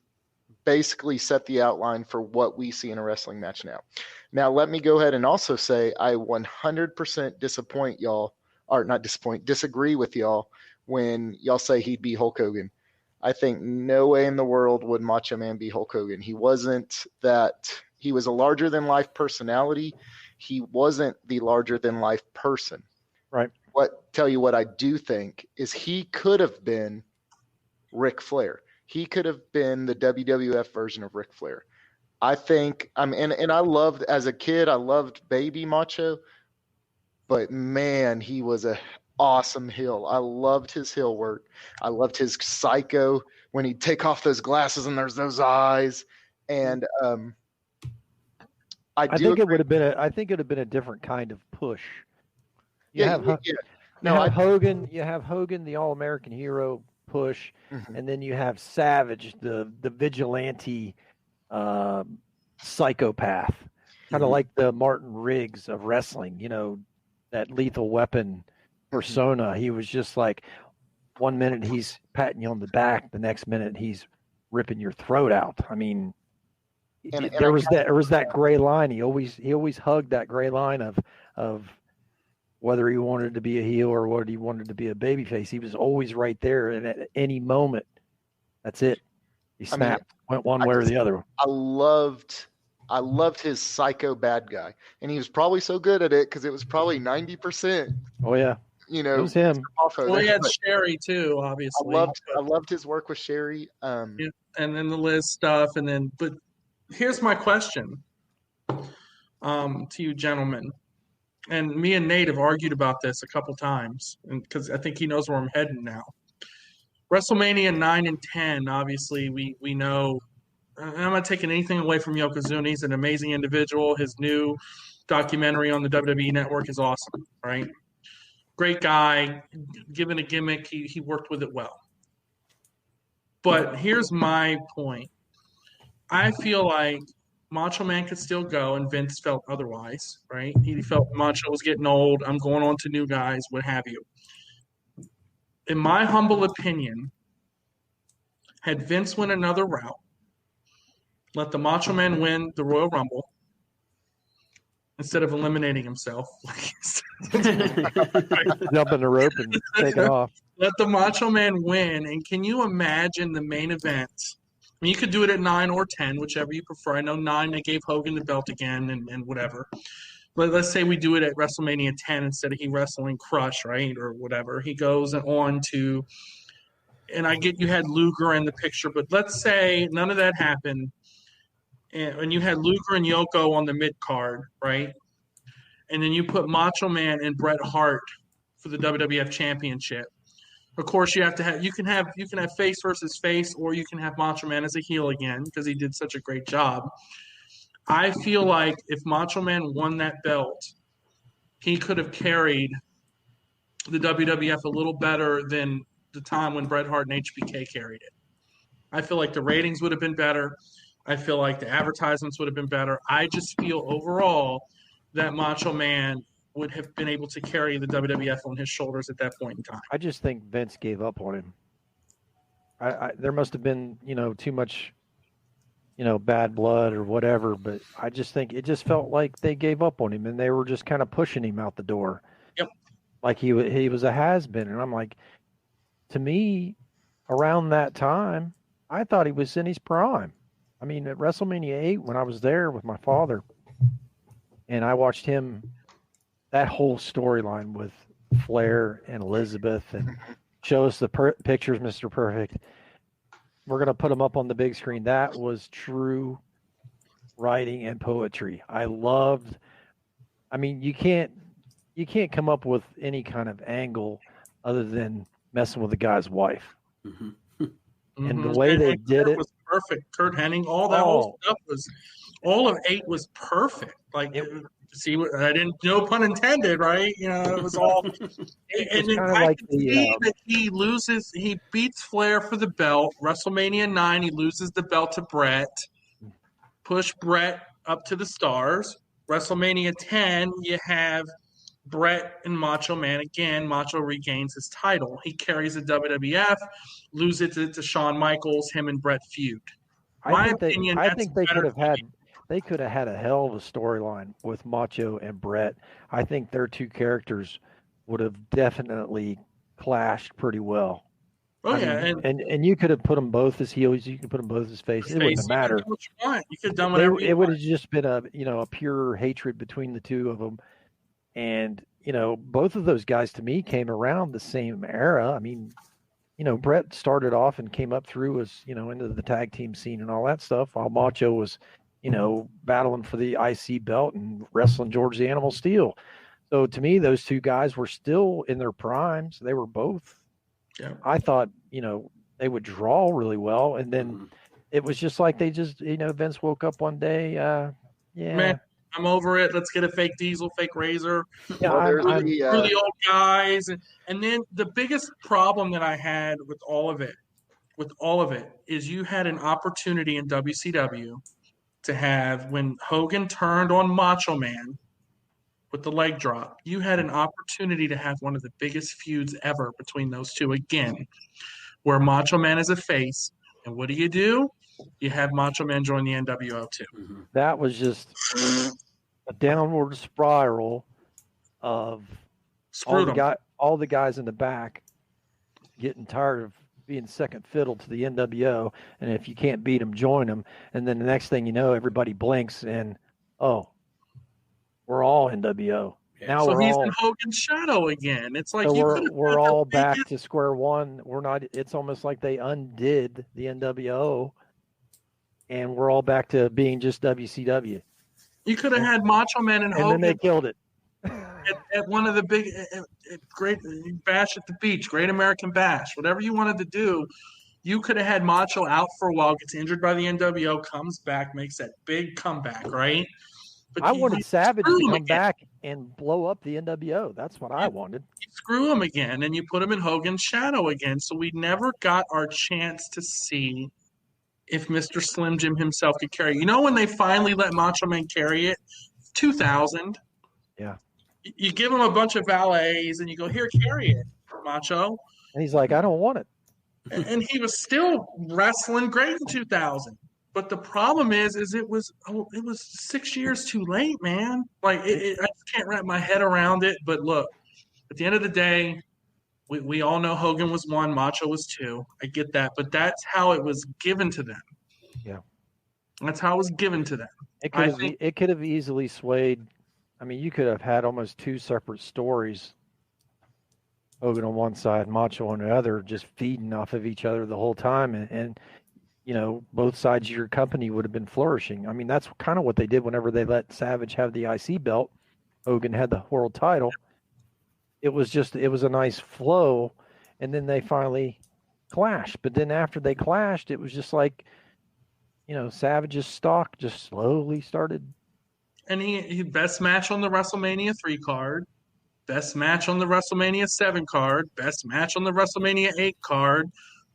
basically set the outline for what we see in a wrestling match now. Now, let me go ahead and also say I 100% disagree with y'all when y'all say he'd be Hulk Hogan. I think no way in the world would Macho Man be Hulk Hogan. He was a larger than life personality. He wasn't the larger than life person. Right. Tell you what I do think is he could have been Ric Flair. He could have been the WWF version of Ric Flair. I think and I loved, as a kid, I loved Baby Macho, but man, he was a awesome heel. I loved his heel work. I loved his psycho when he'd take off those glasses and there's those eyes. And I think it would have been a different kind of push. Hogan, you have Hogan, the All-American hero push, and then you have Savage, the vigilante psychopath, kind of like the Martin Riggs of wrestling, that Lethal Weapon persona. He was just like, one minute he's patting you on the back, the next minute he's ripping your throat out. There was that gray line. He always hugged that gray line of whether he wanted to be a heel or whether he wanted to be a babyface. He was always right there, and at any moment, that's it. He snapped, went one way or the other. I loved his psycho bad guy, and he was probably so good at it because it was probably 90%. Oh yeah, it was him. Well, he had Sherry too, obviously. I loved his work with Sherry. Yeah, and then the Liz stuff, but here's my question to you gentlemen. And me and Nate have argued about this a couple times, because I think he knows where I'm heading now. WrestleMania 9 and 10, obviously, we know. I'm not taking anything away from Yokozuna. He's an amazing individual. His new documentary on the WWE Network is awesome, right? Great guy. Given a gimmick, he worked with it well. But here's my point. I feel like Macho Man could still go, and Vince felt otherwise, right? He felt Macho was getting old. I'm going on to new guys, what have you. In my humble opinion, had Vince win another route, let the Macho Man win the Royal Rumble instead of eliminating himself. Jump in the rope and take it off. Let the Macho Man win, and can you imagine the main event? You could do it at 9 or 10, whichever you prefer. I know 9, they gave Hogan the belt again and whatever. But let's say we do it at WrestleMania 10 instead of he wrestling Crush, right, or whatever. He goes on to – and I get you had Luger in the picture, but let's say none of that happened, and you had Luger and Yoko on the mid-card, right? And then you put Macho Man and Bret Hart for the WWF Championship. Of course, you can have face versus face, or you can have Macho Man as a heel again because he did such a great job. I feel like if Macho Man won that belt, he could have carried the WWF a little better than the time when Bret Hart and HBK carried it. I feel like the ratings would have been better. I feel like the advertisements would have been better. I just feel overall that Macho Man would have been able to carry the WWF on his shoulders at that point in time. I just think Vince gave up on him. There must have been, too much, bad blood or whatever, but I just think it just felt like they gave up on him and they were just kind of pushing him out the door. Yep. Like he was a has-been. And I'm like, to me, around that time, I thought he was in his prime. I mean, at WrestleMania 8, when I was there with my father, and I watched him, that whole storyline with Flair and Elizabeth, and show us the pictures, Mr. Perfect. We're going to put them up on the big screen. That was true writing and poetry. You can't come up with any kind of angle other than messing with the guy's wife. Mm-hmm. And the way they did it was perfect. Kurt Hennig, all that whole stuff was, all of 8 was perfect. Like, see, I didn't, no pun intended, right? It was all. And then I can see that he beats Flair for the belt. WrestleMania 9, he loses the belt to Bret. Push Bret up to the stars. WrestleMania 10, you have Bret and Macho Man again. Macho regains his title. He carries the WWF, loses it to Shawn Michaels. Him and Bret feud. I think they could have had a hell of a storyline with Macho and Bret. I think their two characters would have definitely clashed pretty well. And you could have put them both as heels. You could put them both as faces. It wouldn't have mattered. You could have done whatever. It would have just been a pure hatred between the two of them. And, both of those guys to me came around the same era. I mean, Bret started off and came up through as, into the tag team scene and all that stuff, while Macho was, battling for the IC belt and wrestling George the Animal Steel. So to me, those two guys were still in their primes. They were both. Yeah. I thought, they would draw really well. And then it was just like they just, Vince woke up one day. Man, I'm over it. Let's get a fake Diesel, fake Razor. Yeah, through the old guys. And then the biggest problem that I had with all of it is you had an opportunity in WCW to have, when Hogan turned on Macho Man with the leg drop, you had an opportunity to have one of the biggest feuds ever between those two again, where Macho Man is a face. And what do? You have Macho Man join the NWO too. That was just a downward spiral of all the guys in the back getting tired of being second fiddle to the NWO, and if you can't beat them, join them. And then the next thing you know, everybody blinks and, we're all NWO. Yeah. Now so he's in Hogan's shadow again. It's like we're all back to square one. We're not. It's almost like they undid the NWO, and we're all back to being just WCW. You could have had Macho Man and Hogan. And then they killed it. At one of the big, great bash at the beach, Great American Bash, whatever you wanted to do, you could have had Macho out for a while, gets injured by the NWO, comes back, makes that big comeback, right? But I wanted Savage to come back and blow up the NWO. That's what I wanted. You screw him again, and you put him in Hogan's shadow again. So we never got our chance to see if Mr. Slim Jim himself could carry it. When they finally let Macho Man carry it? 2000. Yeah. You give him a bunch of valets, and you go, here, carry it, Macho. And he's like, I don't want it. And he was still wrestling great in 2000. But the problem is it was 6 years too late, man. Like, I just can't wrap my head around it. But look, at the end of the day, we all know Hogan was 1, Macho was 2. I get that. But that's how it was given to them. Yeah. That's how it was given to them. It could have easily swayed. I mean, you could have had almost 2 separate stories. Hogan on one side, Macho on the other, just feeding off of each other the whole time. And both sides of your company would have been flourishing. I mean, that's kind of what they did whenever they let Savage have the IC belt. Hogan had the world title. It was a nice flow. and then they finally clashed. But then after they clashed, it was just like, Savage's stock just slowly started. And he best match on the WrestleMania 3 card, best match on the WrestleMania 7 card, best match on the WrestleMania 8 card,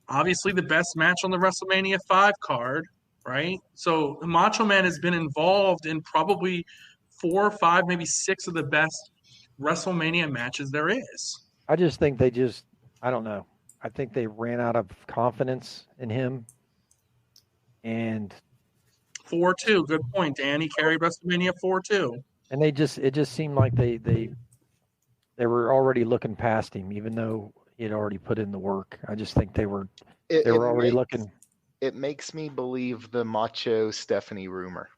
obviously the best match on the WrestleMania 5 card, right? So Macho Man has been involved in probably 4, 5, maybe 6 of the best WrestleMania matches there is. I just think I don't know. I think they ran out of confidence in him. And 4-2, good point, Dan. He carried WrestleMania 4-2. And it just seemed like they were already looking past him, even though he had already put in the work. I just think they were already looking. It makes me believe the Macho Stephanie rumor.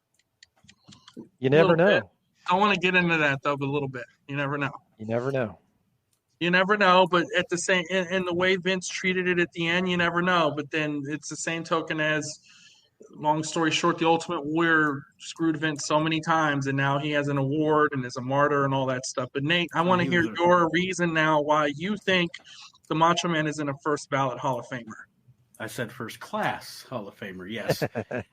You never know. Bit. I want to get into that though, but a little bit. You never know. You never know. You never know, but at the same, in the way Vince treated it at the end, you never know. But then it's the same token as, long story short, the Ultimate Warrior screwed Vince so many times, and now he has an award and is a martyr and all that stuff. But Nate, I want to hear your reason now why you think the Macho Man isn't a first ballot Hall of Famer. I said first class Hall of Famer, yes.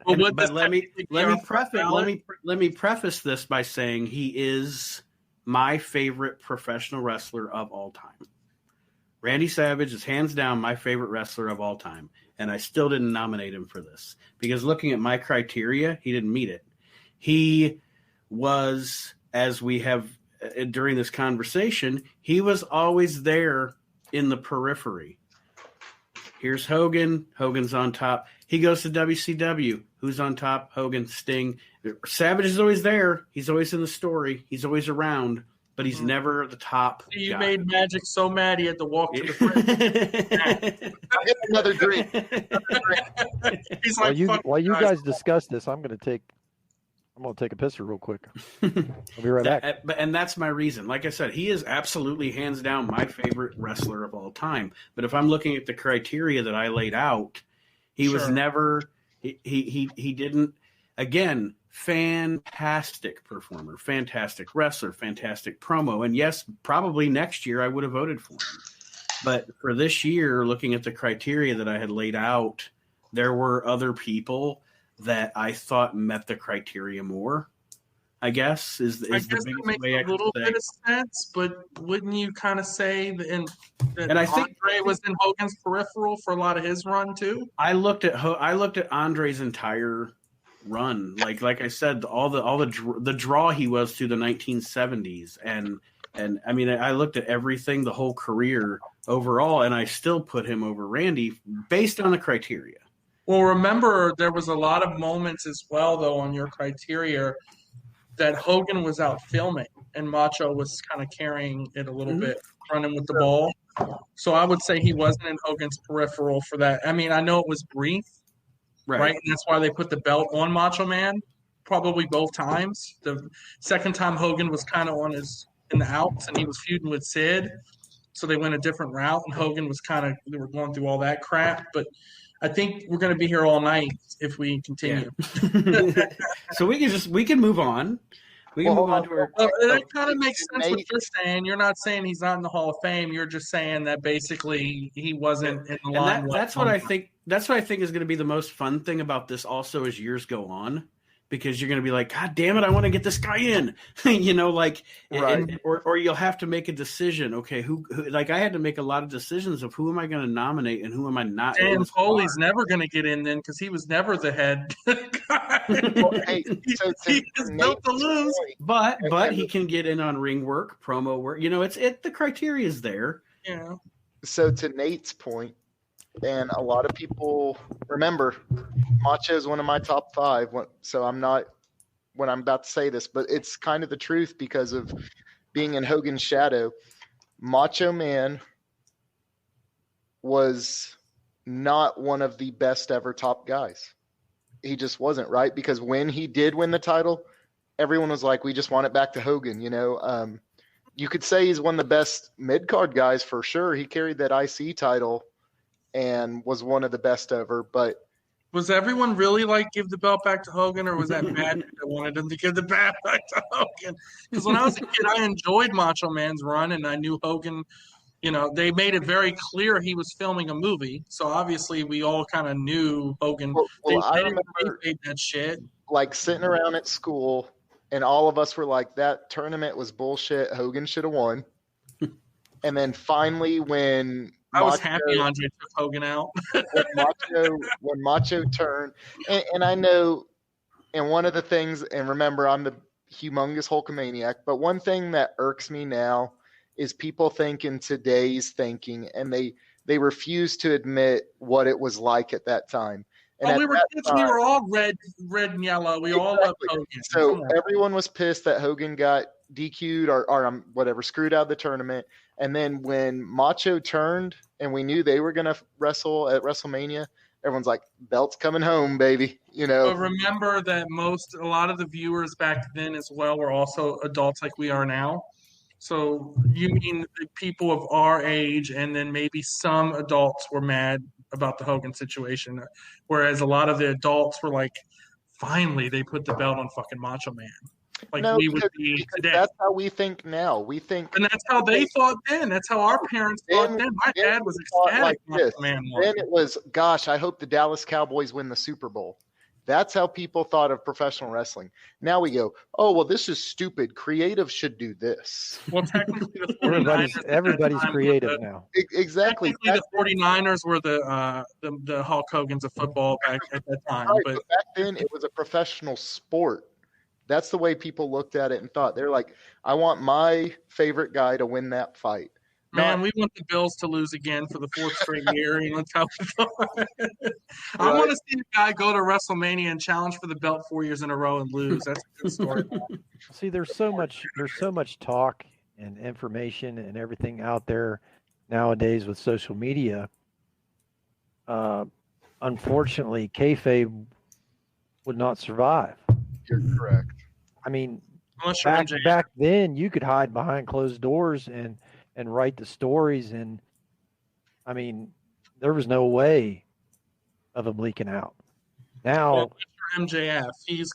Well, but let me preface this by saying he is my favorite professional wrestler of all time. Randy Savage is hands down my favorite wrestler of all time, and I still didn't nominate him for this because looking at my criteria, he didn't meet it. He was, as we have during this conversation, he was always there in the periphery. Here's Hogan. Hogan's on top. He goes to WCW. Who's on top? Hogan, Sting. Savage is always there. He's always in the story. He's always around, but he's never the top You guy. made Magic so mad he had to walk to the fridge. Another drink. He's like, while you guys discuss this, I'm going to take a piss real quick. I'll be right back. And that's my reason. Like I said, he is absolutely hands down my favorite wrestler of all time. But if I'm looking at the criteria that I laid out, he was never he didn't. Again, fantastic performer, fantastic wrestler, fantastic promo. And yes, probably next year I would have voted for him. But for this year, looking at the criteria that I had laid out, there were other people that I thought met the criteria more, I guess, is the biggest way I could say. A little bit of sense, but wouldn't you kind of say that I think Andre was in Hogan's peripheral for a lot of his run too? I looked at Andre's entire run, like I said, all the draw he was through the 1970s, and I mean I looked at everything, the whole career overall, and I still put him over Randy based on the criteria. Well, remember, there was a lot of moments as well, though, on your criteria that Hogan was out filming and Macho was kind of carrying it a little bit, running with the ball. So I would say he wasn't in Hogan's peripheral for that. I mean, I know it was brief, right? And that's why they put the belt on Macho Man, probably both times. The second time Hogan was kind of in the outs and he was feuding with Sid. So they went a different route and Hogan was they were going through all that crap. But I think we're going to be here all night if we continue. Yeah. So we can move on. We can move on to our. That kind of makes sense what you're saying. You're not saying he's not in the Hall of Fame. You're just saying that basically he wasn't in the line. That's what I think. That's what I think is going to be the most fun thing about this. Also, as years go on, because you're going to be like, God damn it, I want to get this guy in, right. Or you'll have to make a decision. Okay, who, like I had to make a lot of decisions of who am I going to nominate and who am I not. Dan Foley's never going to get in then because he was never the head guy. Well, hey, he is built to lose. But he can get in on ring work, promo work. The criteria is there. Yeah. So to Nate's point, and a lot of people remember Macho is one of my top 5. So I'm not when I'm about to say this, but it's kind of the truth because of being in Hogan's shadow. Macho Man was not one of the best ever top guys. He just wasn't, right? Because when he did win the title, everyone was like, we just want it back to Hogan, You could say he's one of the best mid-card guys for sure. He carried that IC title and was one of the best ever, but was everyone really like give the belt back to Hogan, or was that Magic that wanted him to give the belt back to Hogan? Because when I was a kid, I enjoyed Macho Man's run, and I knew Hogan They made it very clear he was filming a movie, so obviously we all kind of knew Hogan. Well, I they didn't remember make that shit. like sitting around at school, and all of us were like, "That tournament was bullshit. Hogan should have won." And then finally, when I was happy Andre took Hogan out. when Macho turned, and I know, and one of the things, and remember, I'm the humongous Hulkamaniac, but one thing that irks me now is people think in today's thinking, and they refuse to admit what it was like at that time. And we were kids. We were all red and yellow. We all loved Hogan. So everyone was pissed that Hogan got DQ'd or whatever, screwed out of the tournament. And then when Macho turned and we knew they were going to wrestle at WrestleMania, everyone's like, belt's coming home, baby. But remember that a lot of the viewers back then as well were also adults like we are now. So you mean the people of our age, and then maybe some adults were mad about the Hogan situation, whereas a lot of the adults were like, finally they put the belt on fucking Macho Man. Like we would be today. That's how we think now. And that's how they thought then. That's how our parents thought then. My dad was ecstatic. Like then it was, gosh, I hope the Dallas Cowboys win the Super Bowl. That's how people thought of professional wrestling. Now we go, oh, well, this is stupid. Creative should do this. Well, technically, the 49ers everybody's creative now. Exactly. Technically, the 49ers were the Hulk Hogan's of football back at that time. Right, but back then, it was a professional sport. That's the way people looked at it and thought. They're like, I want my favorite guy to win that fight. Man, we want the Bills to lose again for the fourth straight year. That's how we thought. I want to see a guy go to WrestleMania and challenge for the belt 4 years in a row and lose. That's a good story. See, there's so much talk and information and everything out there nowadays with social media. Unfortunately, kayfabe would not survive. You're correct. I mean, back then, you could hide behind closed doors and write the stories, and I mean, there was no way of them leaking out. Now, MJF, he's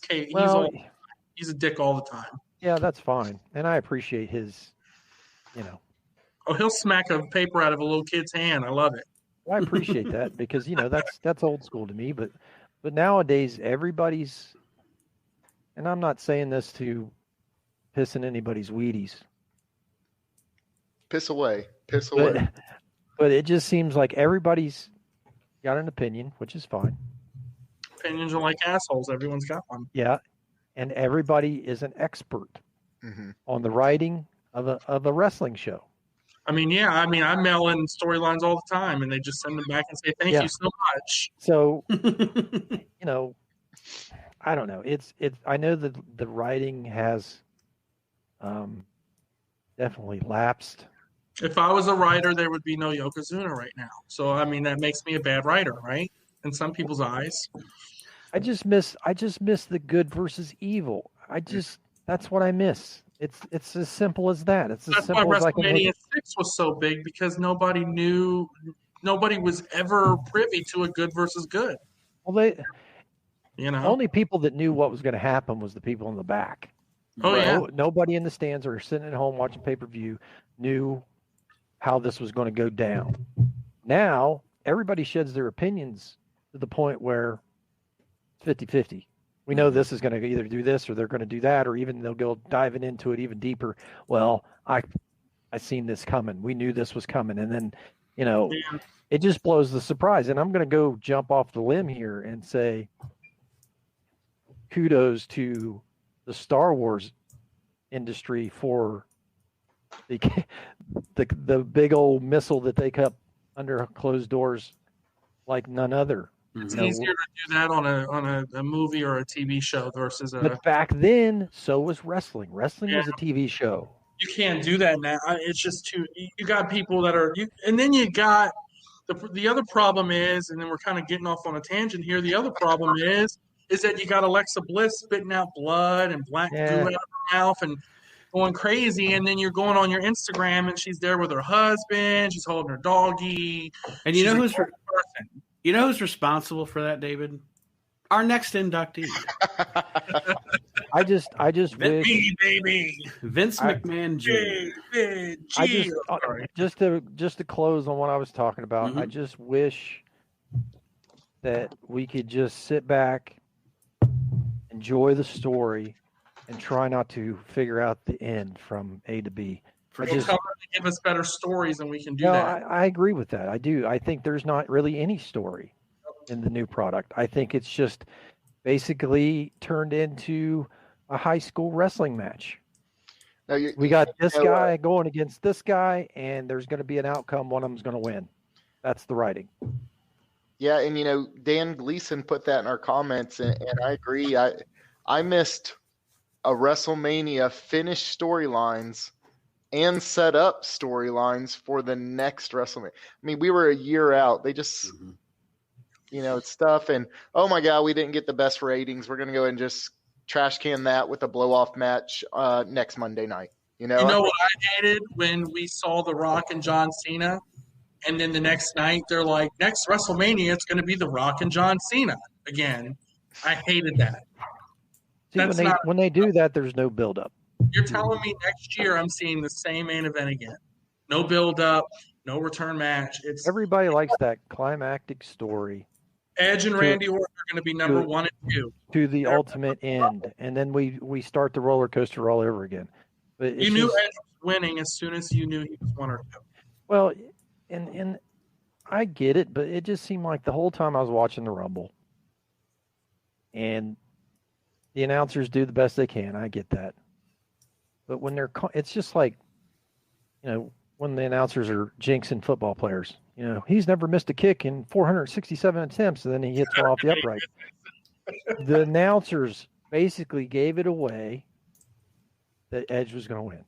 a dick all the time. Yeah, that's fine, and I appreciate his, Oh, he'll smack a paper out of a little kid's hand. I love it. I appreciate that because that's old school to me. But nowadays, everybody's, and I'm not saying this to piss in anybody's Wheaties. Piss away. But it just seems like everybody's got an opinion, which is fine. Opinions are like assholes. Everyone's got one. Yeah, and everybody is an expert on the writing of a wrestling show. I mean, I mail in storylines all the time, and they just send them back and say, "Thank you so much." So, I don't know. It's. I know that the writing has definitely lapsed. If I was a writer, there would be no Yokozuna right now. So, I mean, that makes me a bad writer, right? In some people's eyes. I just miss the good versus evil. That's what I miss. It's as simple as that. It's as simple as I can make it. WrestleMania 6 was so big because nobody was ever privy to a good versus good. Well, only people that knew what was going to happen was the people in the back. Oh, yeah. Nobody in the stands or sitting at home watching pay-per-view knew how this was going to go down. Now, everybody sheds their opinions to the point where 50-50. We know this is going to either do this or they're going to do that, or even they'll go diving into it even deeper. Well, I seen this coming. We knew this was coming. And then, it just blows the surprise. And I'm going to go jump off the limb here and say kudos to the Star Wars industry for the big old missile that they kept under closed doors like none other. It's easier to do that on a movie or a TV show versus a. But back then, so was wrestling. Wrestling was a TV show. You can't do that now. It's just too. You got people that are, and then you got the other problem is, and then we're kind of getting off on a tangent here. The other problem is that you got Alexa Bliss spitting out blood and black goo out of her mouth and going crazy, and then you're going on your Instagram and she's there with her husband, she's holding her doggy, and you know who's responsible for that, David? Our next inductee, I just wish Me, baby. Vince McMahon Jr. just to close on what I was talking about. I just wish that we could just sit back, enjoy the story, and try not to figure out the end from A to B. Tell them to give us better stories, and we can do No, that. I agree with that. I do. I think there's not really any story in the new product. I think it's just basically turned into a high school wrestling match. No, We got this guy going against this guy, and there's going to be an outcome. One of them's going to win. That's the writing. Yeah, and Dan Gleason put that in our comments, and I agree. I missed a WrestleMania finish storylines and set up storylines for the next WrestleMania. I mean, we were a year out. They just, stuff, and oh my God, we didn't get the best ratings. We're going to go and just trash can that with a blow-off match next Monday night. You know what I hated when we saw The Rock and John Cena, and then the next night they're like, next WrestleMania, it's going to be The Rock and John Cena again. I hated that. See, when they do that, there's no build-up. You're telling me next year I'm seeing the same main event again. No build-up, no return match. Everybody likes that climactic story. Edge and Randy Orton are going to be number 1 and 2. To the ultimate end. And then we start the roller coaster all over again. But you knew Edge was winning as soon as you knew he was 1 or 2. Well, and I get it, but it just seemed like the whole time I was watching the Rumble, and the announcers do the best they can. I get that. But when it's just like, when the announcers are jinxing football players. He's never missed a kick in 467 attempts, and then he hits one off the upright. The announcers basically gave it away that Edge was going to win.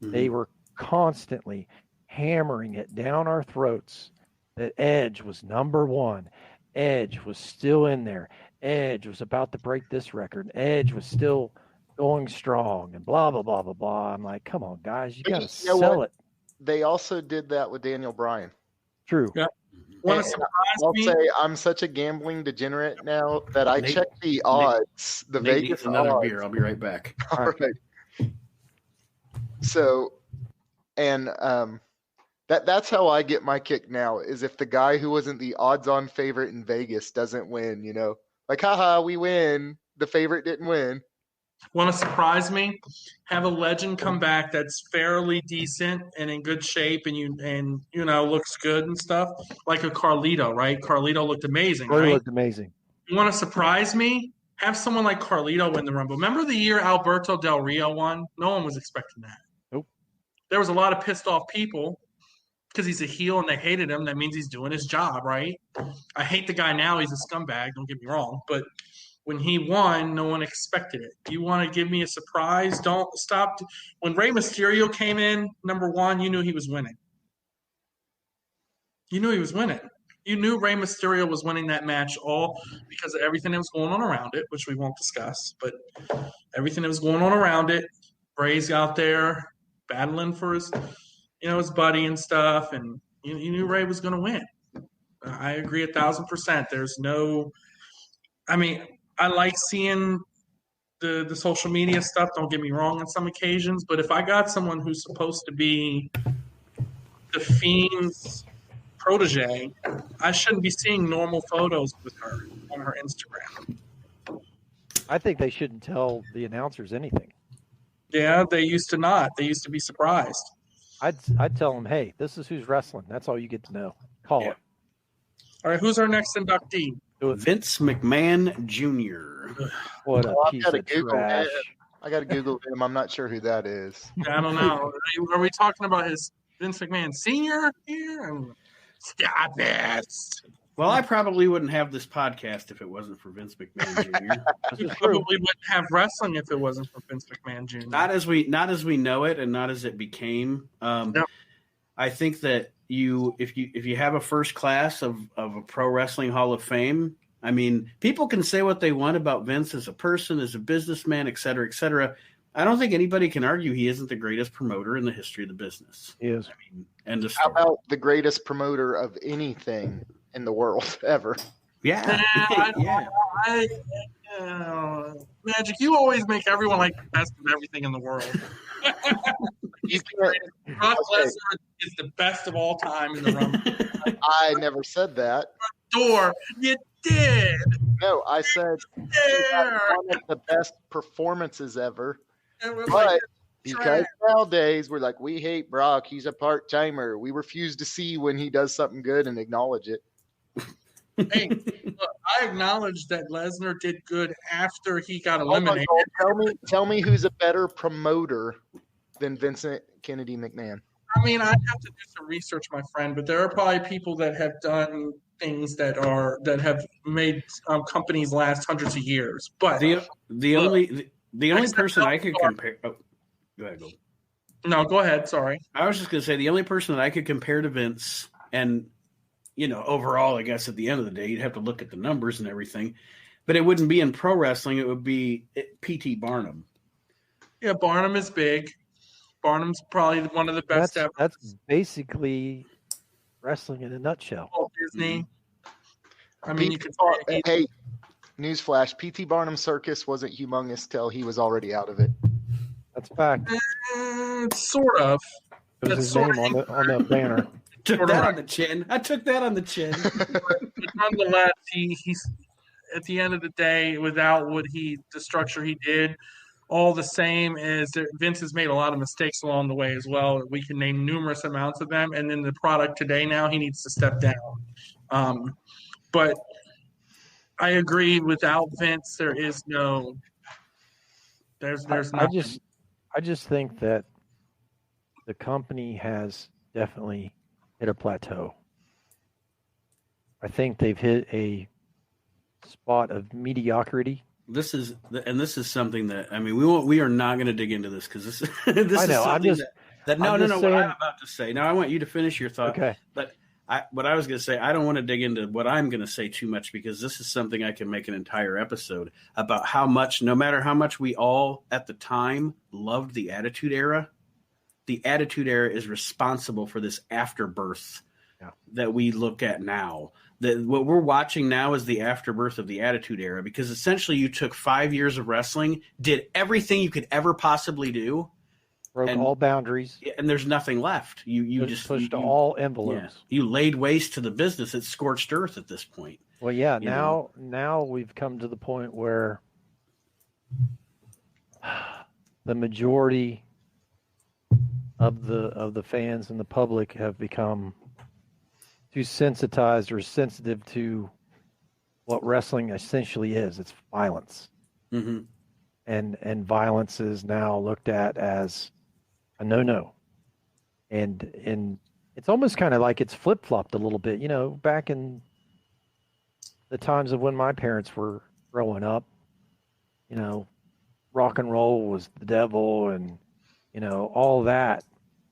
Mm-hmm. They were constantly hammering it down our throats that Edge was number 1. Edge was still in there. Edge was about to break this record. Edge was still going strong and blah, blah, blah, blah, blah. I'm like, come on, guys, you got to sell it. They also did that with Daniel Bryan. True. Yeah. I'll say I'm such a gambling degenerate now that I check the odds, the Nate Vegas needs another odds. beer. I'll be right back. All right. So, and that's how I get my kick now, is if the guy who wasn't the odds-on favorite in Vegas doesn't win, like, haha, we win. The favorite didn't win. Want to surprise me? Have a legend come back that's fairly decent and in good shape, and looks good and stuff, like a Carlito, right? Carlito looked amazing, right? Looked amazing. You want to surprise me? Have someone like Carlito win the Rumble. Remember the year Alberto Del Rio won? No one was expecting that. Nope. There was a lot of pissed off people because he's a heel and they hated him. That means he's doing his job, right? I hate the guy now. He's a scumbag. Don't get me wrong, but when he won, no one expected it. You want to give me a surprise? Don't stop. When Rey Mysterio came in, number 1, you knew he was winning. You knew he was winning. You knew Rey Mysterio was winning that match all because of everything that was going on around it, which we won't discuss, but everything that was going on around it. Rey's out there battling for his buddy and stuff, and you knew Rey was going to win. I agree 1,000%. There's no – I like seeing the social media stuff, don't get me wrong, on some occasions, but if I got someone who's supposed to be the Fiend's protege, I shouldn't be seeing normal photos with her on her Instagram. I think they shouldn't tell the announcers anything. Yeah, they used to not. They used to be surprised. I'd tell them, hey, this is who's wrestling. That's all you get to know. Call it. All right, who's our next inductee? Vince McMahon Jr. What a piece of trash. I got to Google him. I'm not sure who that is. I don't know. Are we talking about his Vince McMahon Sr. here? Stop this. Well, I probably wouldn't have this podcast if it wasn't for Vince McMahon Jr. You probably wouldn't have wrestling if it wasn't for Vince McMahon Jr. Not as we know it, and not as it became. Yep. I think that if you have a first class of a pro wrestling Hall of Fame, people can say what they want about Vince as a person, as a businessman, et cetera, et cetera. I don't think anybody can argue he isn't the greatest promoter in the history of the business. He is. How about the greatest promoter of anything in the world ever? Yeah. Magic, you always make everyone like the best of everything in the world. Brock Lesnar is the best of all time in the Rumble. I never said that. Door, you did. No, I said he had one of the best performances ever. But because nowadays we're like, we hate Brock, he's a part-timer. We refuse to see when he does something good and acknowledge it. Hey, look, I acknowledge that Lesnar did good after he got eliminated. Tell me who's a better promoter than Vincent Kennedy McMahon. I mean, I'd have to do some research, my friend, but there are probably people that have done things that have made companies last hundreds of years. But the only person I could compare. Oh, go ahead. No, go ahead. Sorry. I was just going to say the only person that I could compare to Vince, and overall, I guess at the end of the day, you'd have to look at the numbers and everything, but it wouldn't be in pro wrestling. It would be P.T. Barnum. Yeah, Barnum is big. Barnum's probably one of the best ever. That's basically wrestling in a nutshell. Disney. I P.T. mean, you could say, hey, newsflash: P.T. Barnum Circus wasn't humongous till he was already out of it. That's a fact. Sort of. It was his name on the banner. Took that on the chin. I took that on the chin. But nonetheless, he's at the end of the day, without the structure he did, all the same is that Vince has made a lot of mistakes along the way as well. We can name numerous amounts of them, and then the product today now he needs to step down. But I agree. Without Vince, there is no. There's nothing. I just think that the company has definitely hit a plateau. I think they've hit a spot of mediocrity. This is something that we are not going to dig into this because this I know. is something that what I'm about to say. Now I want you to finish your thought. Okay. But what I was going to say, I don't want to dig into what I'm going to say too much because this is something I can make an entire episode about how much, no matter how much we all at the time loved the Attitude Era, the Attitude Era is responsible for this afterbirth that we look at now. What we're watching now is the afterbirth of the Attitude Era because essentially you took 5 years of wrestling, did everything you could ever possibly do, broke all boundaries, and there's nothing left. You just pushed all envelopes. Yeah, you laid waste to the business. It's scorched earth at this point. Well, yeah. Now we've come to the point where the majority of the fans and the public have become too sensitized or sensitive to what wrestling essentially is. It's violence. Mm-hmm. And violence is now looked at as a no-no. And it's almost kind of like it's flip-flopped a little bit. Back in the times of when my parents were growing up, rock and roll was the devil and, all that.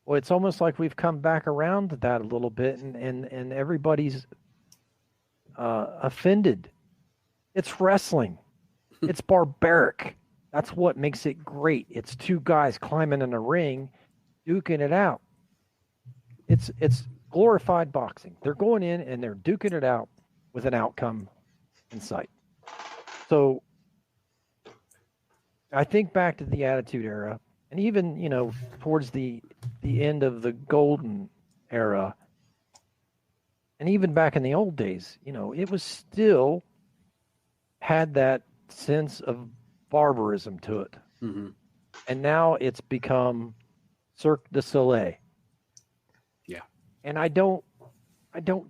Well, it's almost like we've come back around to that a little bit, and everybody's offended. It's wrestling. It's barbaric. That's what makes it great. It's two guys climbing in a ring, duking it out. It's glorified boxing. They're going in and they're duking it out with an outcome in sight. So I think back to the Attitude Era, and even towards the end of the Golden Era, and even back in the old days, it was still had that sense of barbarism to it. Mm-hmm. And now it's become Cirque du Soleil. Yeah. And I don't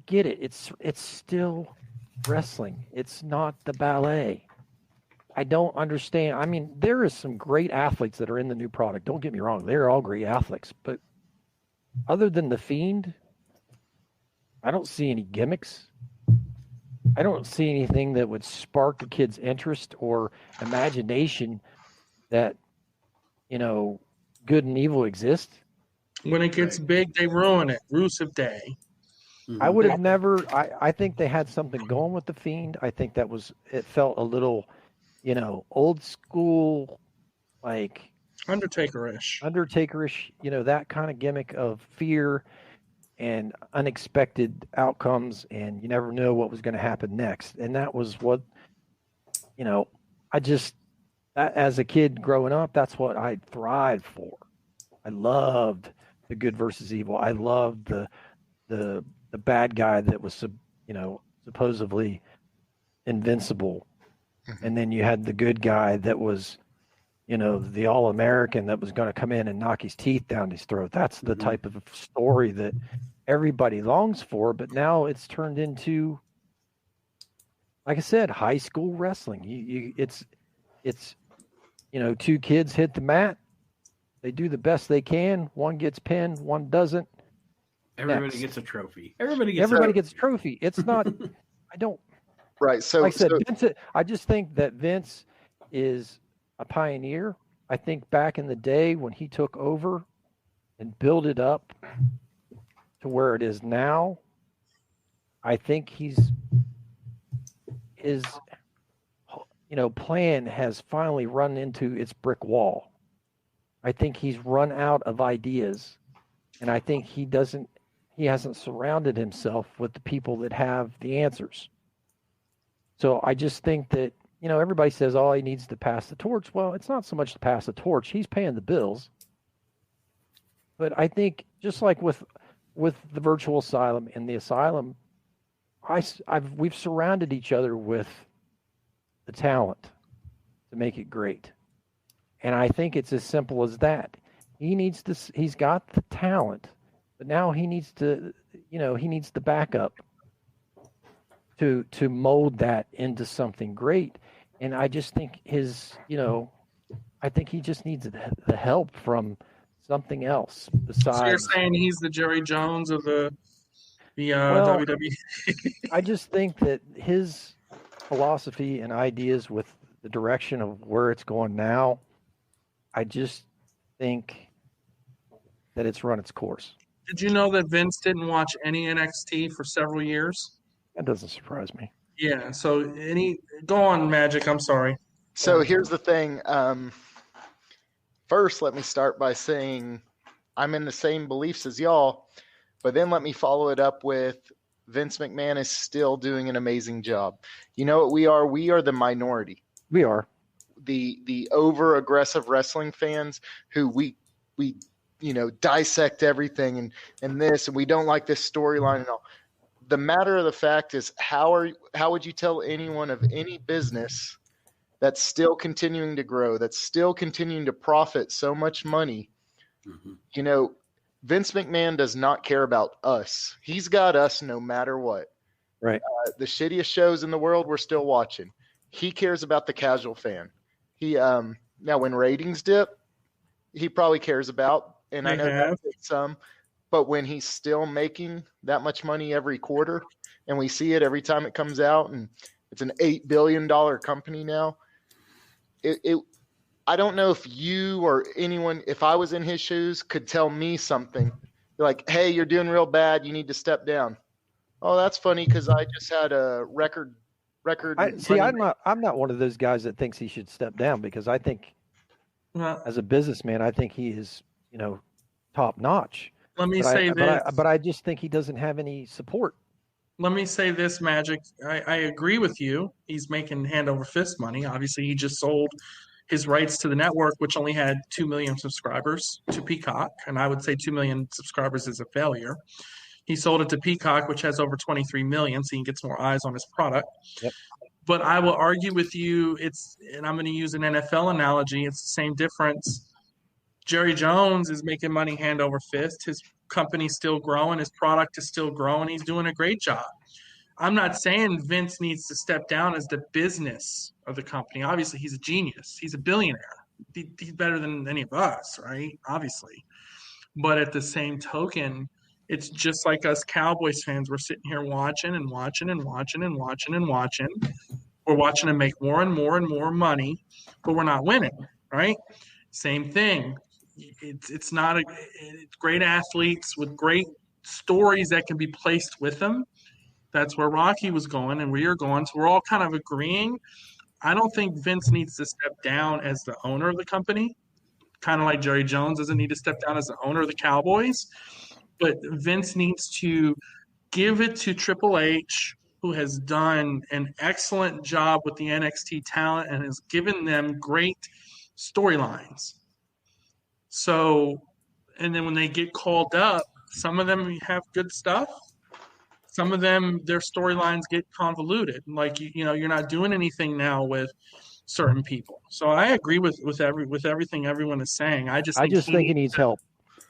get it. It's still wrestling. It's not the ballet. I don't understand. I mean, there is some great athletes that are in the new product. Don't get me wrong. They're all great athletes. But other than The Fiend, I don't see any gimmicks. I don't see anything that would spark a kid's interest or imagination that, good and evil exist. When it gets big, they ruin it. Rusev Day. Mm-hmm. I would have never. I think they had something going with The Fiend. I think it felt a little, old school, like Undertaker-ish. That kind of gimmick of fear and unexpected outcomes, and you never know what was going to happen next. And that was what, as a kid growing up, that's what I thrived for. I loved the good versus evil. I loved the bad guy that was, supposedly invincible. And then you had the good guy that was, the All-American that was going to come in and knock his teeth down his throat. That's the type of story that everybody longs for. But now it's turned into, like I said, high school wrestling. It's two kids hit the mat. They do the best they can. One gets pinned, one doesn't. Everybody gets a trophy. Everybody gets a trophy. It's not. I don't. Right. So, like I said, Vince, I just think that Vince is a pioneer. I think back in the day when he took over and built it up to where it is now, I think his plan has finally run into its brick wall. I think he's run out of ideas, and I think he hasn't surrounded himself with the people that have the answers. So I just think that, everybody says all he needs to pass the torch. Well, it's not so much to pass the torch. He's paying the bills. But I think just like with the virtual asylum and the asylum, we've surrounded each other with the talent to make it great. And I think it's as simple as that. He's got the talent, but now he needs to, he needs the backup to mold that into something great. And I just think I think he just needs the help from something else besides. So you're saying he's the Jerry Jones of the WWE? I just think that his philosophy and ideas with the direction of where it's going now, I just think that it's run its course. Did you know that Vince didn't watch any NXT for several years? That doesn't surprise me. Yeah. So go on, Magic. I'm sorry. So here's the thing. First, let me start by saying I'm in the same beliefs as y'all, but then let me follow it up with Vince McMahon is still doing an amazing job. You know what we are? We are the minority. We are. The over aggressive wrestling fans who we dissect everything and this, and we don't like this storyline and all. The matter of the fact is, how would you tell anyone of any business that's still continuing to grow, that's still continuing to profit so much money? Mm-hmm. Vince McMahon does not care about us. He's got us no matter what. Right. The shittiest shows in the world, we're still watching. He cares about the casual fan. He now when ratings dip, he probably cares about, and I know that's some. But when he's still making that much money every quarter, and we see it every time it comes out, and it's an $8 billion company now, I don't know if you or anyone, if I was in his shoes, could tell me something like, "Hey, you're doing real bad. You need to step down." Oh, that's funny because I just had a record. I'm not one of those guys that thinks he should step down, because I think, as a businessman, I think he is, top notch. Let me say this. But I just think he doesn't have any support. Let me say this, Magic. I agree with you. He's making hand over fist money. Obviously, he just sold his rights to the network, which only had 2 million subscribers, to Peacock. And I would say 2 million subscribers is a failure. He sold it to Peacock, which has over 23 million, so he gets more eyes on his product. Yep. But I will argue with you, and I'm going to use an NFL analogy, it's the same difference. Jerry Jones is making money hand over fist. His company's still growing. His product is still growing. He's doing a great job. I'm not saying Vince needs to step down as the business of the company. Obviously, he's a genius. He's a billionaire. He's better than any of us, right? Obviously. But at the same token, it's just like us Cowboys fans. We're sitting here watching and watching and watching and watching and watching. We're watching them make more and more and more money, but we're not winning, right? Same thing. It's not it's great athletes with great stories that can be placed with them. That's where Rocky was going and where you're going. So we're all kind of agreeing. I don't think Vince needs to step down as the owner of the company, kind of like Jerry Jones doesn't need to step down as the owner of the Cowboys. but Vince needs to give it to Triple H, who has done an excellent job with the NXT talent and has given them great storylines. So, and then when they get called up, some of them have good stuff. Some of them, their storylines get convoluted. Like, you're not doing anything now with certain people. So I agree with everything everyone is saying. I just think he needs help.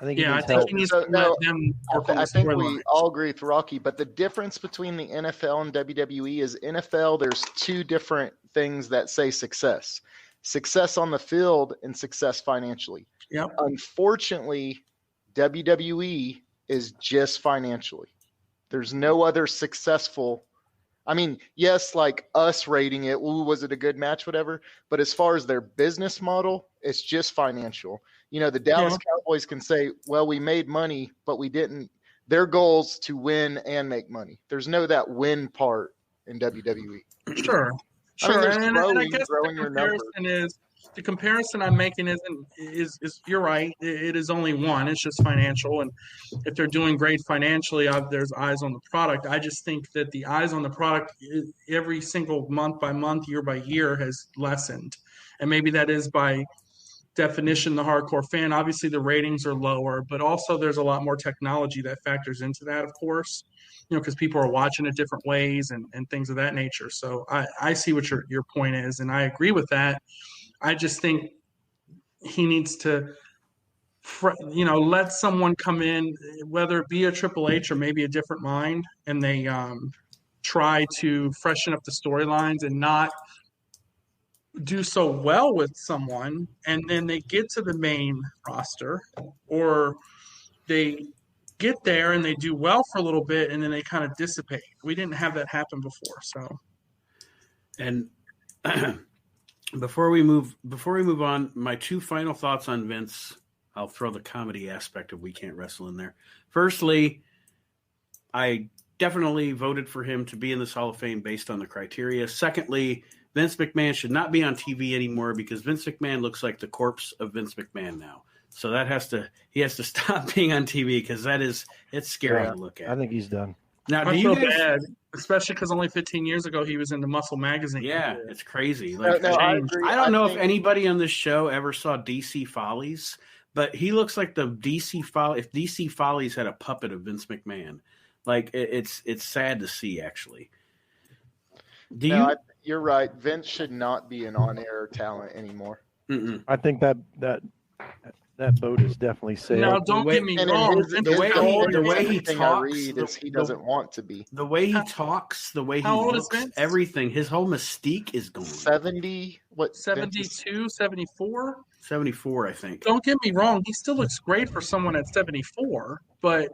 I think he needs help. he needs to let them work on the I think we storyline. all agree with Rocky, but the difference between the NFL and WWE is NFL, there's two different things that say success. Success on the field and success financially. Yep. Unfortunately, WWE is just financially. There's no other successful. I mean, yes, like us rating it, ooh, was it a good match, whatever. But as far as their business model, it's just financial. The Dallas Cowboys can say, well, we made money, but we didn't. Their goal's to win and make money. There's no that win part in WWE. Sure. I mean, there's and I guess growing your number. The comparison I'm making is you're right. It is only one. It's just financial, and if they're doing great financially, there's eyes on the product. I just think that the eyes on the product every single month by month, year by year, has lessened, and maybe that is by definition the hardcore fan. Obviously, the ratings are lower, but also there's a lot more technology that factors into that, of course. Because people are watching it different ways and things of that nature. So I see what your point is, and I agree with that. I just think he needs to, let someone come in, whether it be a Triple H or maybe a different mind, and they try to freshen up the storylines and not do so well with someone, and then they get to the main roster, or they get there and they do well for a little bit and then they kind of dissipate. We didn't have that happen before. So, and before we move on, my two final thoughts on Vince. I'll throw the comedy aspect of We Can't Wrestle in there. Firstly, I definitely voted for him to be in this Hall of Fame based on the criteria. Secondly, Vince McMahon should not be on TV anymore because Vince McMahon looks like the corpse of Vince McMahon now. So he has to stop being on TV because it's scary to look at. I think he's done. Now, I feel bad, especially because only 15 years ago he was in the Muscle magazine. Yeah, it's crazy. Like, I agree. I don't know if anybody on this show ever saw DC Follies, but he looks like the DC Follies. If DC Follies had a puppet of Vince McMahon, like it's sad to see. Actually, you're right. Vince should not be an on-air talent anymore. I think that boat is definitely sailed. Now, don't get me wrong. The way he talks, he doesn't want to be. The way he talks, the way he looks, everything. His whole mystique is gone. 70, what? 72, 74? 74, I think. Don't get me wrong. He still looks great for someone at 74, but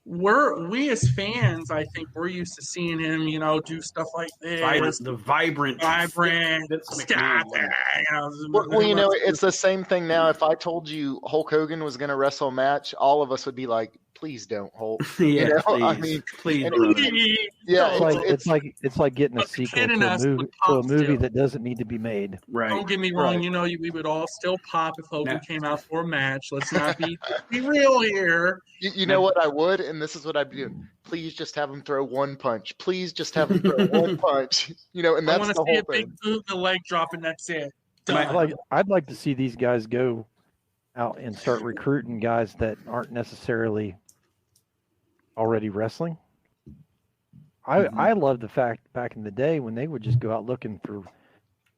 we as fans, I think we're used to seeing him, do stuff like this. The vibrant, Scott. Well, it's the same thing now. If I told you Hulk Hogan was going to wrestle a match, all of us would be like, "Please don't, Hulk." Yeah, please, I mean, please. Yeah, it's like getting a sequel to a movie that doesn't need to be made. Right. Don't get me wrong. Right. We would all still pop if Hogan came out for a match. Let's not be real here. You know what I would, and this is what I'd be doing. Please just have him throw one punch. Please just have him throw one punch. And that's the whole thing. I want to see a big boot and a leg drop, and that's it. I'd like to see these guys go out and start recruiting guys that aren't necessarily already wrestling. I love the fact back in the day when they would just go out looking for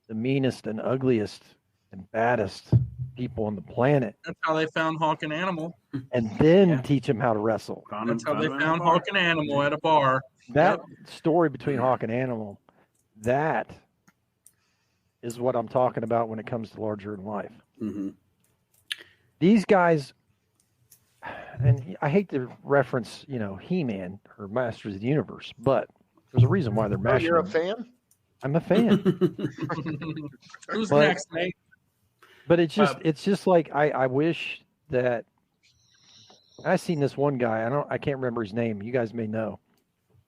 the meanest and ugliest and baddest people on the planet. That's how they found Hawk and Animal. And then teach them how to wrestle. That's how they found Hawk and Animal at a bar. That story between Hawk and Animal, that is what I'm talking about when it comes to larger than life. Mm-hmm. These guys, and I hate to reference, He-Man or Masters of the Universe, but there's a reason why they're mashing. You're a fan? I'm a fan. Who's next, Nate? But it's just like I wish that I seen this one guy. I can't remember his name. You guys may know.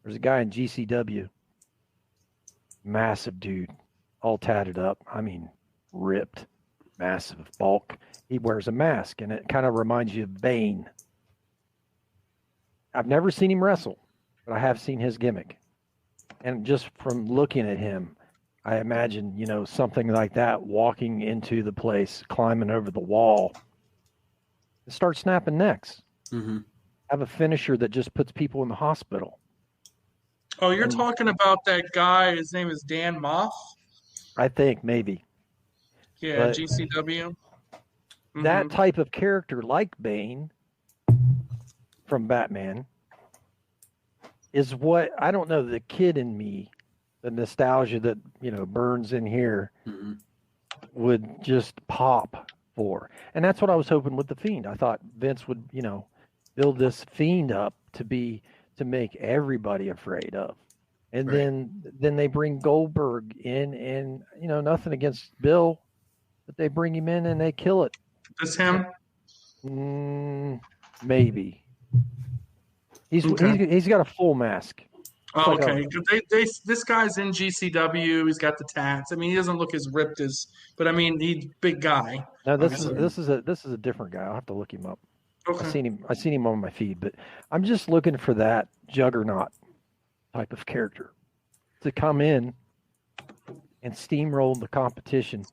There's a guy in GCW, massive dude, all tatted up. I mean, ripped, massive bulk. He wears a mask, and it kind of reminds you of Bane. I've never seen him wrestle, but I have seen his gimmick. And just from looking at him, I imagine, something like that, walking into the place, climbing over the wall, and start snapping necks. Mm-hmm. Have a finisher that just puts people in the hospital. Oh, you're talking about that guy. His name is Dan Moff. I think maybe. Yeah, But GCW. that type of character, like Bane from Batman, is what, I don't know, the kid in me, the nostalgia that, burns in here, would just pop for. And that's what I was hoping with The Fiend. I thought Vince would, build this Fiend up to make everybody afraid of. And then they bring Goldberg in, and, nothing against Bill, but they bring him in and they kill it. This him? Maybe. He's got a full mask. Oh, okay. This guy's in GCW. He's got the tats. I mean, he doesn't look as ripped as, but I mean, he's a big guy. No, this is a different guy. I'll have to look him up. Okay. I seen him on my feed, but I'm just looking for that juggernaut type of character to come in and steamroll the competition.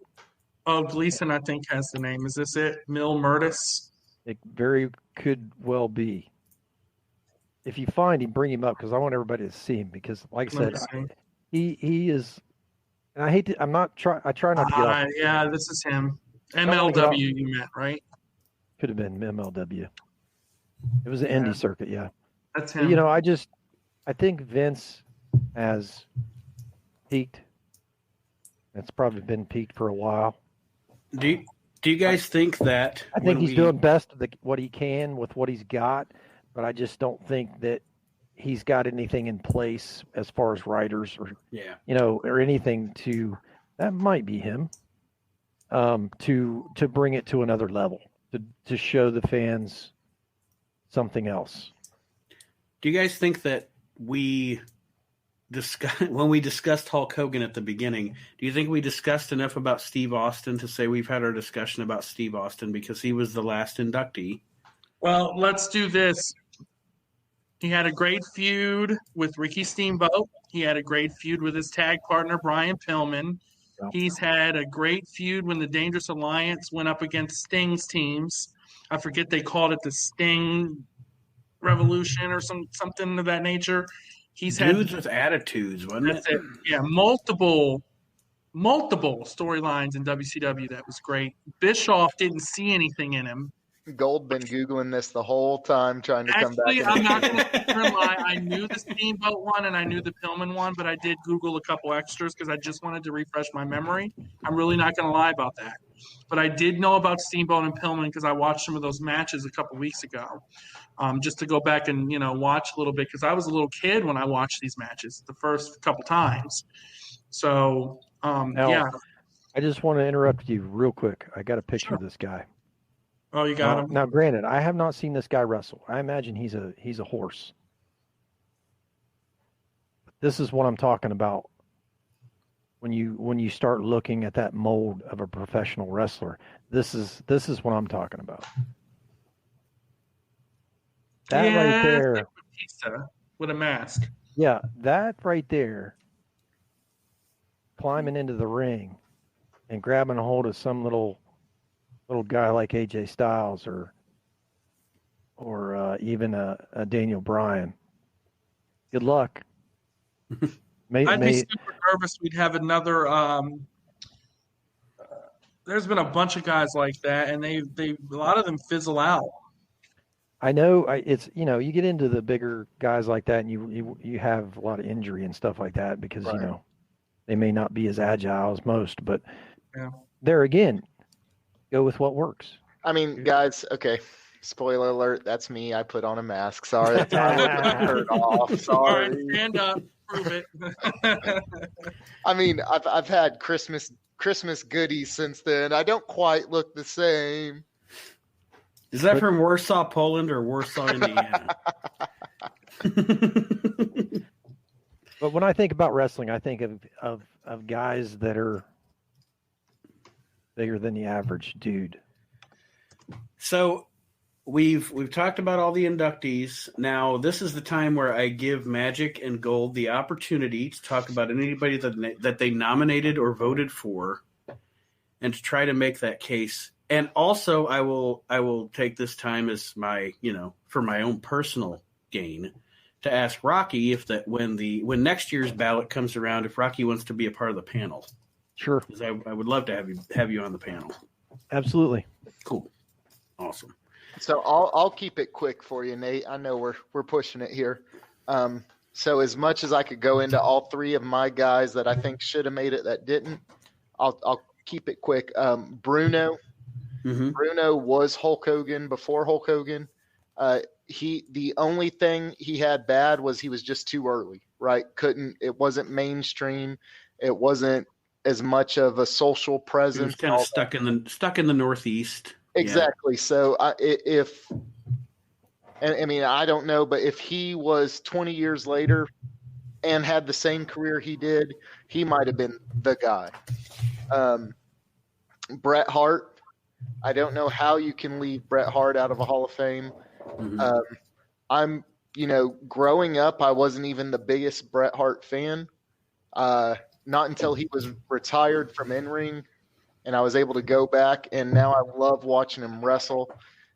Oh, Gleason, I think, has the name. Is this it? Mil Murtis? It very could well be. If you find him, bring him up, because I want everybody to see him. Because, like I said, he is. And I hate to. I try not to get off. Yeah, this is him. MLW, you meant, right? Could have been MLW. It was an indie circuit, yeah. That's him. But, I think Vince has peaked. It's probably been peaked for a while. Do you guys think that? I think he's doing best of what he can with what he's got, but I just don't think that he's got anything in place as far as writers or or anything that might be him to bring it to another level, to show the fans something else. Do you guys think that when we discussed Hulk Hogan at the beginning, do you think we discussed enough about Steve Austin to say we've had our discussion about Steve Austin because he was the last inductee? Well, let's do this. He had a great feud with Ricky Steamboat. He had a great feud with his tag partner, Brian Pillman. Yep. He's had a great feud when the Dangerous Alliance went up against Sting's teams. I forget they called it the Sting Revolution or something of that nature. He's Dudes with attitudes, wasn't it? Yeah, multiple storylines in WCW. That was great. Bischoff didn't see anything in him. Gold been Googling this the whole time, trying to come back. I'm not going to lie. I knew the Steamboat one and I knew the Pillman one, but I did Google a couple extras because I just wanted to refresh my memory. I'm really not going to lie about that. But I did know about Steamboat and Pillman because I watched some of those matches a couple weeks ago, just to go back and watch a little bit because I was a little kid when I watched these matches the first couple times. So now, I just want to interrupt you real quick. I got a picture of this guy. Oh, you got him. Now, granted, I have not seen this guy wrestle. I imagine he's a horse. This is what I'm talking about. When you start looking at that mold of a professional wrestler, this is what I'm talking about. That right there, like Batista with a mask. Yeah, that right there, climbing into the ring and grabbing a hold of some little guy like AJ Styles or even a Daniel Bryan. Good luck. I'd be super nervous. We'd have another. There's been a bunch of guys like that, and they a lot of them fizzle out. I know. It's you get into the bigger guys like that, and you have a lot of injury and stuff like that because they may not be as agile as most, but there again, go with what works. I mean, guys, okay. Spoiler alert, that's me. I put on a mask. Sorry, that's how I look with the shirt off. Sorry. All right, stand up, prove it. I mean, I've had Christmas goodies since then. I don't quite look the same. Is that from Warsaw, Poland, or Warsaw, Indiana? But when I think about wrestling, I think of guys that are bigger than the average dude. So we've talked about all the inductees. Now, this is the time where I give Magic and Gold the opportunity to talk about anybody that they nominated or voted for, and to try to make that case. And also, I will take this time as my, for my own personal gain, to ask Rocky if that when next year's ballot comes around, if Rocky wants to be a part of the panel. Sure. Because I would love to have you on the panel. Absolutely. Cool. Awesome. So I'll keep it quick for you, Nate. I know we're pushing it here. So as much as I could go into all three of my guys that I think should have made it that didn't, I'll keep it quick. Bruno. Mm-hmm. Bruno was Hulk Hogan before Hulk Hogan. The only thing he had bad was he was just too early, right? It wasn't mainstream. It wasn't as much of a social presence. He was kind of stuck in the Northeast. Exactly. Yeah. So I don't know, but if he was 20 years later and had the same career he did, he might have been the guy. Bret Hart. I don't know how you can leave Bret Hart out of a Hall of Fame. Mm-hmm. Growing up, I wasn't even the biggest Bret Hart fan. Not until he was retired from in-ring, and I was able to go back, and now I love watching him wrestle.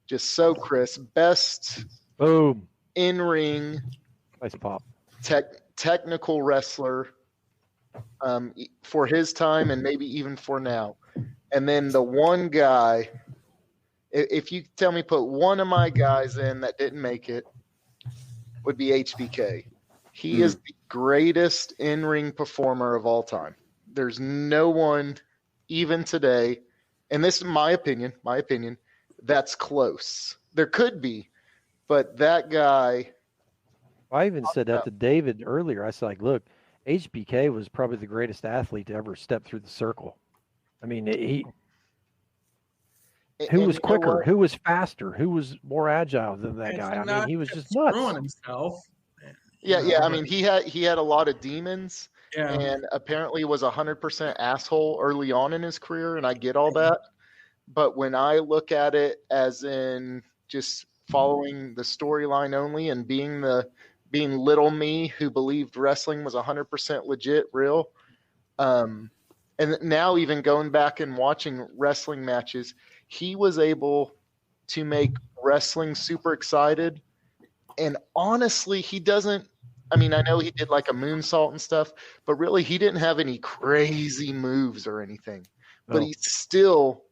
Just so crisp. Best boom in-ring nice pop technical wrestler for his time and maybe even for now. And then the one guy, if you tell me put one of my guys in that didn't make it, would be HBK. He is the greatest in-ring performer of all time. There's no one, even today, and this is my opinion, that's close. There could be, but that guy. I even said that to David earlier. I said, like, look, HBK was probably the greatest athlete to ever step through the circle. I mean, who was quicker? Who was faster? Who was more agile than that guy? I mean, he was just nuts. Himself. Yeah. I mean, he had a lot of demons, and apparently was 100% asshole early on in his career, and I get all that. But when I look at it as in just following the storyline only and being little me who believed wrestling was 100% legit, real, and now even going back and watching wrestling matches, he was able to make wrestling super excited. And honestly, he doesn't – I mean, I know he did like a moonsault and stuff, but really he didn't have any crazy moves or anything. No. But he still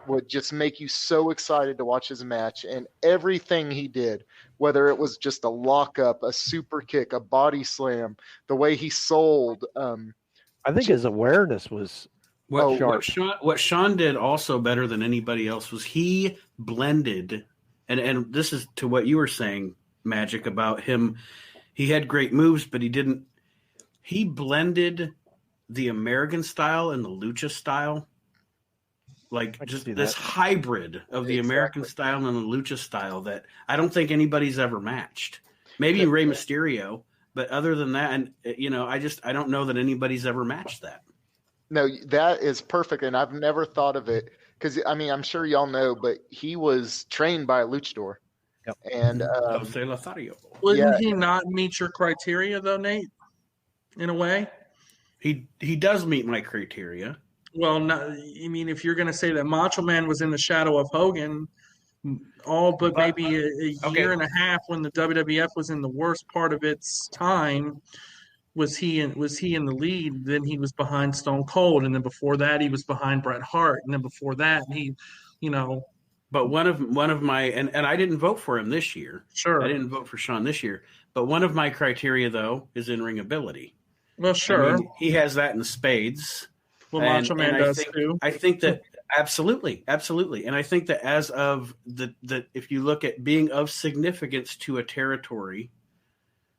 would just make you so excited to watch his match. And everything he did, whether it was just a lockup, a super kick, a body slam, the way he sold I think his awareness was what Sean did also better than anybody else was he blended, and this is to what you were saying, Magic, about him. He had great moves, but he blended the American style and the lucha style, like just this hybrid of the American style and the lucha style that I don't think anybody's ever matched. Maybe Rey Mysterio. But other than that, and I don't know that anybody's ever matched that. No, that is perfect, and I've never thought of it because I'm sure y'all know, but he was trained by a luchador. Yep. And Jose Lothario. Wouldn't he not meet your criteria though, Nate? In a way, he does meet my criteria. Well, if you're going to say that Macho Man was in the shadow of Hogan. Maybe a year and a half when the WWF was in the worst part of its time, was he in the lead? Then he was behind Stone Cold, and then before that he was behind Bret Hart, and then before that But one of my and I didn't vote for him this year. Sure, I didn't vote for Sean this year. But one of my criteria though is in-ring ability. Well, sure, he has that in spades. Well, Macho Man does too. I think that. Absolutely. And I think that as of if you look at being of significance to a territory,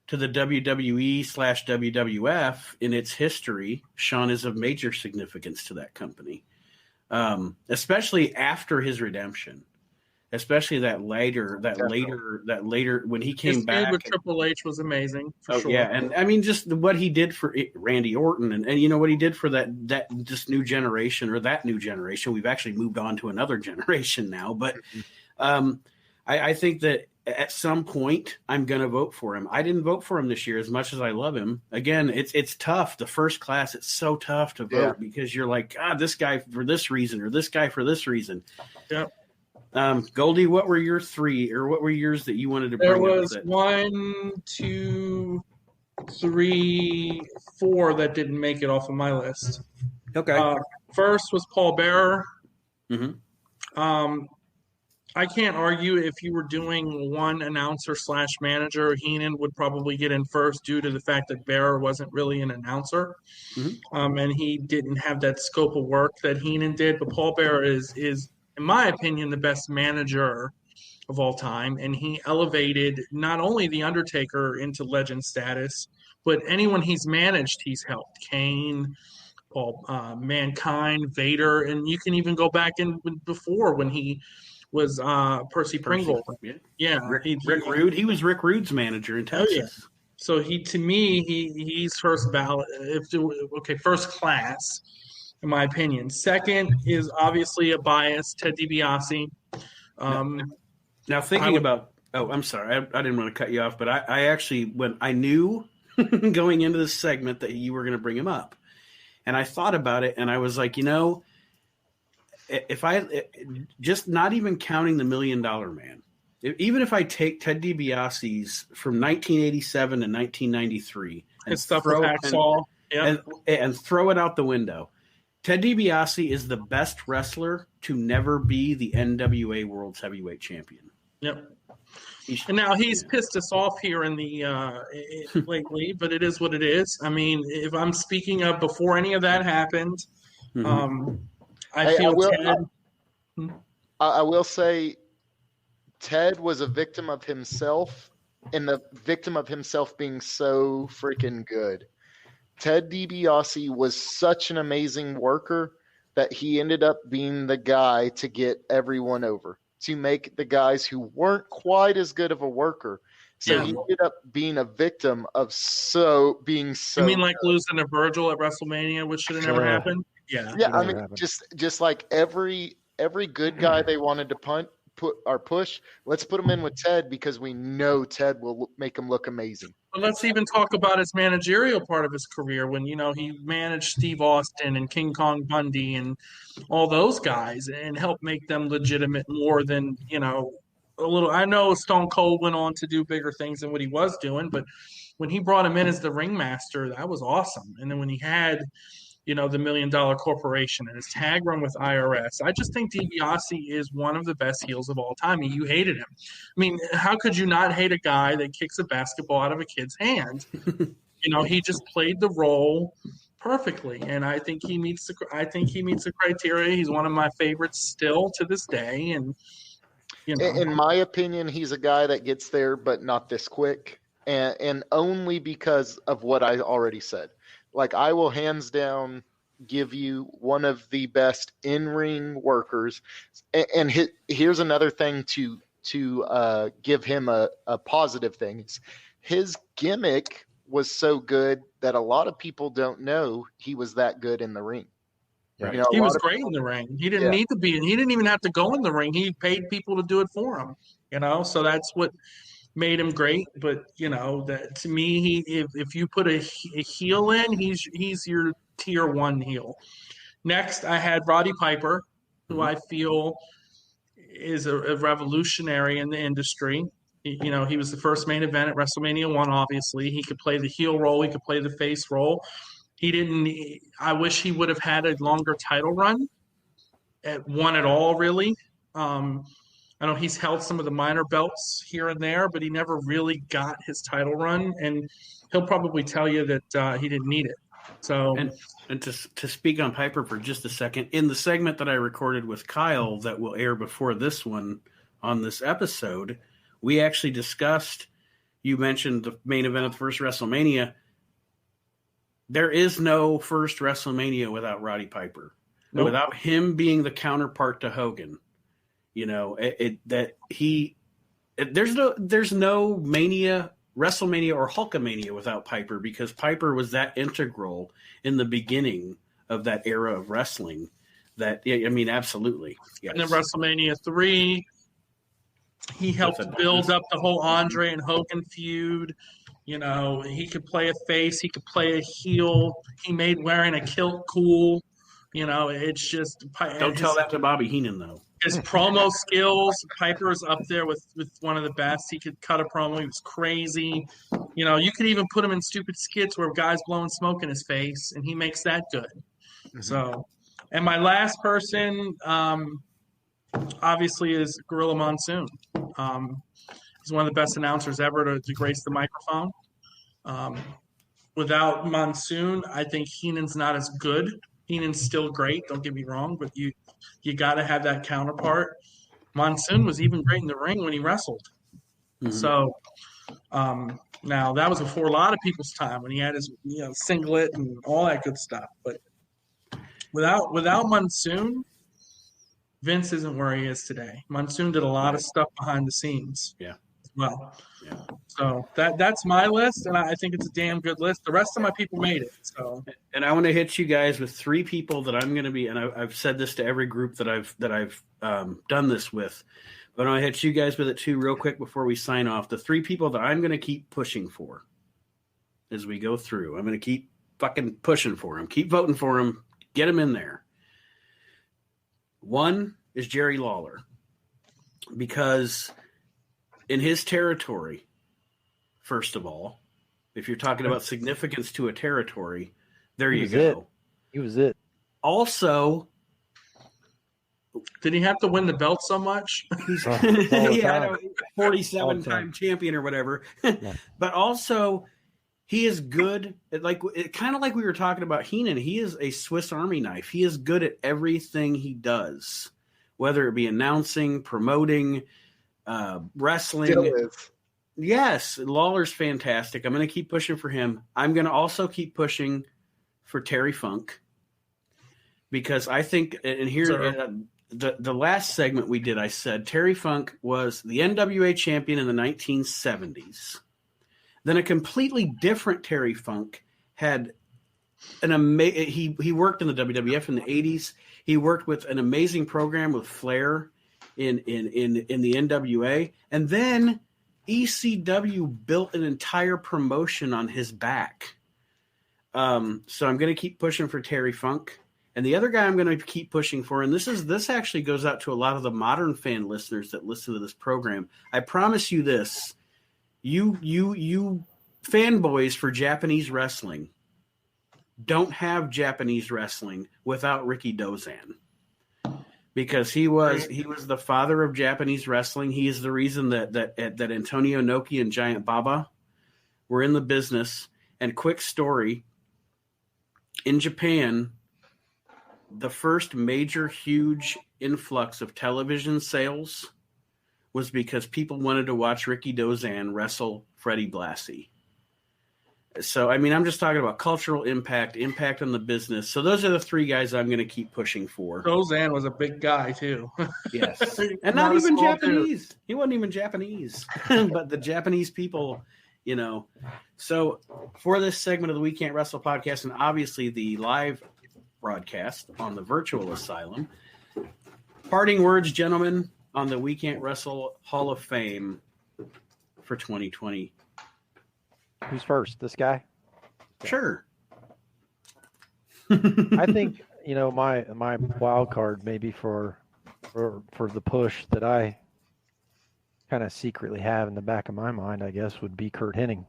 to the WWE/WWF in its history, Sean is of major significance to that company, especially after his redemption, especially that later when he came back. With Triple H was amazing. Sure. Yeah, and I mean just what he did for Randy Orton, and what he did for that just new generation or that new generation. We've actually moved on to another generation now, but I think that at some point I'm going to vote for him. I didn't vote for him this year as much as I love him. Again, it's tough. The first class, it's so tough to vote because you're like, God, this guy for this reason or this guy for this reason. Yep. Goldie, what were your three or what were yours that you wanted to bring There up? was 1, 2, 3, 4 that didn't make it off of my list. Okay. First was Paul Bearer. Mm-hmm. I can't argue if you were doing one announcer / manager, Heenan would probably get in first due to the fact that Bearer wasn't really an announcer. Mm-hmm. And he didn't have that scope of work that Heenan did. But Paul Bearer is, in my opinion, the best manager of all time. And he elevated not only The Undertaker into legend status, but anyone he's managed, he's helped. Kane, Paul, Mankind, Vader, and you can even go back in before when he was Percy Pringle. Yeah. Rick Rude. He was Rick Rude's manager in Texas. Oh, yeah. So to me, he's first ballot. First class, in my opinion. Second is obviously a bias, Ted DiBiase. Now thinking about, I'm sorry, I didn't want to cut you off, but I actually, when I knew going into this segment that you were going to bring him up, and I thought about it, and I was like, if I just not even counting the $1 Million Man, even if I take Ted DiBiase's from 1987 to 1993 and stuff with Hacksaw, and throw it out the window, Ted DiBiase is the best wrestler to never be the NWA World's Heavyweight Champion. Yep. And now he's pissed us off here in the lately, but it is what it is. I mean, if I'm speaking of before any of that happened, I will say Ted was a victim of himself, and the victim of himself being so freaking good. Ted DiBiase was such an amazing worker that he ended up being the guy to get everyone over, to make the guys who weren't quite as good of a worker. So he ended up being a victim of being so. You mean like losing to Virgil at WrestleMania, which should have never happened? Yeah. I mean, just like every good guy they wanted to push, let's put him in with Ted because we know Ted will make him look amazing. But let's even talk about his managerial part of his career when, he managed Steve Austin and King Kong Bundy and all those guys and helped make them legitimate more than, a little. I know Stone Cold went on to do bigger things than what he was doing, but when he brought him in as the ringmaster, that was awesome. And then when he had, the $1 Million Corporation and his tag run with IRS, I just think DiBiase is one of the best heels of all time. And you hated him. I mean, how could you not hate a guy that kicks a basketball out of a kid's hand? He just played the role perfectly, and I think he meets the criteria. He's one of my favorites still to this day, and in my opinion, he's a guy that gets there, but not this quick, and only because of what I already said. Like, I will hands down give you one of the best in-ring workers. And here's another thing to give him a positive thing. His gimmick was so good that a lot of people don't know he was that good in the ring. Right. He was great in the ring. He didn't need to be, and he didn't even have to go in the ring. He paid people to do it for him, so that's what made him great. But that to me, if you put a heel in, he's your tier 1 heel. Next, I had Roddy Piper, who I feel is a revolutionary in the industry. He was the first main event at WrestleMania 1. Obviously, he could play the heel role. He could play the face role. He didn't. I wish he would have had a longer title run at one at all. Really. I know he's held some of the minor belts here and there, but he never really got his title run, and he'll probably tell you that he didn't need it. So, and to speak on Piper for just a second, in the segment that I recorded with Kyle that will air before this one on this episode, we actually discussed. You mentioned the main event of the first WrestleMania. There is no first WrestleMania without Roddy Piper, without him being the counterpart to Hogan. There's no Mania, WrestleMania, or Hulkamania without Piper, because Piper was that integral in the beginning of that era of wrestling. That absolutely. Yes. And then WrestleMania 3, He helped build up the whole Andre and Hogan feud. You know, he could play a face, he could play a heel. He made wearing a kilt cool. You know, it's just Don't tell that to Bobby Heenan though. His promo skills, Piper's up there with one of the best. He could cut a promo. He was crazy. You know, you could even put him in stupid skits where guys blowing smoke in his face, and he makes that good. Mm-hmm. So, and my last person, obviously, is Gorilla Monsoon. He's one of the best announcers ever to grace the microphone. Without Monsoon, I think Heenan's not as good. Heenan's still great, don't get me wrong, but you got to have that counterpart. Monsoon was even great in the ring when he wrestled. Mm-hmm. So now that was before a lot of people's time when he had his singlet and all that good stuff. But without Monsoon, Vince isn't where he is today. Monsoon did a lot of stuff behind the scenes. Yeah. Well, yeah. So that's my list, and I think it's a damn good list. The rest of my people made it. So, and I want to hit you guys with 3 people that I'm going to be, and I've said this to every group that I've done this with, but I want to hit you guys with it too, real quick before we sign off. The 3 people that I'm going to keep pushing for as we go through. I'm going to keep fucking pushing for them, keep voting for them, get them in there. 1 is Jerry Lawler, because in his territory, first of all, if you're talking about significance to a territory, there you go. He was it. Also, did he have to win the belt so much? Yeah, 47-time champion or whatever. Yeah. But also, he is good at, kind of like we were talking about Heenan. He is a Swiss Army knife. He is good at everything he does, whether it be announcing, promoting, wrestling. Yes, Lawler's fantastic. I'm going to keep pushing for him. I'm going to also keep pushing for Terry Funk, because I think, and here the last segment we did, I said Terry Funk was the NWA champion in the 1970s. Then a completely different Terry Funk had he worked in the WWF in the 80s. He worked with an amazing program with Flair in the NWA, and then ECW built an entire promotion on his back. So I'm going to keep pushing for Terry Funk. And the other guy I'm going to keep pushing for, and this actually goes out to a lot of the modern fan listeners that listen to this program. I promise you this, you fanboys for Japanese wrestling don't have Japanese wrestling without Ricky Dozan. Because he was the father of Japanese wrestling. He is the reason that Antonio Inoki and Giant Baba were in the business. And quick story, in Japan, the first major huge influx of television sales was because people wanted to watch Ricky Dozan wrestle Freddie Blassie. So, I mean, I'm just talking about cultural impact on the business. So those are the 3 guys I'm going to keep pushing for. Dozan was a big guy, too. Yes. And not even Japanese. Dude. He wasn't even Japanese. But the Japanese people, So for this segment of the We Can't Wrestle podcast, and obviously the live broadcast on the virtual Asylum, parting words, gentlemen, on the We Can't Wrestle Hall of Fame for 2020. Who's first? This guy? Sure. I think, my wild card maybe for the push that I kind of secretly have in the back of my mind, I guess, would be Curt Hennig.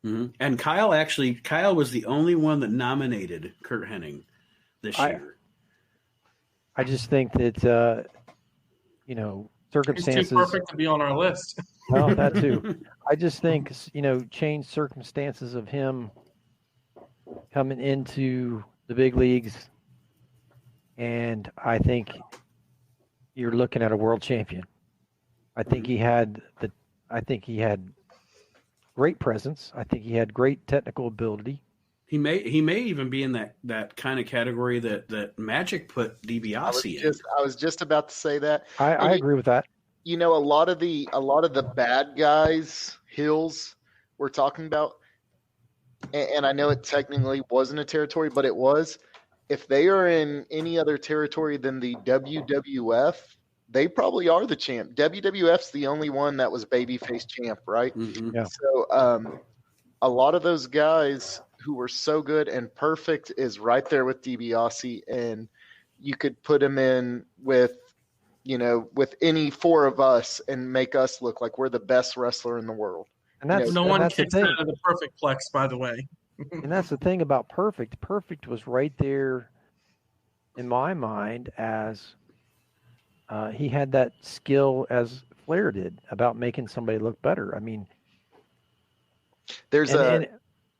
Mm-hmm. And Kyle was the only one that nominated Curt Hennig this year. I just think that, circumstances. He's too perfect to be on our list. Well, that too. I just think, changed circumstances of him coming into the big leagues, and I think you're looking at a world champion. I think he had great presence. I think he had great technical ability. He may even be in that kind of category that Magic put DiBiase in. I was just about to say that. I agree with that. A lot of the bad guys, Hills, we're talking about, and I know it technically wasn't a territory, but it was. If they are in any other territory than the WWF, they probably are the champ. WWF's the only one that was babyface champ, right? Mm-hmm. Yeah. So a lot of those guys who were so good, and Perfect is right there with DiBiase, and you could put him in with, with any four of us and make us look like we're the best wrestler in the world. And that's No and one that's the kicks thing. out of the perfect plex, by the way. And that's the thing about Perfect. Perfect was right there in my mind as he had that skill as Flair did about making somebody look better. I mean,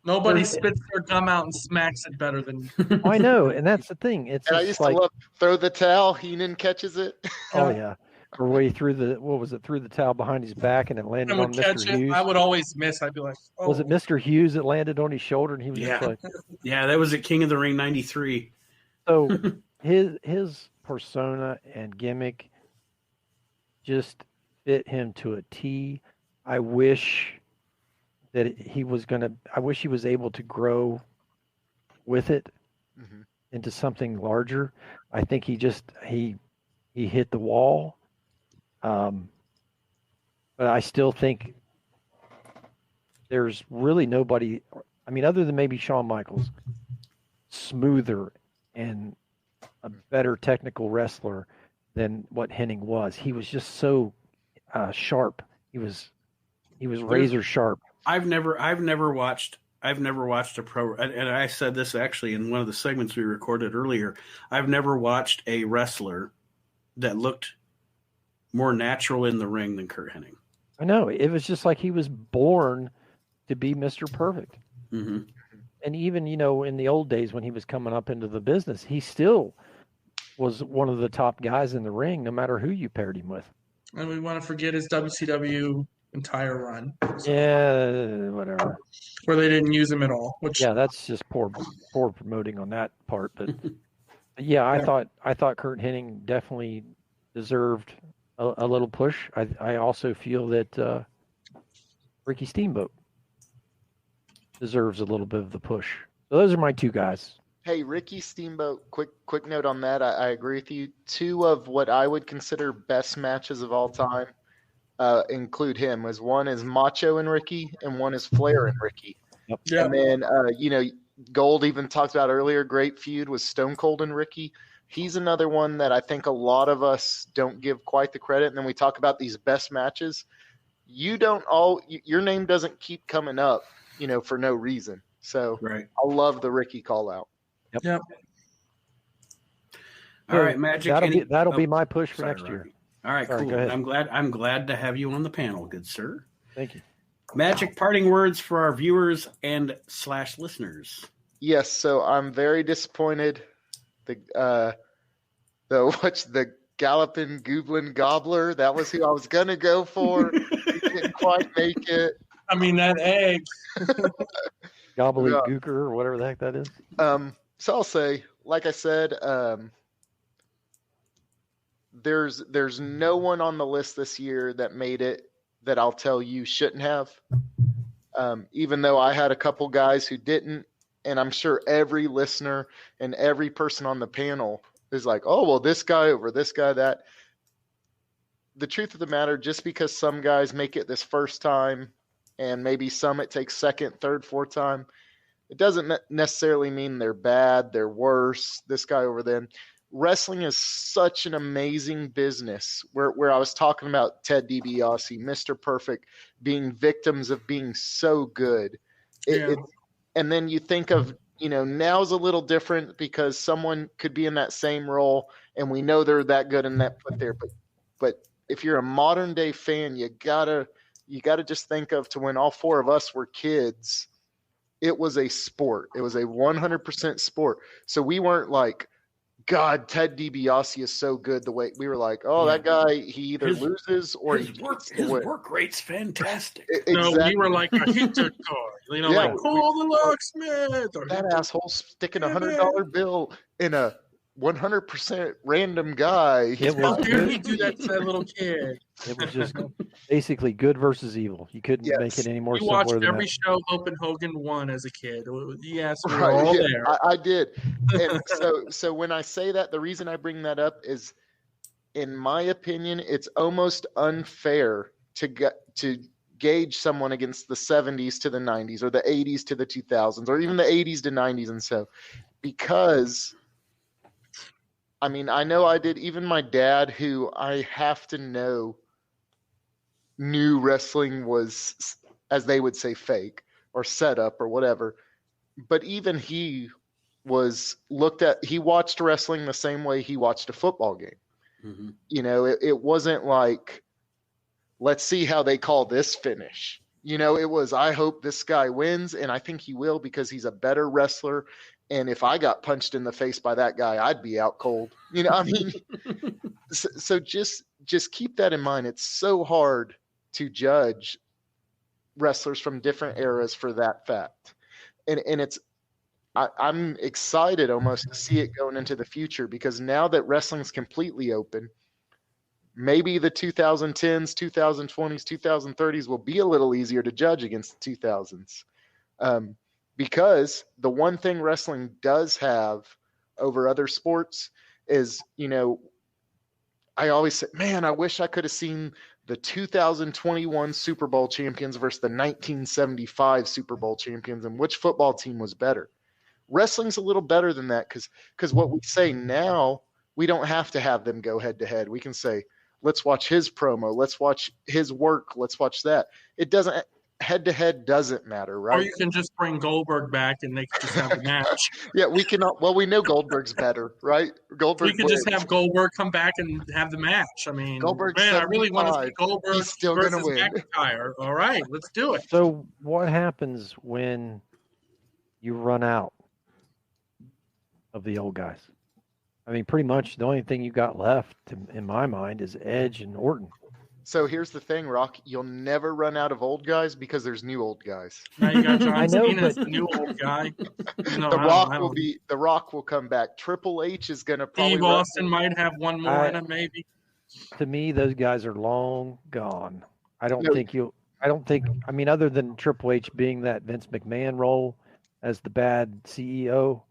Nobody There's- spits their gum out and smacks it better than I know, and that's the thing. It's And I just used like, to love throw the towel. Heenan catches it. oh yeah, or where he threw the towel behind his back and it landed I on would catch Mr. it. Hughes. I would always miss. I'd be like, oh. Was it Mr. Hughes that landed on his shoulder and he was just like, Yeah, that was at King of the Ring '93. so his persona and gimmick just fit him to a T. I wish that he was able to grow with it into something larger. I think he hit the wall. But I still think there's really nobody, I mean, other than maybe Shawn Michaels, smoother and a better technical wrestler than what Hennig was. He was just so sharp. He was razor sharp. I've never watched a pro, and I said this actually in one of the segments we recorded earlier. I've never watched a wrestler that looked more natural in the ring than Curt Hennig. I know. It was just like he was born to be Mr. Perfect. Mm-hmm. And even, in the old days when he was coming up into the business, he still was one of the top guys in the ring, no matter who you paired him with. And we want to forget his WCW entire run. Yeah, whatever. Where they didn't use him at all. Which That's just poor promoting on that part. But yeah, I thought Curt Hennig definitely deserved a little push. I also feel that Ricky Steamboat deserves a little bit of the push. So those are my two guys. Hey, Ricky Steamboat, quick note on that. I agree with you. Two of what I would consider best matches of all time include him. One is Macho and Ricky, and one is Flair and Ricky. Yep. Yeah. And then, Gold even talked about earlier, great feud with Stone Cold and Ricky. He's another one that I think a lot of us don't give quite the credit. And then we talk about these best matches. Your name doesn't keep coming up, for no reason. So Right. I love the Ricky call out. Yep. All right, Magic. That'll be my push for next Robbie. year. All right, Sorry, cool. go ahead. I'm glad to have you on the panel, good sir. Thank you. Magic, parting words for our viewers and / listeners. Yes, so I'm very disappointed. The Galloping Goblin Gobbler, that was who I was gonna go for. He didn't quite make it. I mean, that egg. Gobbledygooker or whatever the heck that is. So I'll say, like I said, there's no one on the list this year that made it that I'll tell you shouldn't have. Even though I had a couple guys who didn't, and I'm sure every listener and every person on the panel is like, oh, well, this guy over this guy, that. The truth of the matter, just because some guys make it this first time and maybe some it takes second, third, fourth time, it doesn't necessarily mean they're bad, they're worse, this guy over them. Wrestling is such an amazing business where I was talking about Ted DiBiase, Mr. Perfect, being victims of being so good. And then you think of, now's a little different because someone could be in that same role and we know they're that good and that put there. But if you're a modern day fan, you gotta just think of to when all four of us were kids, it was a sport. It was a 100% sport. So we weren't like, God, Ted DiBiase is so good. The way we were like, oh, that guy, he either loses or his work rate's fantastic. No, Exactly. we were like a hit car. Like call the locksmith. Or That asshole sticking $100 bill in a 100% random guy. It was How dare he do that to that little kid? It was just basically good versus evil. You couldn't make it any more We simpler watched than every that. show Hope and Hogan won as a kid. Yes, we were Right, all yeah, there. I did. And so when I say that, the reason I bring that up is in my opinion, it's almost unfair to gauge someone against the 70s to the 90s or the 80s to the 2000s or even the 80s to 90s. And so, because I mean, I know I did, even my dad, who I have to know knew wrestling was, as they would say, fake or set up or whatever. But even he he watched wrestling the same way he watched a football game. Mm-hmm. You know, it wasn't like, let's see how they call this finish. You know, it was, I hope this guy wins, and I think he will because he's a better wrestler. And if I got punched in the face by that guy, I'd be out cold. You know, I mean, so just keep that in mind. It's so hard to judge wrestlers from different eras for that fact. And I'm excited almost to see it going into the future, because now that wrestling's completely open, maybe the 2010s, 2020s, 2030s will be a little easier to judge against the 2000s. Because the one thing wrestling does have over other sports is, you know, I always say, man, I wish I could have seen the 2021 Super Bowl champions versus the 1975 Super Bowl champions, and which football team was better. Wrestling's a little better than that, because what we say now, we don't have to have them go head to head. We can say, let's watch his promo, let's watch his work, let's watch that. It doesn't, head to head doesn't matter, right? Or you can just bring Goldberg back and they can just have a match. Yeah, we cannot. Well, we know Goldberg's better, right? Goldberg. We can just have Goldberg come back and have the match. I mean, Goldberg's man, I really want to see Goldberg He's still versus gonna win. McIntyre. All right, let's do it. So what happens when you run out of the old guys? I mean, pretty much the only thing you got left, in my mind, is Edge and Orton. So here's the thing, Rock. You'll never run out of old guys because there's new old guys. Now you got John I know, Cena as but- the new old guy. No, The Rock will come back. Triple H is going to probably. Steve Austin might have one more in him, maybe. To me, those guys are long gone. I don't No. think. I mean, other than Triple H being that Vince McMahon role as the bad CEO,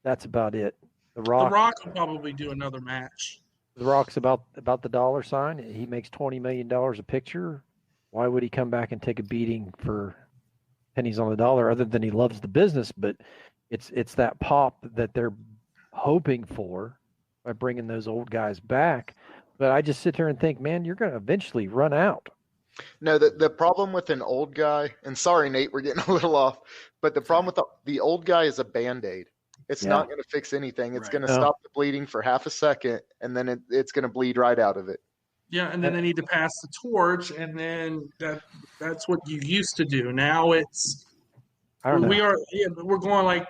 that's about it. The The Rock will probably do another match. The Rock's about the dollar sign. He makes $20 million a picture. Why would he come back and take a beating for pennies on the dollar, other than he loves the business? But it's that pop that they're hoping for by bringing those old guys back. But I just sit there and think, man, you're going to eventually run out. No, the problem with an old guy, and sorry, Nate, we're getting a little off, but the problem with the old guy is a Band-Aid. It's Yeah. not going to fix anything. It's Right. going to stop the bleeding for half a second, and then it's going to bleed right out of it. Yeah, and then they need to pass the torch, and then that's what you used to do. Now it's I don't know. we're going like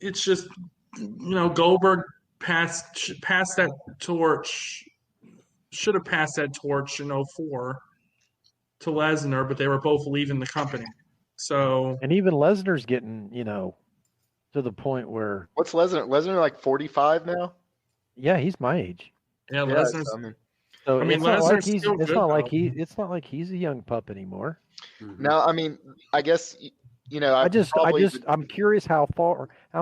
it's just Goldberg passed that torch, should have passed that torch in 2004 to Lesnar, but they were both leaving the company. So And even Lesnar's getting, to the point where, What's Lesnar? Lesnar like 45 now? yeah, he's my age. yeah, Yeah, Lesnar's. I mean, So I mean, it's not like Lesnar's he's still it's good, not like though. it's not like he's a young pup anymore. no, I mean, I guess I'm curious how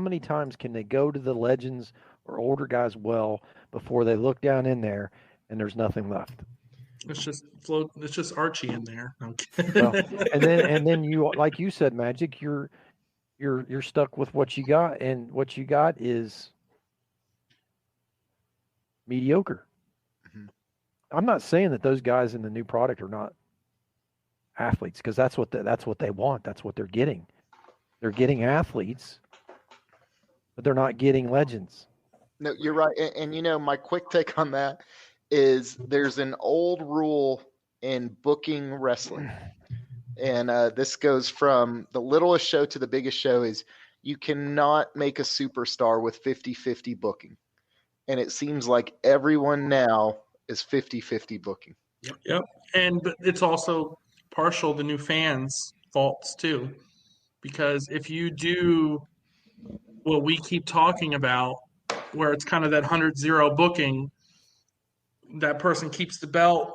many times can they go to the legends or older guys well before they look down in there and there's nothing left. It's just Archie in there. I'm kidding. Well, and then you, like you said, Magic, you're stuck with what you got, and what you got is mediocre. Mhm. I'm not saying that those guys in the new product are not athletes, because that's what they want. That's what they're getting. They're getting athletes, but they're not getting legends. No, you're right. And my quick take on that is there's an old rule in booking wrestling. And this goes from the littlest show to the biggest show, is you cannot make a superstar with 50-50 booking. And it seems like everyone now is 50-50 booking. Yep. And it's also partial the new fans' faults too. Because if you do what we keep talking about, where it's kind of that 100-0 booking, that person keeps the belt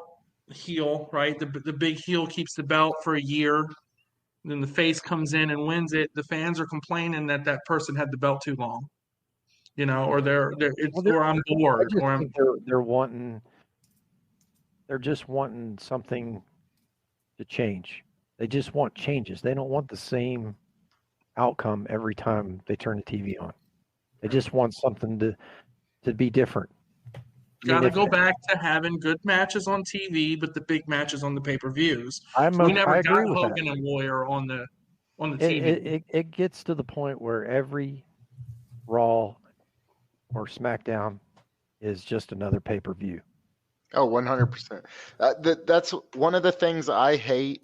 heel, right? The big heel keeps the belt for a year. Then the face comes in and wins it. The fans are complaining that person had the belt too long. or or I'm bored, I just or I'm. think they're just wanting something to change. They just want changes. They don't want the same outcome every time they turn the TV on. They just want something to be different. Got to go back to having good matches on TV, but the big matches on the pay-per-views. I We never got agree with Hogan that. and Warrior on the TV. It gets to the point where every Raw or SmackDown is just another pay-per-view. Oh, 100%. That's one of the things I hate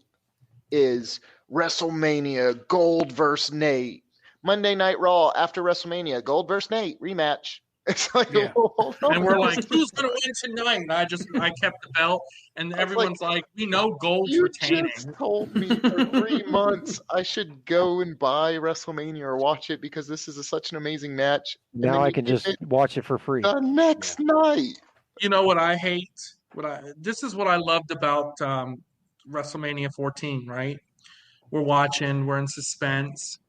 is WrestleMania, Gold versus Nate. Monday Night Raw after WrestleMania, Gold versus Nate, rematch. It's like, Yeah. And we're like, who's going to win tonight? And I kept the belt, and everyone's like, we know Gold's retaining. You just told me for 3 months I should go and buy WrestleMania or watch it because this is such an amazing match. Now I can just watch it for free. The next night. You know what I hate? This is what I loved about WrestleMania 14, right? We're watching, we're in suspense.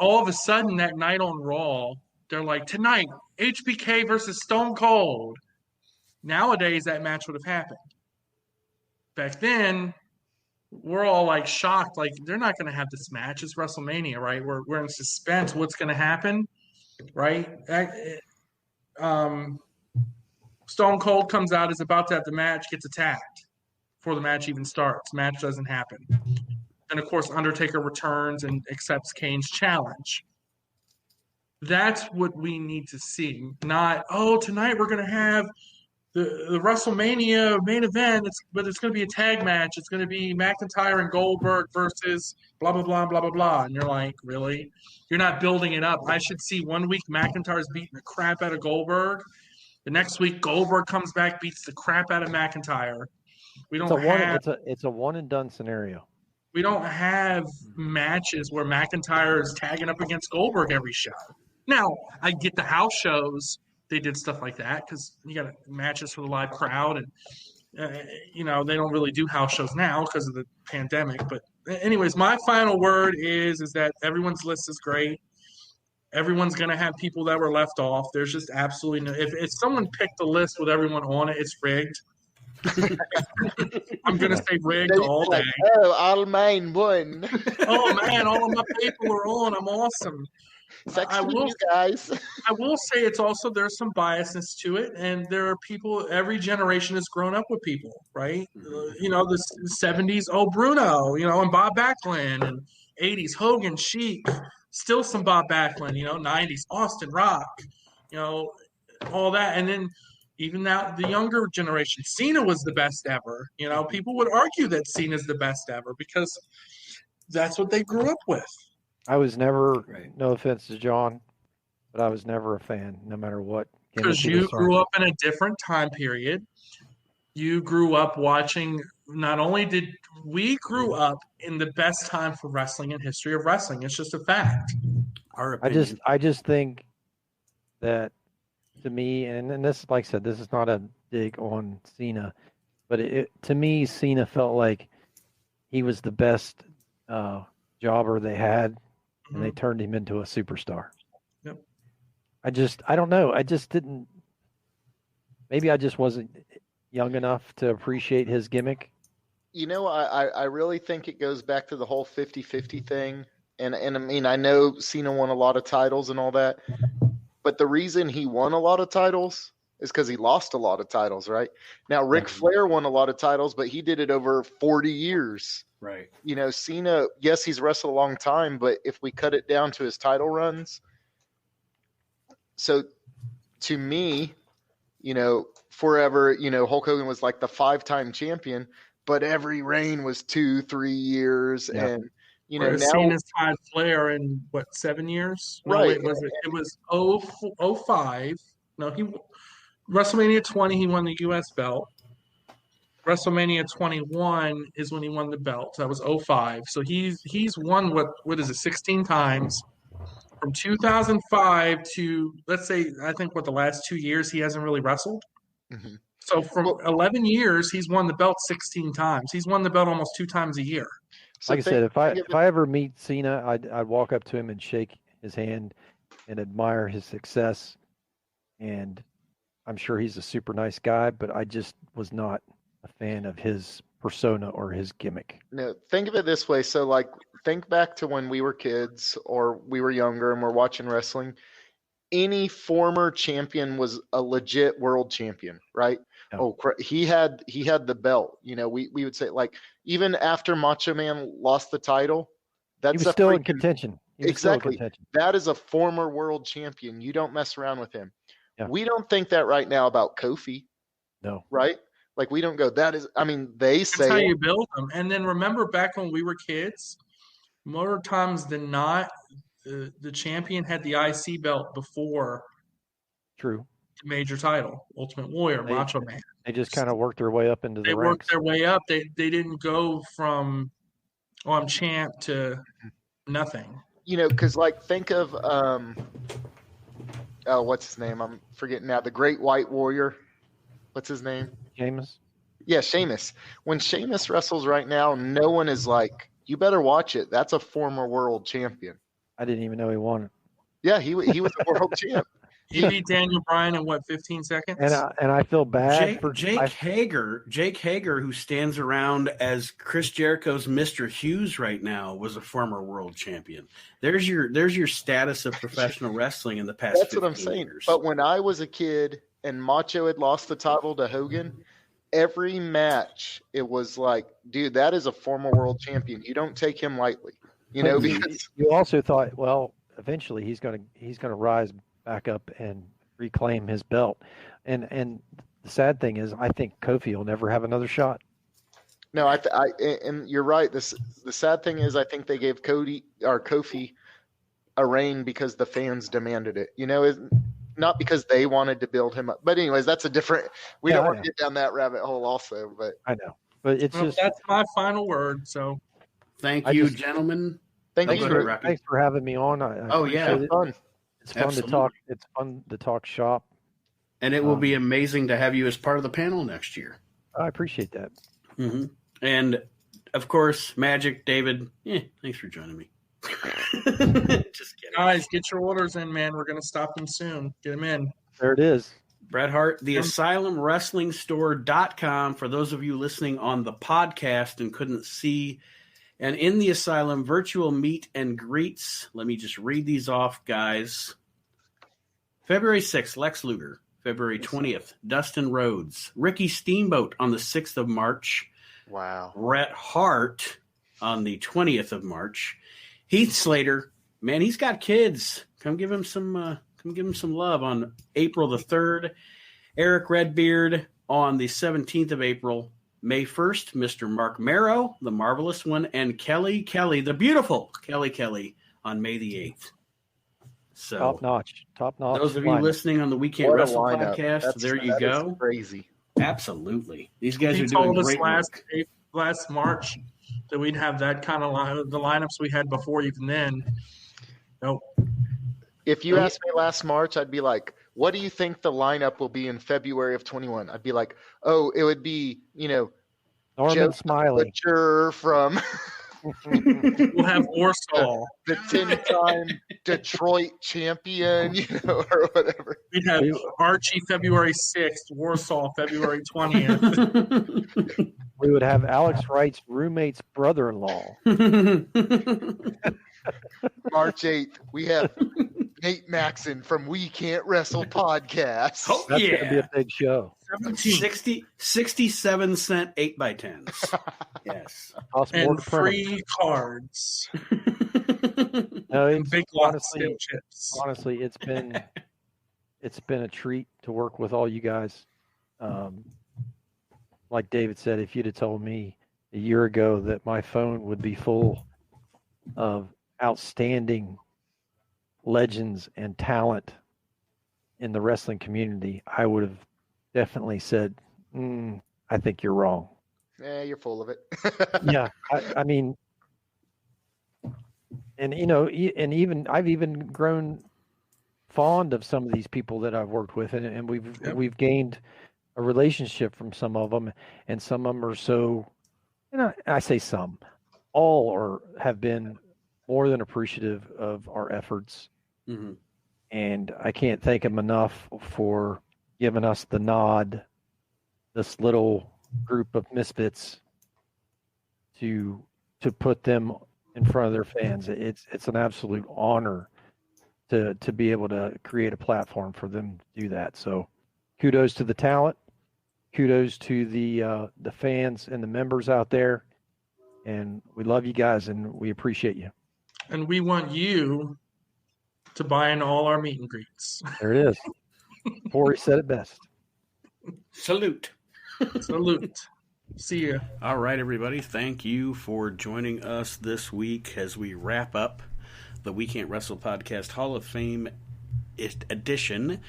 All of a sudden, that night on Raw, they're like, tonight, HBK versus Stone Cold. Nowadays, that match would have happened. Back then, we're all like shocked, like they're not going to have this match. It's WrestleMania, right? We're in suspense. What's going to happen, right? Stone Cold comes out, is about to have the match, gets attacked before the match even starts. Match doesn't happen. And of course, Undertaker returns and accepts Kane's challenge. That's what we need to see. Not, tonight we're going to have the WrestleMania main event, but it's going to be a tag match. It's going to be McIntyre and Goldberg versus blah, blah, blah, blah, blah, blah. And you're like, really? You're not building it up. I should see 1 week McIntyre's beating the crap out of Goldberg. The next week, Goldberg comes back, beats the crap out of McIntyre. It's a one and done scenario. We don't have matches where McIntyre is tagging up against Goldberg every show. Now, I get the house shows. They did stuff like that because you got matches for the live crowd. And, they don't really do house shows now because of the pandemic. But anyways, my final word is that everyone's list is great. Everyone's going to have people that were left off. There's just absolutely no – if someone picked a list with everyone on it, it's rigged. I'm going to say rigged all day. All mine won. Oh, man, all of my people are on. I'm awesome. You guys. I will say it's also there's some biasness to it, and there are people. Every generation has grown up with people, right? The 70s, Bruno, and Bob Backlund, and 80s Hogan, Sheik, still some Bob Backlund, 90s Austin Rock, all that, and then even now the younger generation, Cena was the best ever. People would argue that Cena's the best ever because that's what they grew up with. I was never, no offense to John, but I was never a fan, no matter what. Because you grew up in a different time period. You grew up watching, not only did we grew up in the best time for wrestling in history of wrestling. It's just a fact. I just think that to me, and this, like I said, this is not a dig on Cena, but to me, Cena felt like he was the best jobber they had. And they turned him into a superstar. Yep. I don't know. I just didn't. Maybe I just wasn't young enough to appreciate his gimmick. I really think it goes back to the whole 50-50 thing. And I mean, I know Cena won a lot of titles and all that. But the reason he won a lot of titles is because he lost a lot of titles, right? Now, Ric Flair won a lot of titles, but he did it over 40 years. Right. Cena, yes, he's wrestled a long time, but if we cut it down to his title runs, so to me, forever, Hulk Hogan was like the 5-time champion, but every reign was 2-3 years. Yeah. And, now Cena's tied Flair in 7 years? Right. No, it was 05. No, WrestleMania 20, he won the U.S. belt. WrestleMania 21 is when he won the belt. That was 05. So he's won what is it, 16 times. From 2005 to, let's say, I think the last 2 years he hasn't really wrestled. Mm-hmm. So from 11 years, he's won the belt 16 times. He's won the belt almost 2 times a year. Like I said, if I ever meet Cena, I'd walk up to him and shake his hand and admire his success. And I'm sure he's a super nice guy, but I just was not a fan of his persona or his gimmick. No, think of it this way. So, like, think back to when we were kids or we were younger and we're watching wrestling. Any former champion was a legit world champion, right? Yeah. Oh, he had the belt. You know, we would say, like, even after Macho Man lost the title, He that's was still in contention. He was still in exactly. contention. That is a former world champion. You don't mess around with him. Yeah. We don't think that right now about Kofi, No. right? Like, we don't go, that is, I mean, they That's say how it. you build them. And then remember back when we were kids, more times than not, the champion had the IC belt before True. the major title, Ultimate Warrior, They- Macho Man. They just kind of worked their way up into They the worked ranks. their way up. They didn't go from, I'm champ to nothing. You know, because, like, think of what's his name? I'm forgetting now. The Great White Warrior. What's his name? Sheamus. Yeah, Sheamus. When Sheamus wrestles right now, no one is like, you better watch it. That's a former world champion. I didn't even know he won. Yeah, he was a world champ. He beat Daniel Bryan in, 15 seconds? And I feel bad for Jake Hager, who stands around as Chris Jericho's Mr. Hughes right now, was a former world champion. There's your status of professional wrestling in the past. That's what I'm saying. Years. But when I was a kid and Macho had lost the title to Hogan, every match it was like, dude, that is a former world champion. You don't take him lightly. You know, because you also thought, well, eventually he's gonna rise back up and reclaim his belt. And the sad thing is, I think Kofi will never have another shot. no, and you're right. The sad thing is, I think they gave Kofi a reign because the fans demanded it. You know, not because they wanted to build him up. But anyways, that's a different. We don't want to get down that rabbit hole, also. But I know, but it's just that's my final word. So, thank you, gentlemen. Thanks for having me on. It's fun. It's fun to talk. It's fun to talk shop. And it will be amazing to have you as part of the panel next year. I appreciate that. Mm-hmm. And of course, Magic, David. Thanks for joining me. Just kidding. Guys, get your orders in, man. We're going to stop them soon. Get them in. There it is. Bret Hart, the AsylumWrestlingStore.com. For those of you listening on the podcast and couldn't see, and in the Asylum virtual meet and greets, let me just read these off, guys. February 6th, Lex Luger. February 20th, Dustin Rhodes. Ricky Steamboat on the 6th of March. Wow. Bret Hart on the 20th of March. Heath Slater, man, he's got kids. Come give him some love on April the 3rd. Eric Redbeard on the 17th of April. May 1st, Mr. Mark Marrow, the marvelous one, and Kelly, the beautiful Kelly on May the 8th. So Top notch. Those of you listening on the We Can't Wrestle podcast, there you go. Crazy. Absolutely. These guys are doing told us great last March that we'd have that kind of the lineups we had before even then. Nope. If you asked me last March, I'd be like, what do you think the lineup will be in February of 21? I'd be like, oh, it would be, Norman Joe Smiley Butcher from We'll have Warsaw. the 10-time Detroit champion, or whatever. We'd have Archie February 6th, Warsaw February 20th. We would have Alex Wright's roommate's brother-in-law. March 8th, we have Nate Maxon from We Can't Wrestle podcast. Oh, That's going to be a big show. 67-cent 8x10s. Yes. And free cards. No, And big lots of steel chips. Honestly, it's been a treat to work with all you guys. Like David said, if you'd have told me a year ago that my phone would be full of outstanding legends and talent in the wrestling community, I would have definitely said, I think you're wrong. You're full of it. Yeah, I mean, and even I've even grown fond of some of these people that I've worked with, and we've gained a relationship from some of them, and some of them are so, I say some, all have been more than appreciative of our efforts. Mm-hmm. And I can't thank them enough for giving us the nod, this little group of misfits, to put them in front of their fans. It's an absolute honor to be able to create a platform for them to do that. So kudos to the talent, kudos to the fans and the members out there, and we love you guys and we appreciate you. And we want you to buy in all our meet and greets. There it is. Corey said it best. Salute. Salute. See ya. All right, everybody. Thank you for joining us this week as we wrap up the We Can't Wrestle Podcast Hall of Fame edition,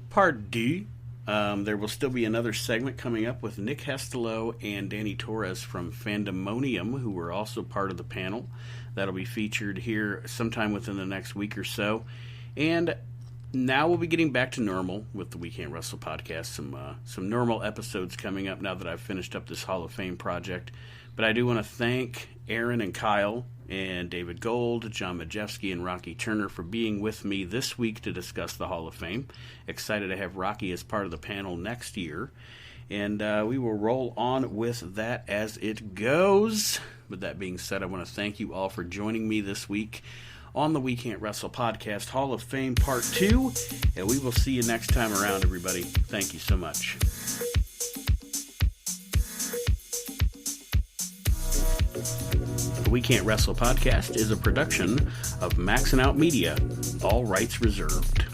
Part D. There will still be another segment coming up with Nick Hestelo and Danny Torres from Fandemonium, who were also part of the panel. That'll be featured here sometime within the next week or so. And now we'll be getting back to normal with the We Can't Wrestle Podcast. Some normal episodes coming up now that I've finished up this Hall of Fame project. But I do want to thank Aaron and Kyle and David Gold, John Majefski, and Rocky Turner for being with me this week to discuss the Hall of Fame. Excited to have Rocky as part of the panel next year. And we will roll on with that as it goes. With that being said, I want to thank you all for joining me this week on the We Can't Wrestle Podcast Hall of Fame Part 2. And we will see you next time around, everybody. Thank you so much. The We Can't Wrestle Podcast is a production of Maxin' Out Media. All rights reserved.